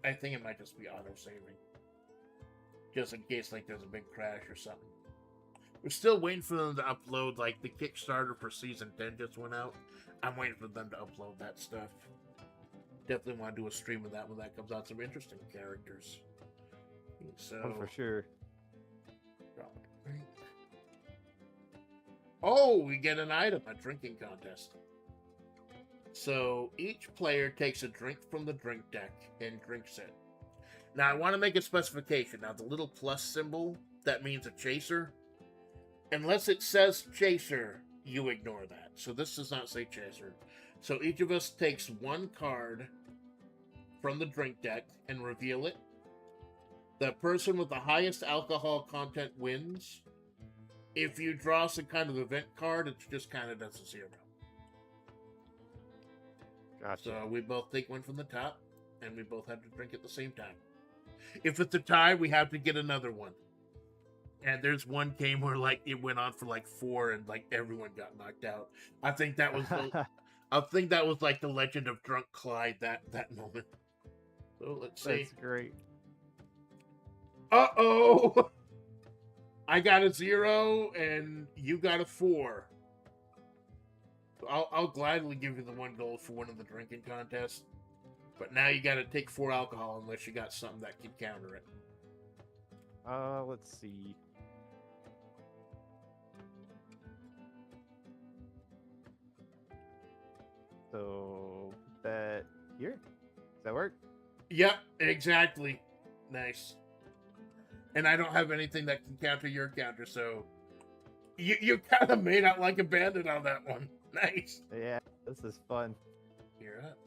I think it might just be auto-saving. Just in case like there's a big crash or something. We're still waiting for them to upload, like the Kickstarter for Season 10 just went out. I'm waiting for them to upload that stuff. Definitely want to do a stream of that when that comes out. Some interesting characters. So, Oh, for sure. Oh, we get an item, a drinking contest. So each player takes a drink from the drink deck and drinks it. Now I want to make a specification. Now the little plus symbol, that means a chaser. Unless it says chaser, you ignore that. So this does not say chaser. So each of us takes 1 card from the drink deck and reveal it. The person with the highest alcohol content wins. If you draw some kind of event card, it's just kind of does a 0. Gotcha. So we both take 1 from the top, and we both have to drink at the same time. If it's a tie, we have to get another one. And there's one game where like it went on for like 4, and like everyone got knocked out. I think that was like the Legend of Drunk Clyde that moment. So let's see. That's great. Uh-oh! I got a 0 and you got a 4. I'll gladly give you the 1 gold for winning the drinking contest. But now you got to take 4 alcohol unless you got something that can counter it. Let's see. So that here? Does that work? Yep, exactly. Nice. And I don't have anything that can counter your counter, so you kind of made out like a bandit on that one. Nice. Yeah, this is fun. You're up.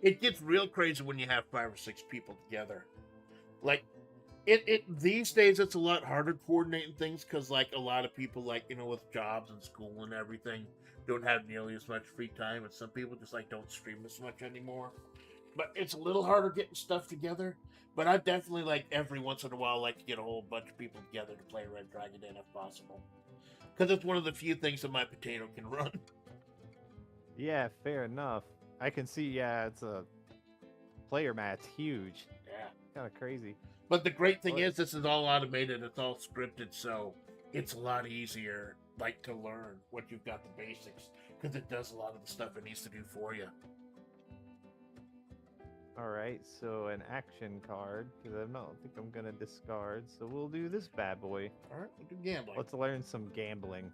It gets real crazy when you have 5 or 6 people together. Like, it these days it's a lot harder coordinating things because like a lot of people like with jobs and school and everything don't have nearly as much free time, and some people just like don't stream as much anymore. But it's a little harder getting stuff together. But I definitely like every once in a while like to get a whole bunch of people together to play Red Dragon Den if possible, because it's one of the few things that my potato can run. Yeah, fair enough. I can see. Yeah, it's a player mat. It's huge. Yeah. Kind of crazy. But the great thing is this is all automated. It's all scripted, so it's a lot easier like to learn what you've got the basics, because it does a lot of the stuff it needs to do for you. All right, so an action card because I don't think I'm gonna discard. So we'll do this bad boy. All right, we'll do gambling. Let's learn some gambling.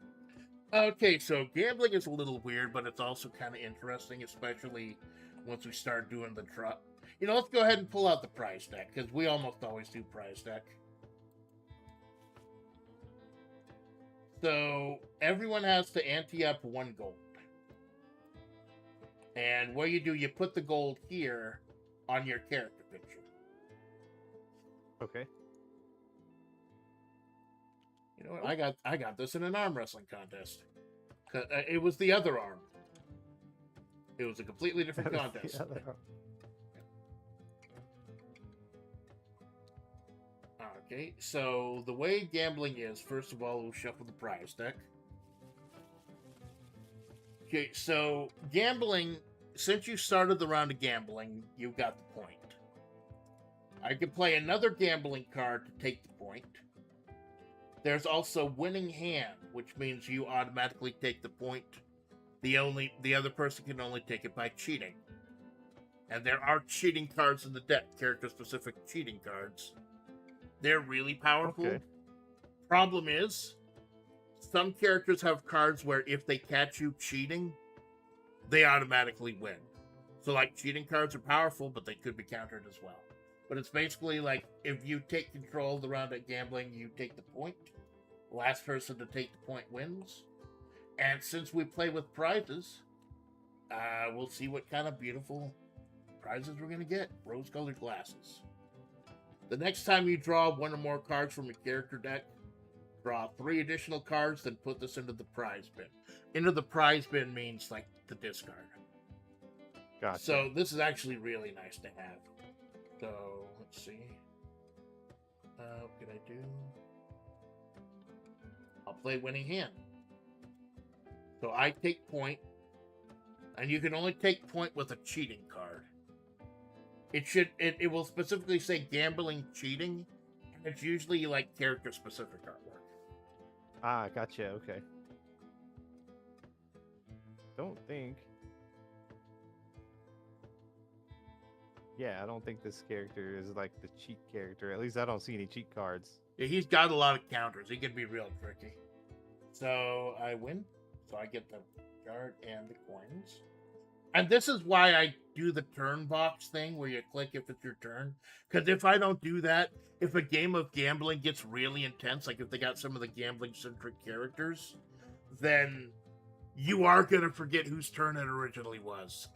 Okay, so gambling is a little weird, but it's also kind of interesting, especially once we start doing the draw. You know, let's go ahead and pull out the prize deck because we almost always do prize deck. So everyone has to ante up 1 gold. And what you do, you put the gold here on your character picture. Okay. You know what? I got this in an arm wrestling contest. It was the other arm. It was a completely different contest. Okay, so the way gambling is, first of all, we'll shuffle the prize deck. Okay, so gambling, since you started the round of gambling, you got the point. I can play another gambling card to take the point. There's also winning hand, which means you automatically take the point. The other person can only take it by cheating. And there are cheating cards in the deck, character-specific cheating cards. They're really powerful. Okay. Problem is, some characters have cards where if they catch you cheating, they automatically win. So, like, cheating cards are powerful, but they could be countered as well. But it's basically like, if you take control of the round at gambling, you take the point. Last person to take the point wins. And since we play with prizes, we'll see what kind of beautiful prizes we're going to get. Rose-colored glasses. The next time you draw 1 or more cards from your character deck, draw 3 additional cards, then put this into the prize bin. Into the prize bin means, like, the discard. Gotcha. So this is actually really nice to have. So, let's see. What can I do? I'll play winning hand. So I take point, and you can only take point with a cheating card. It will specifically say gambling cheating, and it's usually like character specific artwork. Ah, gotcha. Okay. Don't think. Yeah, I don't think this character is like the cheat character. At least I don't see any cheat cards. Yeah, he's got a lot of counters. He can be real tricky. So I win. So I get the card and the coins. And this is why I do the turn box thing where you click if it's your turn. Because if I don't do that, if a game of gambling gets really intense, like if they got some of the gambling-centric characters, then you are going to forget whose turn it originally was.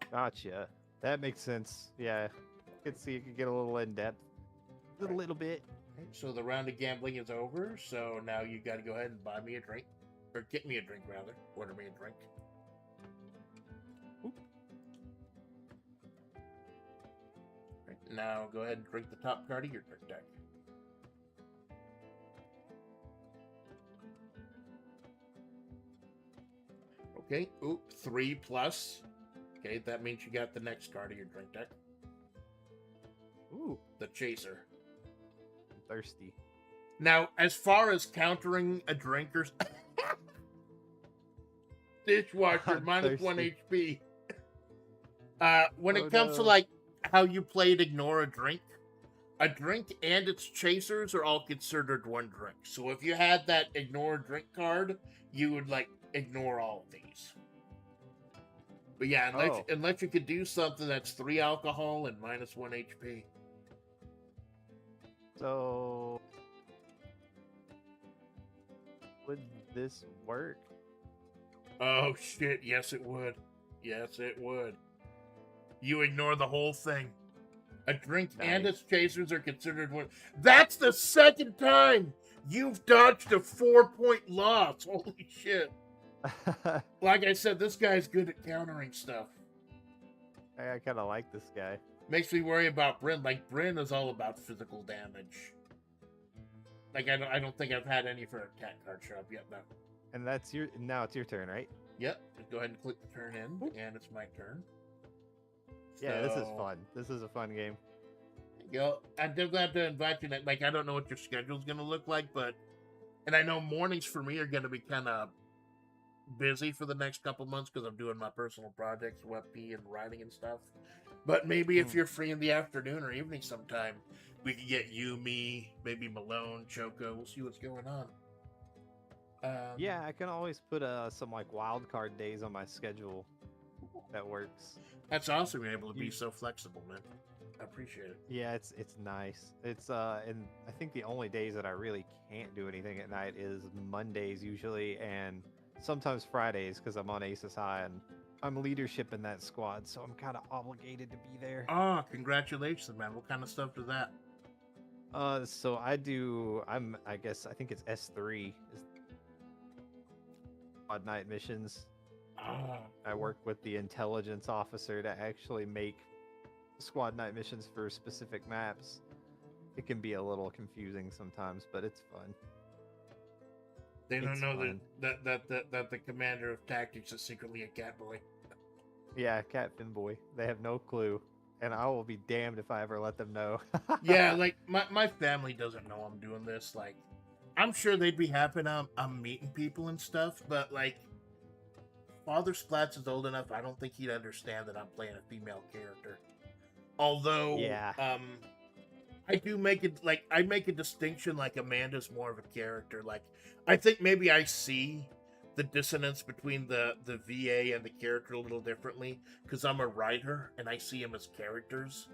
Gotcha. That makes sense. Yeah. I could see it could get a little in-depth. A little bit. So the round of gambling is over. So now you got to go ahead and buy me a drink. Or get me a drink, rather. Order me a drink. Right, now go ahead and drink the top card of your drink deck. Okay, 3 plus. Okay, that means you got the next card of your drink deck. Ooh, The Chaser. I'm thirsty. Now, as far as countering a drinker's dishwasher, I'm minus 1 thirsty. HP. When it comes to, no. like, how you played Ignore a Drink and its chasers are all considered one drink. So if you had that Ignore a Drink card, you would, like, ignore all of these. But yeah, unless you could do something that's 3 alcohol and minus 1 HP. So, would this work? Oh shit, yes it would. Yes it would. You ignore the whole thing. A drink and its chasers are considered one. That's the second time you've dodged a 4-point loss. Holy shit. Like I said, this guy's good at countering stuff. I kind of like this guy. Makes me worry about Bryn. Like, Bryn is all about physical damage. Like, I don't think I've had any for a cat card show up yet, though. And now it's your turn, right? Yep. Go ahead and click the turn in, and it's my turn. Yeah, this is fun. This is a fun game. Yo, I'm glad to invite you. Like, I don't know what your schedule's gonna look like, and I know mornings for me are gonna be kind of busy for the next couple months because I'm doing my personal projects, WebP and writing and stuff. But maybe if Hmm. you're free in the afternoon or evening sometime, we could get you, me, maybe Malone, Choco. We'll see what's going on. Yeah, I can always put some like wild card days on my schedule. That works. That's awesome. You're able to be You, so flexible, man. I appreciate it. yeah, it's nice. It's and I think the only days that I really can't do anything at night is Mondays usually, and sometimes Fridays because I'm on Aces High and I'm leadership in that squad, so I'm kind of obligated to be there. Oh, congratulations, man. What kind of stuff is that? So I guess I think it's S3 is odd night missions. Oh, I work with the intelligence officer to actually make squad night missions for specific maps. It can be a little confusing sometimes, but it's fun. they don't It's know fun. that the commander of tactics is secretly a cat boy. Yeah, Cat Finboy. They have no clue, and I will be damned if I ever let them know. Yeah, like my family doesn't know I'm doing this. Like, I'm sure they'd be happy I'm meeting people and stuff, but like, Father Splats is old enough. I don't think he'd understand that I'm playing a female character. Although, Yeah. I do make it like I make a distinction. Like Amanda's more of a character. Like I think maybe I see the dissonance between the VA and the character a little differently because I'm a writer and I see them as characters.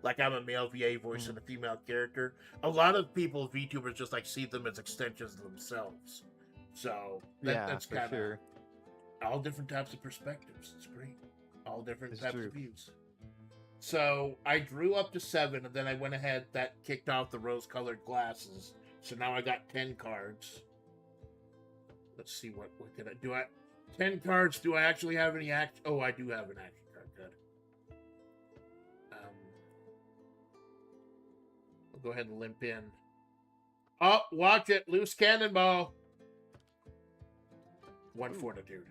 Like I'm a male VA voice and a female character. A lot of people, VTubers, just like see them as extensions of themselves. So Yeah, that's for kind of sure. all different types of perspectives. It's great. All different It's types true. of views. So I drew up to 7, and then I went ahead. That kicked off the rose-colored glasses. So now I got 10 cards. Let's see what can I do. 10 cards. Do I actually have any action? Oh, I do have an action card. Good. I'll go ahead and limp in. Oh, watch it! Loose cannonball. 1 fortitude.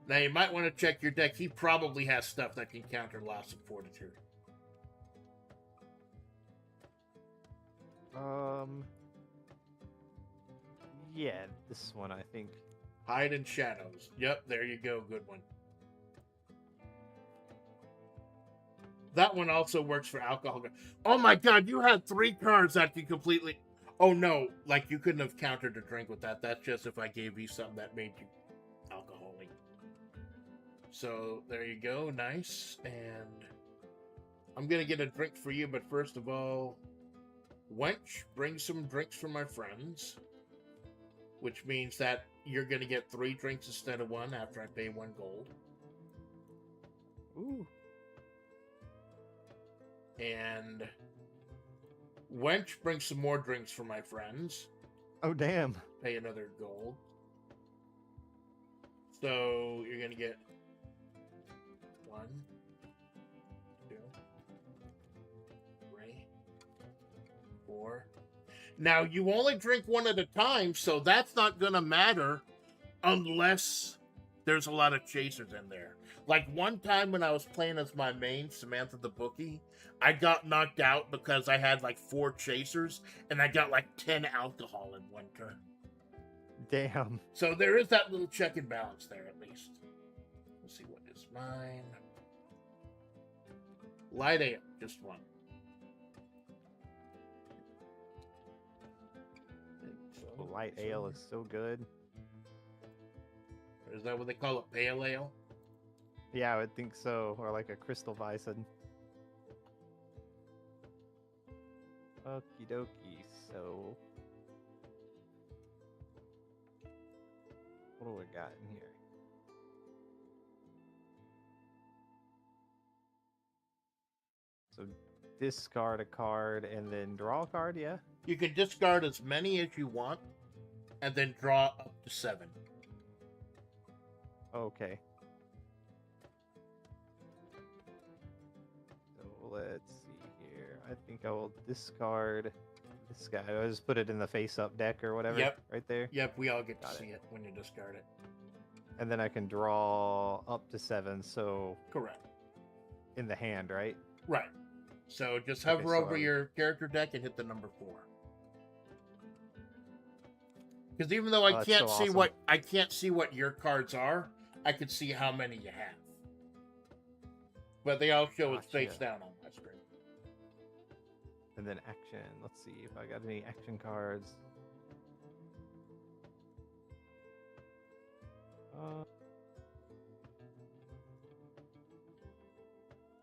Now you might want to check your deck. He probably has stuff that can counter loss of fortitude. Yeah, this one I think. Hide in shadows. Yep, there you go. Good one. That one also works for alcohol. Oh my god, you had 3 cards that can completely... Oh no, like you couldn't have countered a drink with that. That's just if I gave you something that made you alcoholic. So there you go, nice. And I'm gonna get a drink for you, but first of all, wench, bring some drinks for my friends. Which means that you're gonna get 3 drinks instead of 1 after I pay 1 gold. Ooh. And wench, bring some more drinks for my friends. Oh damn. Pay another gold. So you're gonna get 1, 2, 3, 4. Now you only drink 1 at a time, so that's not gonna matter unless there's a lot of chasers in there. Like one time when I was playing as my main, Samantha the Bookie, I got knocked out because I had like 4 chasers and I got like 10 alcohol in 1 turn. Damn. So there is that little check and balance there at least. Let's see what is mine. Light ale, just 1. Light ale is so good. Is that what they call it? Pale ale? Yeah, I would think so. Or like a crystal bison. Okie dokie. So, what do we got in here? So, discard a card and then draw a card, yeah? You can discard as many as you want and then draw up to 7. Okay. So, let's see here. I think I will discard this guy. I'll just put it in the face-up deck or whatever. Yep. Right there. Yep, we all get to Got see it when you discard it. And then I can draw up to 7, so Correct. in the hand, right? Right. So just Okay, hover so over your character deck and hit the number 4. Because even though Oh, I that's can't so see awesome. I can't see what your cards are, I can see how many you have. but they all show his face Gotcha. down on my screen. And then action. Let's see if I got any action cards.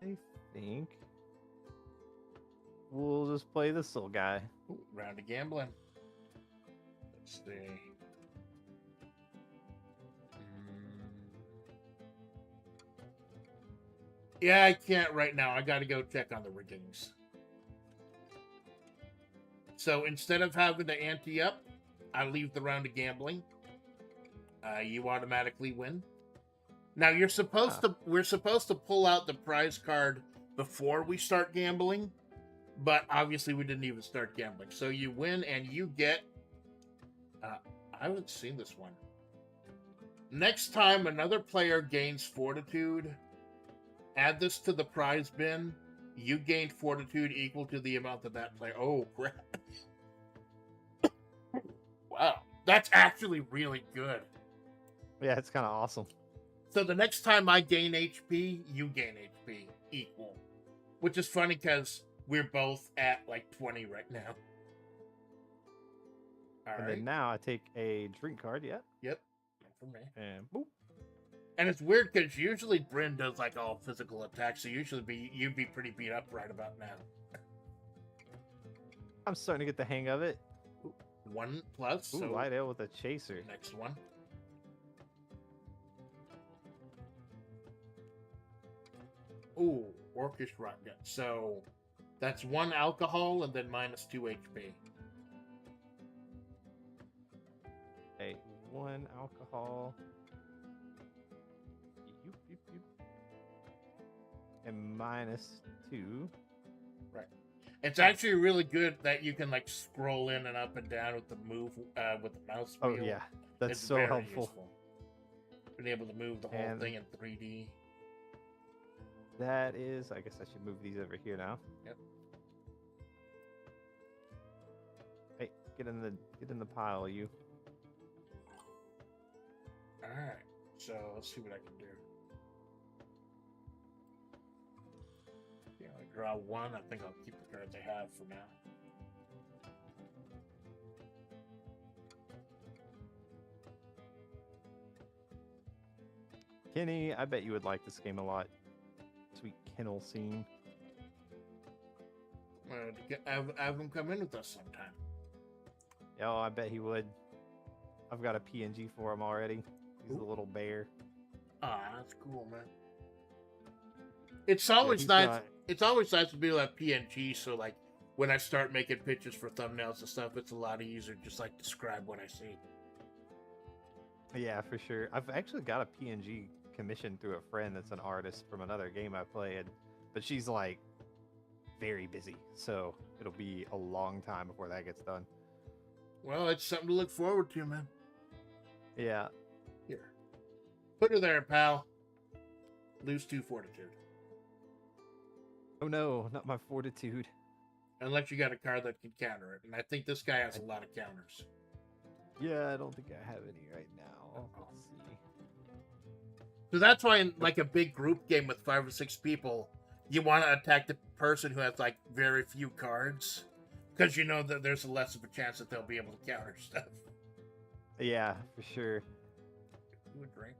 I think we'll just play this little guy. Ooh, round of gambling. Let's see. Yeah, I can't right now. I got to go check on the riggings. So instead of having to ante up, I leave the round of gambling. You automatically win. Now you're supposed to. We're supposed to pull out the prize card before we start gambling, but obviously we didn't even start gambling. So you win and you get. I haven't seen this one. Next time another player gains fortitude, add this to the prize bin. You gained fortitude equal to the amount that that player. Oh crap! Wow, that's actually really good. Yeah, it's kind of awesome. So the next time I gain HP, you gain HP equal. Which is funny because we're both at like 20 right now. All And right. then now I take a drink card, yeah. Yep. For me. And boop. And it's weird because usually Bryn does like all physical attacks, so you'd be pretty beat up right about now. I'm starting to get the hang of it. 1+. Ooh, So light ale with a chaser. next one. Ooh, orcish rotgut. So that's 1 alcohol and then -2 HP. Okay, 1 alcohol. Yoop, yoop, yoop. And -2. Right. It's actually really good that you can like scroll in and up and down with the move with the mouse Oh wheel. yeah, that's It's so very helpful. useful. Being able to move the whole And- thing in 3D. That is, I guess I should move these over here now. Yep. Hey, get in the pile, you. All right. So let's see what I can do. Yeah, I draw 1. I think I'll keep the cards I have for now. Kenny, I bet you would like this game a lot. Sweet kennel scene. Have him come in with us sometime. Oh, I bet he would. I've got a PNG for him already. He's Ooh. a little bear. Ah, that's cool, man. It's always he's nice. got- It's always nice to be like PNG. So like when I start making pictures for thumbnails and stuff, it's a lot easier to just like describe what I see. Yeah, for sure. I've actually got a PNG commissioned through a friend that's an artist from another game I played, but she's like very busy, so it'll be a long time before that gets done. Well, it's something to look forward to, man. Yeah. Here, put her there, pal. Lose 2 fortitude. Oh no, not my fortitude. Unless you got a card that can counter it. And I think this guy has a lot of counters. Yeah, I don't think I have any right now. Let's see. So that's why in like a big group game with 5 or 6 people, you want to attack the person who has like very few cards. Because you know that there's less of a chance that they'll be able to counter stuff. Yeah, for sure. Do a drink.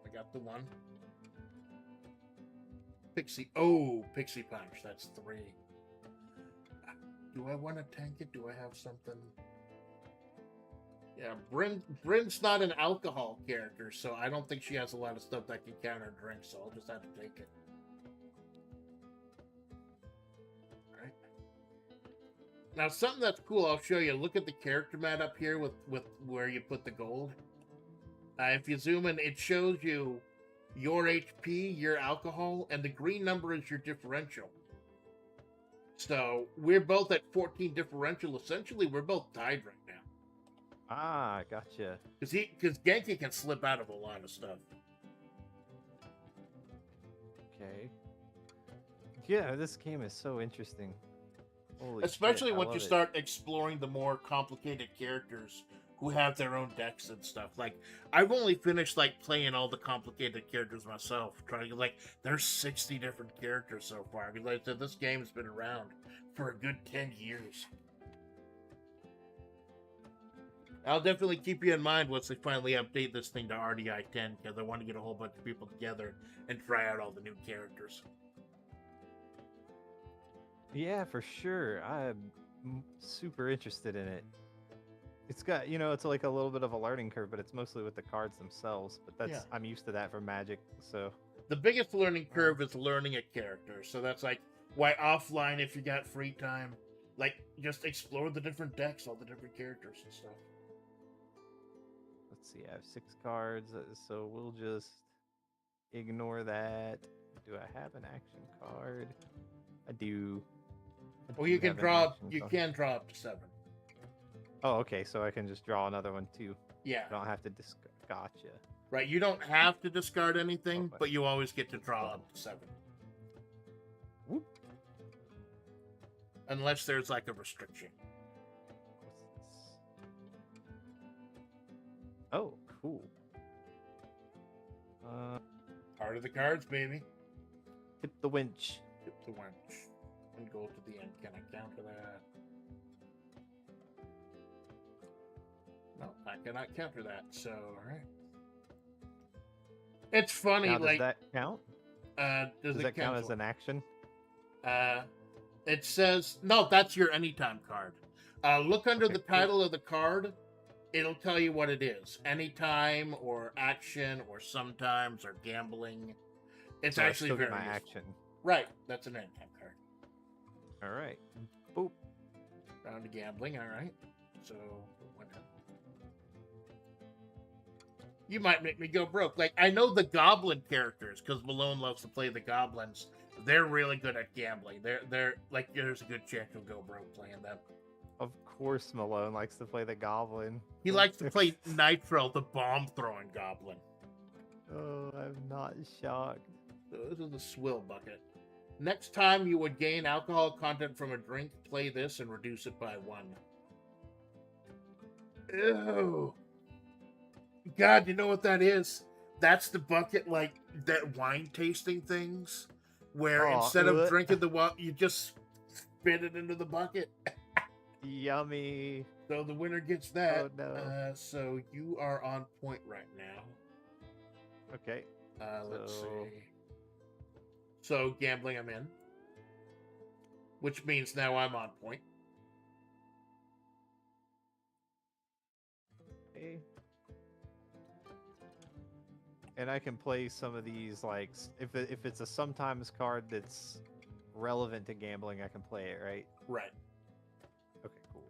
I got the 1. Pixie. Oh, Pixie Punch. That's 3. Do I want to tank it? Do I have something? Yeah, Bryn's not an alcohol character, so I don't think she has a lot of stuff that can counter drinks, so I'll just have to take it. Alright. Now, something that's cool, I'll show you. Look at the character mat up here with where you put the gold. If you zoom in, it shows you your HP, your alcohol, and the green number is your differential. So we're both at 14 differential. Essentially, we're both tied right now. Ah, gotcha. Because Genki can slip out of a lot of stuff. Okay. Yeah, this game is so interesting. Holy Especially shit, I once love you it. start exploring the more complicated characters who have their own decks and stuff. Like, I've only finished like playing all the complicated characters myself. Trying to like, there's 60 different characters so far. Because like I said, this game's been around for a good 10 years. I'll definitely keep you in mind once they finally update this thing to RDI 10, because I want to get a whole bunch of people together and try out all the new characters. Yeah, for sure. I'm super interested in it. It's got, it's like a little bit of a learning curve, but it's mostly with the cards themselves. But that's I'm used to that from Magic, so. The biggest learning curve is learning a character. So that's like why offline, if you got free time, like just explore the different decks, all the different characters and stuff. Let's see, I have 6 cards, so we'll just ignore that. Do I have an action card? I do. Well, you can draw. You can draw up to 7. Oh, okay. So I can just draw another one too. Yeah. I don't have to discard. Gotcha. Right. You don't have to discard anything, but you always get to draw up to 7. Whoop. Unless there's like a restriction. Oh, cool. Part of the cards, baby. Tip the winch. Tip the winch. And go to the end. Can I counter that? No, I cannot counter that. So, alright. It's funny, now, like. Does that count? Does that count as an action? It says no. That's your anytime card. Look under the title of the card. It'll tell you what it is. Anytime, or action, or sometimes, or gambling. It's so actually very my useful. action. Right. That's an anytime card. All right. Boop. Down to gambling. All right. So. You might make me go broke. Like, I know the goblin characters, because Malone loves to play the goblins. They're really good at gambling. They're like, there's a good chance you'll go broke playing them. Of course Malone likes to play the goblin. He likes to play Nitro, the bomb-throwing goblin. Oh, I'm not shocked. So this is the swill bucket. Next time you would gain alcohol content from a drink, play this and reduce it by 1. Ew. God, you know what that is? That's the bucket, like, that wine tasting things, where instead of drinking the wine, you just spit it into the bucket. Yummy. So the winner gets that. Oh, no. So you are on point right now. Okay. Let's see. So gambling, I'm in. Which means now I'm on point. Okay. And I can play some of these, like, if it's a sometimes card that's relevant to gambling, I can play it, right? Right. Okay, cool.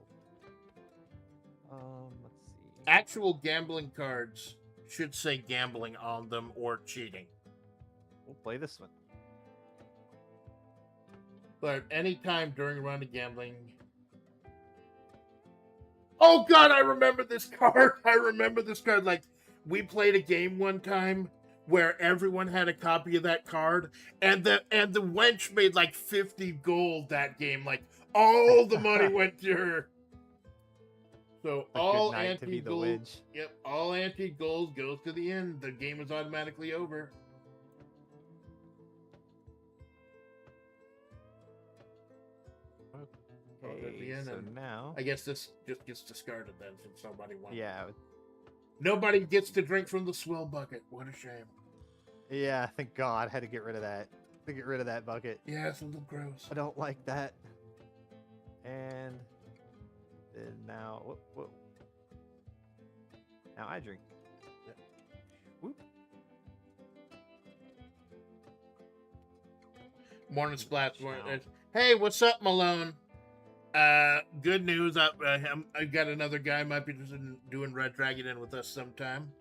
Let's see. Actual gambling cards should say gambling on them or cheating. We'll play this one. But anytime during a round of gambling... Oh god, I remember this card! I remember this card, like... We played a game one time where everyone had a copy of that card, and the wench made like 50 gold that game. Like, all the money went to her. So all anti-gold, yep, all anti-gold goes to the end. The game is automatically over. Okay, so now I guess this just gets discarded then, since nobody won. Yeah. Nobody gets to drink from the swill bucket. What a shame. Yeah, thank God. I had to get rid of that. To get rid of that bucket. Yeah, it's a little gross. I don't like that. And then now, whoop. Now I drink. Yeah. Whoop. Morning Splash. Hey, what's up, Malone? Good news. I got another guy might be interested in doing Red Dragon in with us sometime.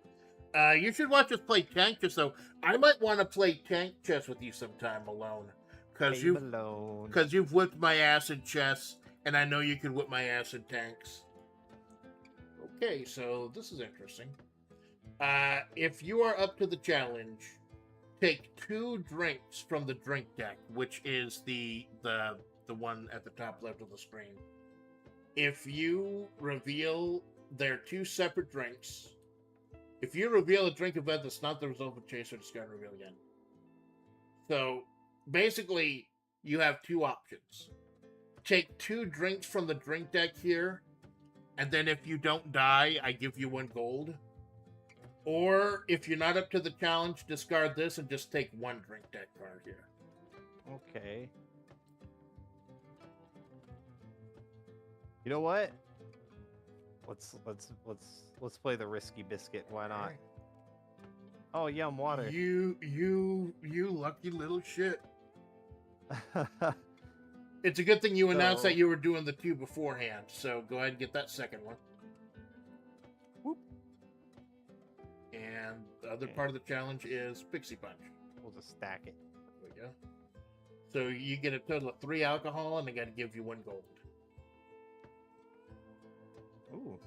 You should watch us play tank chess, though. I might want to play tank chess with you sometime, Malone. Because you've whipped my ass in chess, and I know you can whip my ass in tanks. Okay, so this is interesting. If you are up to the challenge, take 2 drinks from the drink deck, which is the one at the top left of the screen. If you reveal they're two separate drinks. If you reveal a drink event that's not the result of a chase or discard, reveal again. So basically, you have two options. Take 2 drinks from the drink deck here, and then if you don't die, I give you 1 gold. Or if you're not up to the challenge, discard this and just take 1 drink deck card here. Okay. You know what? Let's play the risky biscuit. Why not? Right. Oh, yum, water. You lucky little shit. It's a good thing you announced that you were doing the 2 beforehand, so go ahead and get that second one. Whoop. And the other part of the challenge is Pixie Punch. We'll just stack it. There we go. So you get a total of 3 alcohol, and they got to give you 1 gold. Ooh.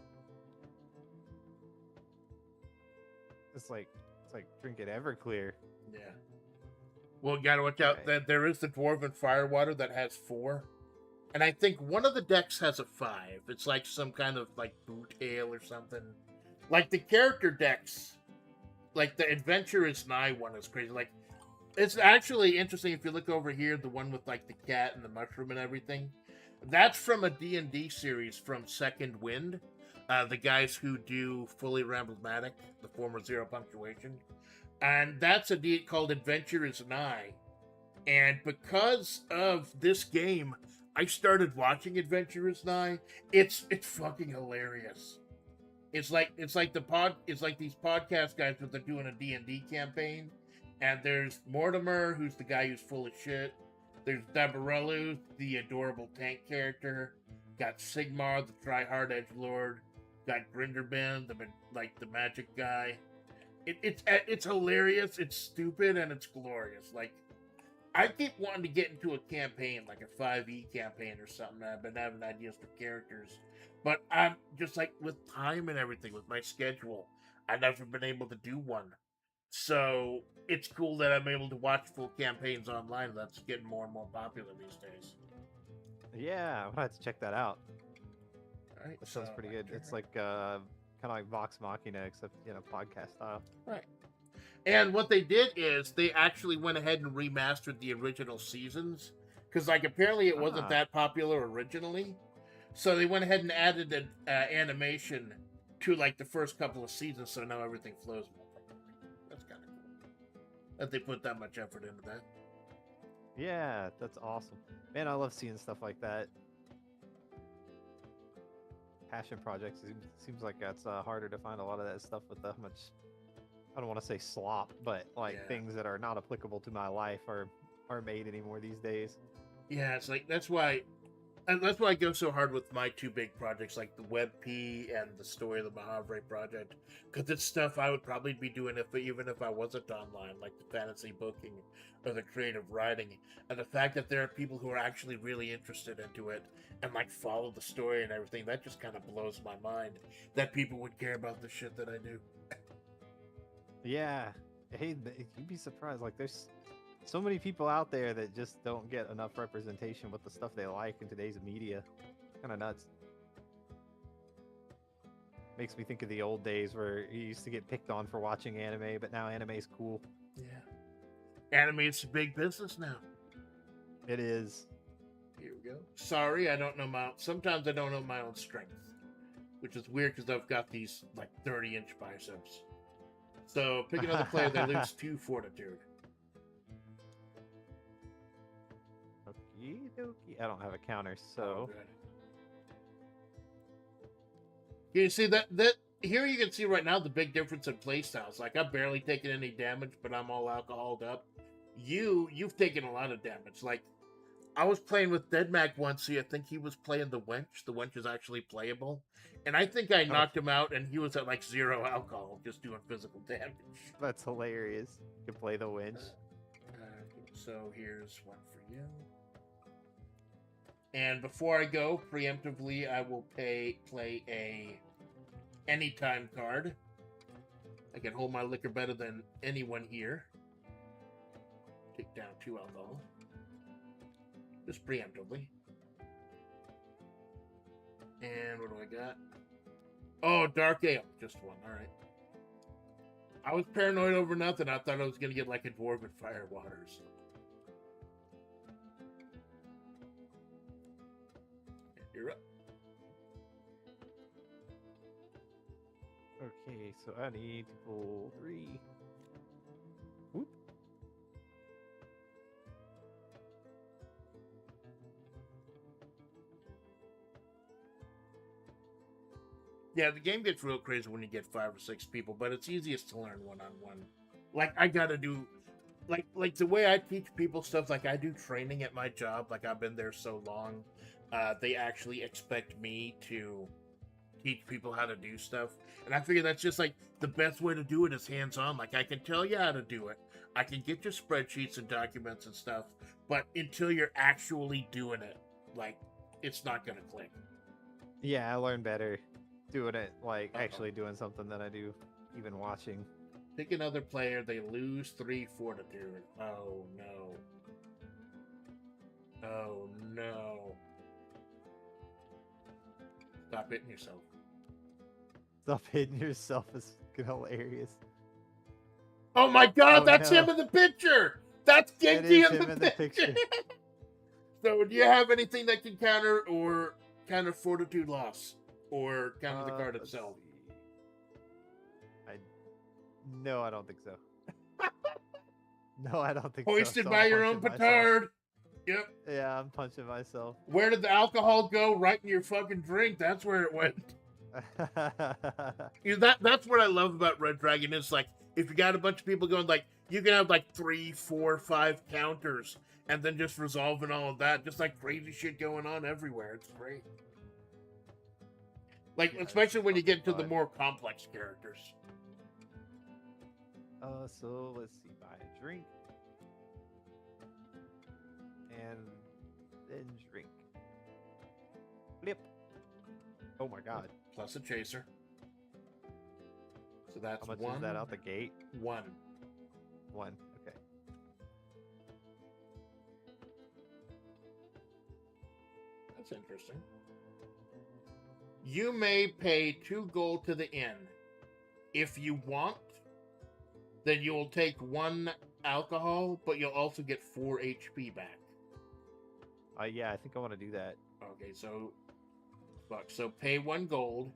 It's like drinking Everclear. Yeah. Well, you gotta watch out that there is the Dwarven Firewater that has 4. And I think one of the decks has a 5. It's like some kind of like boot ale or something. Like the character decks, like the Adventure is Nigh one is crazy. Like, it's actually interesting if you look over here, the one with like the cat and the mushroom and everything. That's from a D&D series from Second Wind. The guys who do Fully Ramblematic, the former Zero Punctuation. And that's a deed called Adventure is Nigh. And because of this game, I started watching Adventure is Nigh. It's fucking hilarious. It's like these podcast guys that they're doing a D&D campaign. And there's Mortimer, who's the guy who's full of shit. There's Dabarelu, the adorable tank character. Got Sigmar, the try-hard edgelord. Got Grinderben, the magic guy. It's hilarious, it's stupid, and it's glorious. Like, I keep wanting to get into a campaign, like a 5e campaign or something. I've been having ideas for characters. But I'm just like, with time and everything, with my schedule, I've never been able to do one. So, it's cool that I'm able to watch full campaigns online. That's getting more and more popular these days. Yeah, I'm gonna have to check that out. All right, That sounds pretty good. It's like kind of like Vox Machina, except podcast style. Right. And what they did is they actually went ahead and remastered the original seasons, because like apparently it wasn't that popular originally. So they went ahead and added an animation to like the first couple of seasons, so now everything flows more perfectly. That's kind of cool that they put that much effort into that. Yeah, that's awesome. Man, I love seeing stuff like that. Passion projects, seems like that's harder to find a lot of that stuff with that much, I don't want to say slop, but like things that are not applicable to my life are made anymore these days. Yeah, it's like that's why I go so hard with my 2 big projects, like the WebP and the Story of the Mahavre project, because it's stuff I would probably be doing even if I wasn't online, like the fantasy booking or the creative writing. And the fact that there are people who are actually really interested into it and like follow the story and everything, that just kind of blows my mind that people would care about the shit that I do. Yeah, hey, you'd be surprised. Like, there's so many people out there that just don't get enough representation with the stuff they like in today's media. Kind of nuts. Makes me think of the old days where you used to get picked on for watching anime, but now anime's cool. Yeah. Anime's a big business now. It is. Here we go. Sorry, sometimes I don't know my own strength. Which is weird because I've got these like 30-inch biceps. So pick another player that lose 2 fortitude. Okie dokie. I don't have a counter, so. You see that here you can see right now the big difference in playstyles. Like I've barely taken any damage, but I'm all alcoholed up. You've taken a lot of damage. Like I was playing with Deadmac once. I think he was playing the Wench. The Wench is actually playable, and I think I knocked him out, and he was at like 0 alcohol, just doing physical damage. That's hilarious. You can play the winch. So here's one for you. And before I go, preemptively, I will play a anytime card. I can hold my liquor better than anyone here. Take down 2 alcohol. Just preemptively. And what do I got? Oh, Dark Ale. Just one. All right. I was paranoid over nothing. I thought I was going to get like a Dwarven Fire Waters. You're up. Okay, so I need to pull 3. Whoop. Yeah, the game gets real crazy when you get 5 or 6 people, but it's easiest to learn one-on-one. Like, I gotta do... Like the way I teach people stuff, like I do training at my job, like I've been there so long, they actually expect me to teach people how to do stuff. And I figure that's just like the best way to do it is hands-on. Like I can tell you how to do it. I can get you spreadsheets and documents and stuff, but until you're actually doing it, like it's not gonna click. Yeah, I learn better doing it, like Uh-oh. actually doing something than I do even watching. Pick another player, they lose 3 fortitude. Oh no. Oh no. Stop hitting yourself. Stop hitting yourself is hilarious. Oh my god, Oh, that's no. him in the picture! That's It Genki is in him the in the picture! picture. So, do you have anything that can counter fortitude loss? Or counter the card Let's itself? see. No, I don't think so. No, I don't think so. Hoisted So by I'm your own punching petard! Yep. Yeah, I'm punching myself. Where did the alcohol go? Right in your fucking drink. That's where it went. That's what I love about Red Dragon is like if you got a bunch of people going like you can have like 3, 4, 5 counters and then just resolving all of that, just like crazy shit going on everywhere. It's great. Like Yeah, especially when you fucking get to the fun. more complex characters. So let's see, buy a drink. And then drink. Flip. Oh my god. Plus a chaser. So that's How much one. is that out the gate? 1. 1. Okay. That's interesting. You may pay 2 gold to the inn. If you want, then you will take 1 alcohol, but you'll also get 4 HP back. Yeah, I think I want to do that. Okay, so fuck. So pay 1 gold.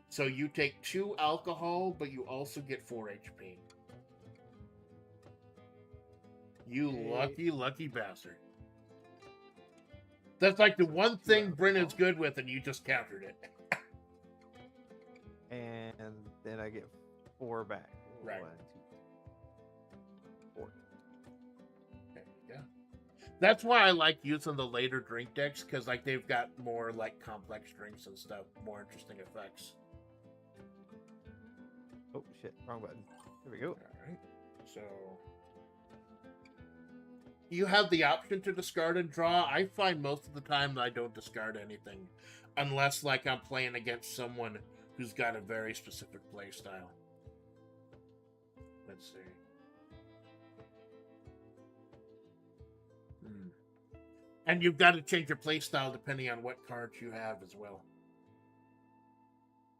So you take 2 alcohol, but you also get 4 HP. You Okay. lucky bastard. That's like the one thing Bryn is alcohol. good with, and you just countered it. And then I get 4 back. Right. 1, 2, 4. Okay, yeah. That's why I like using the later drink decks, because like they've got more like complex drinks and stuff, more interesting effects. Oh shit, wrong button. There we go. Alright. So you have the option to discard and draw. I find most of the time that I don't discard anything. Unless like I'm playing against someone who's got a very specific play style. Let's see. And you've got to change your play style depending on what cards you have as well.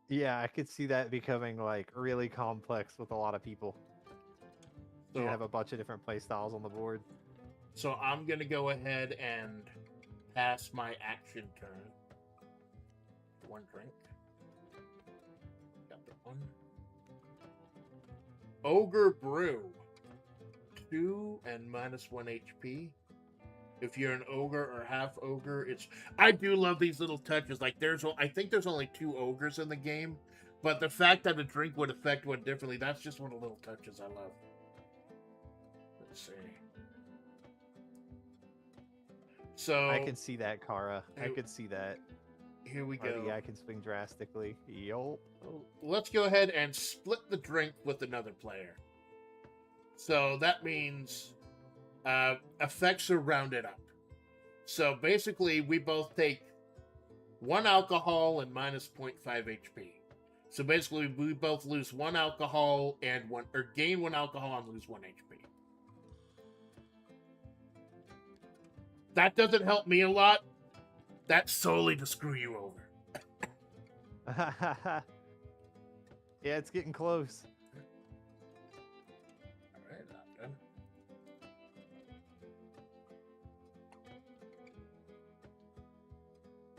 Yeah, I could see that becoming like really complex with a lot of people. So, You have a bunch of different play styles on the board. so I'm going to go ahead and pass my action turn. 1 drink. Got the 1. Ogre Brew. 2 and minus 1 HP. If you're an ogre or half ogre, it's... I do love these little touches. Like, I think there's only 2 ogres in the game, but the fact that a drink would affect one differently, that's just one of the little touches I love. Let's see. So... I can see that, Kara. I could see that. Here we Or go. the guy can swing drastically. Yup. Let's go ahead and split the drink with another player. So that means effects are rounded up. So basically, we both take 1 alcohol and minus 0.5 HP. So basically, we both lose 1 alcohol and gain 1 alcohol and lose 1 HP. That doesn't help me a lot. That's solely to screw you over. Yeah, it's getting close. All right, I'm done.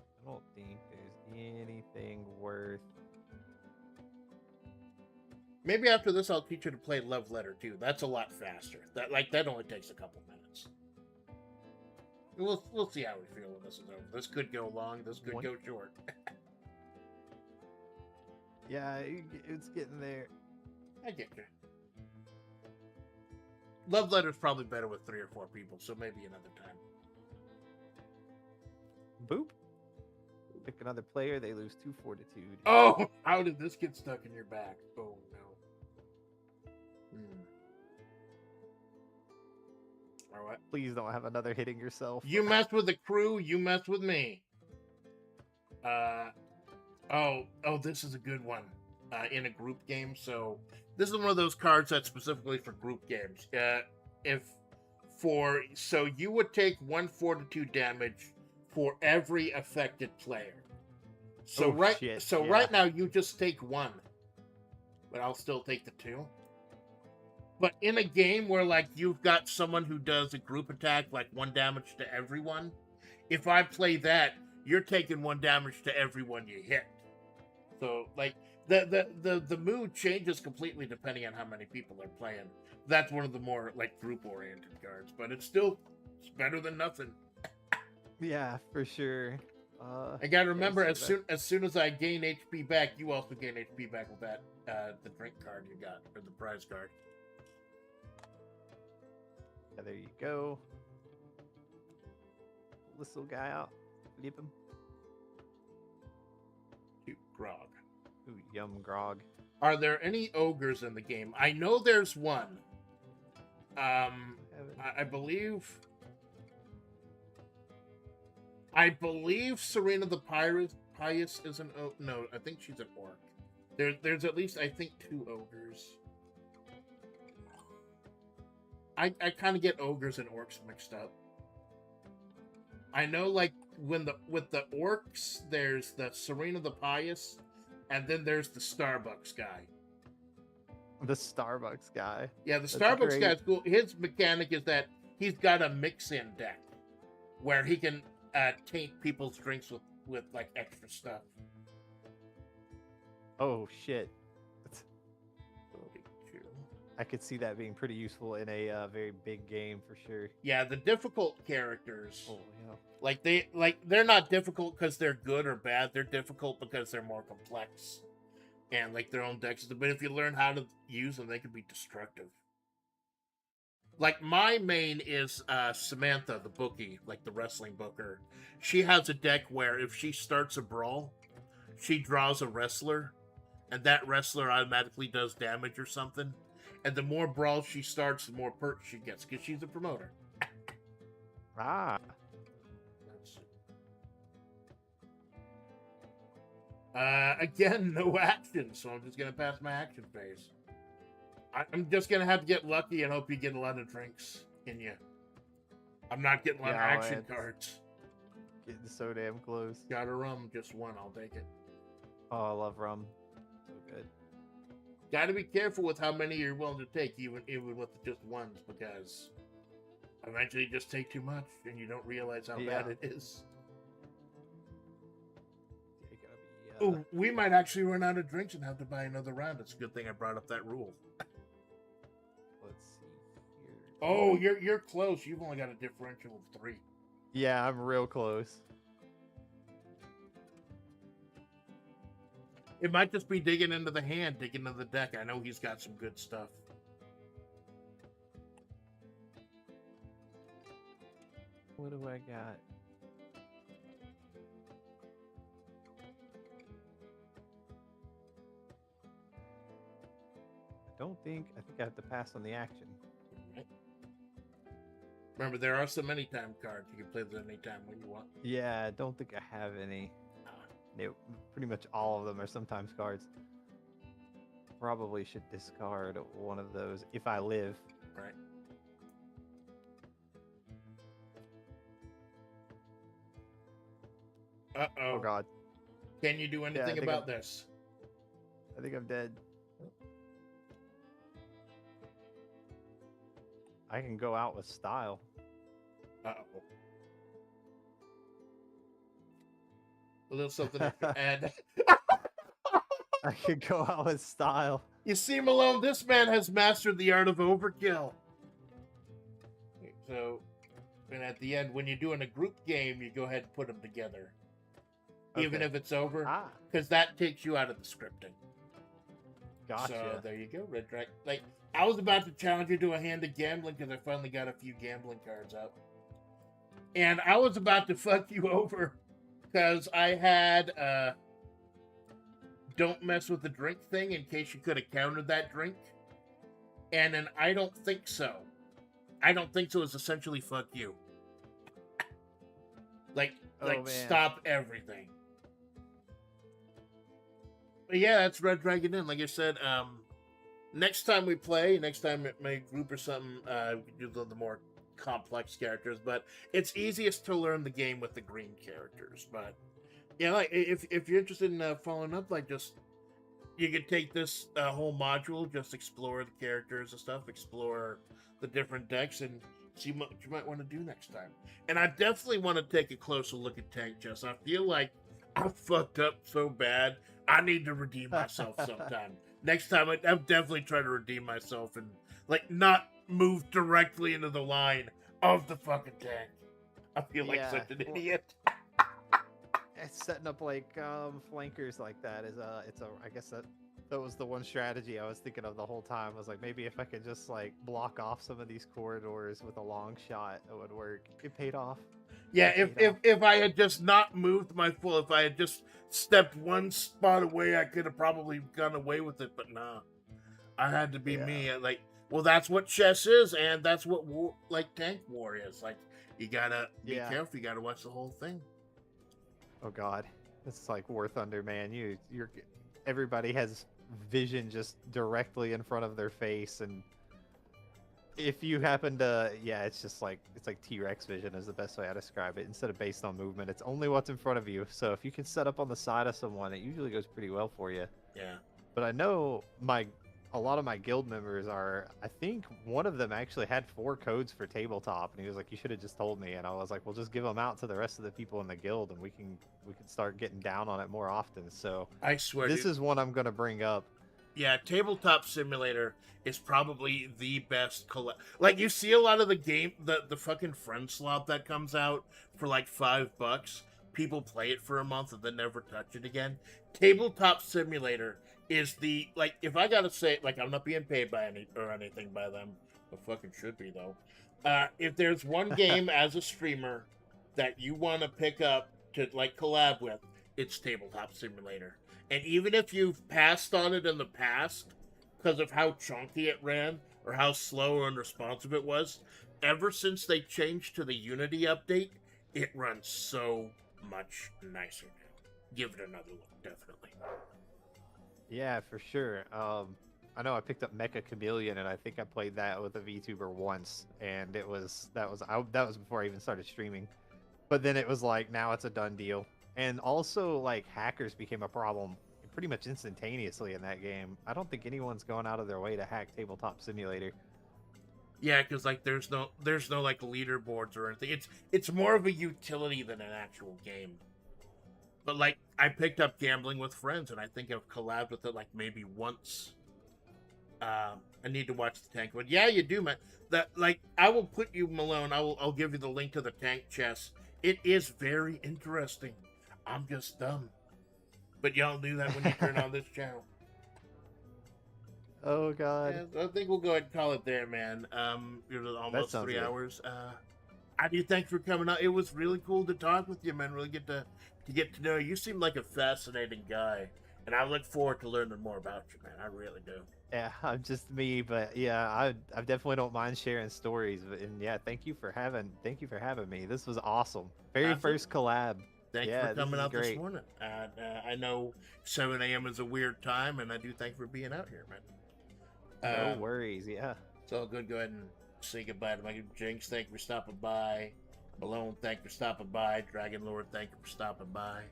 I don't think there's anything worth. Maybe after this, I'll teach you to play Love Letter too. That's a lot faster. That only takes a couple minutes. We'll see how we feel when this is over. This could go long. This could go short. Yeah, it's getting there. I get you. Love Letter's probably better with 3 or 4 people, so maybe another time. Boop. Pick another player. They lose 2 fortitude. Oh, how did this get stuck in your back? Oh no. Or what? Please don't have another hitting yourself. You messed with the crew. You messed with me. Oh, this is a good one. In a group game, so this is one of those cards that's specifically for group games. So you would take 1 fortitude damage for every affected player. So right now you just take 1, but I'll still take the 2. But in a game where like you've got someone who does a group attack, like 1 damage to everyone, if I play that, you're taking 1 damage to everyone you hit. So like the mood changes completely depending on how many people are playing. That's one of the more like group oriented cards, but it's better than nothing. Yeah, for sure. I gotta remember, as soon as I gain HP back, you also gain HP back with that the drink card you got, or the prize card. Yeah, there you go. Pull this little guy out. Flip him. Grog. Ooh, yum grog. Are there any ogres in the game? I know there's one. I believe Serena the Pious is an ogre. No, I think she's an orc. There's at least, I think, 2 ogres. I kind of get ogres and orcs mixed up. I know, like, with the orcs, there's the Serena the Pious, and then there's the Starbucks guy. The Starbucks guy. Yeah, the Starbucks guy's cool. His mechanic is that he's got a mix-in deck where he can taint people's drinks with like extra stuff. Oh shit! I could see that being pretty useful in a very big game for sure. Yeah, the difficult characters. Oh yeah. They're not difficult because they're good or bad. They're difficult because they're more complex and like their own decks. But if you learn how to use them, they can be destructive. Like my main is Samantha, the bookie, like the wrestling booker. She has a deck where if she starts a brawl, she draws a wrestler, and that wrestler automatically does damage or something. And the more brawls she starts, the more perks she gets because she's a promoter. Ah. Again, no action, so I'm just gonna pass my action phase. I'm just gonna have to get lucky and hope you get a lot of drinks in you. I'm not getting a lot of action cards. Getting so damn close. Got a rum, just 1, I'll take it. Oh, I love rum. So good. Gotta be careful with how many you're willing to take, even with just 1s, because eventually you just take too much and you don't realize how bad it is. Oh, we might actually run out of drinks and have to buy another round. It's a good thing I brought up that rule. Let's see here. Oh, you're close. You've only got a differential of 3. Yeah, I'm real close. It might just be digging into the hand, digging into the deck. I know he's got some good stuff. What do I got? I think I have to pass on the action. Remember, there are some anytime cards. You can play them anytime when you want. Yeah, I don't think I have any. Nope. Pretty much all of them are sometimes cards. Probably should discard one of those if I live. Right. Uh-oh. Oh god. Can you do anything about this? I think I'm dead. I can go out with style. Uh-oh. A little something to add. I can go out with style. You see, Malone, this man has mastered the art of overkill. So, and at the end, when you're doing a group game, you go ahead and put them together. Even if it's over. Because that takes you out of the scripting. Gotcha. So, there you go, Red Dragon. Like, I was about to challenge you to a hand of gambling because I finally got a few gambling cards out. And I was about to fuck you over because I had don't mess with the drink thing in case you could have countered that drink. And then I don't think so. I don't think so is essentially fuck you. Like stop everything. But yeah, that's Red Dragon Inn. Like I said, next time we play, next time it may group or something, we do the more complex characters. But it's easiest to learn the game with the green characters. But yeah, like if you're interested in following up, like just you could take this whole module, just explore the characters and stuff, explore the different decks, and see what you might want to do next time. And I definitely want to take a closer look at tank chests. I feel like I fucked up so bad. I need to redeem myself sometime. Next time, I'm definitely trying to redeem myself and like not move directly into the line of the fucking tank. I feel like such an idiot. Setting up like flankers like that is I guess that was the one strategy I was thinking of the whole time. I was like, maybe if I could just like block off some of these corridors with a long shot, it would work. It paid off. Yeah, if I had just not moved my full, if I had just stepped one spot away, I could have probably gone away with it. But nah, I had to be me. Like, well, that's what chess is, and that's what war, like tank war is. Like, you gotta be careful. You gotta watch the whole thing. Oh God, it's like War Thunder, man. You're everybody has vision just directly in front of their face, and if you happen to, it's just like T-Rex vision is the best way I describe it. Instead of based on movement, it's only what's in front of you. So if you can set up on the side of someone, it usually goes pretty well for you. Yeah. But I know a lot of my guild members are, I think one of them actually had 4 codes for tabletop, and he was like, you should have just told me. And I was like, well, just give them out to the rest of the people in the guild, and we can start getting down on it more often. So I swear this is one I'm going to bring up. Yeah, Tabletop Simulator is probably the best like, you see a lot of the game, the fucking friend slop that comes out for like $5. People play it for a month and then never touch it again. Tabletop Simulator is the, like, if I gotta say, like, I'm not being paid by anything by them, but fucking should be though. If there's one game as a streamer that you want to pick up to like collab with, it's Tabletop Simulator. And even if you've passed on it in the past because of how chunky it ran or how slow or unresponsive it was, ever since they changed to the Unity update, it runs so much nicer now. Give it another look, definitely. Yeah, for sure. I know I picked up Mecha Chameleon, and I think I played that with a VTuber once, and that was before I even started streaming. But then it was like, now it's a done deal. And also, like, hackers became a problem pretty much instantaneously in that game. I don't think anyone's going out of their way to hack Tabletop Simulator. Yeah, because like there's no like leaderboards or anything. It's more of a utility than an actual game. But like, I picked up Gambling with Friends, and I think I've collabed with it like maybe once. I need to watch the tank, but yeah, you do, man. That, like, I will put you, Malone. I'll give you the link to the tank chess. It is very interesting. I'm just dumb, but y'all do that when you turn on this channel. Oh God. Yeah, I think we'll go ahead and call it there, man. It was almost 3 good. hours. I do thank you for coming out. It was really cool to talk with you, man. Really get to know you. You seem like a fascinating guy, and I look forward to learning more about you, man. I really do. Yeah, I'm just me, but yeah, I definitely don't mind sharing stories. And yeah, thank you for having me. This was awesome. Very first collab. Thank you for coming out this morning. I know 7 a.m. is a weird time, and I do thank you for being out here, man. No worries, yeah. It's all good. Go ahead and say goodbye to my Jinx. Thank you for stopping by. Malone, thank you for stopping by. Dragon Lord, thank you for stopping by.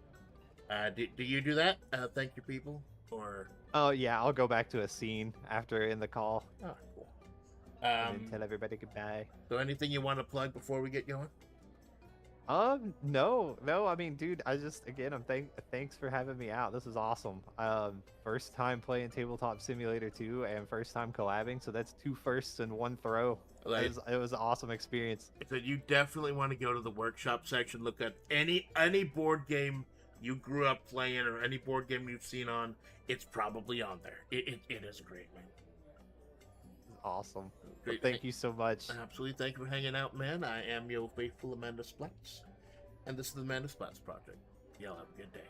Do you do that? Thank you, people, or Oh yeah, I'll go back to a scene after in the call oh, cool. and then tell everybody goodbye. So anything you want to plug before we get going? No. I mean, dude, I just again, thanks for having me out. This is awesome. First time playing Tabletop Simulator 2 and first time collabing, so that's 2 firsts in one throw. Like, It was an awesome experience. so you definitely want to go to the workshop section. Look at any board game you grew up playing or any board game you've seen on. It's probably on there. It is great, man. Awesome. Great. Thank you so much. Absolutely. Thank you for hanging out, man. I am your faithful Amanda Splats, and this is the Amanda Splats Project. Y'all have a good day.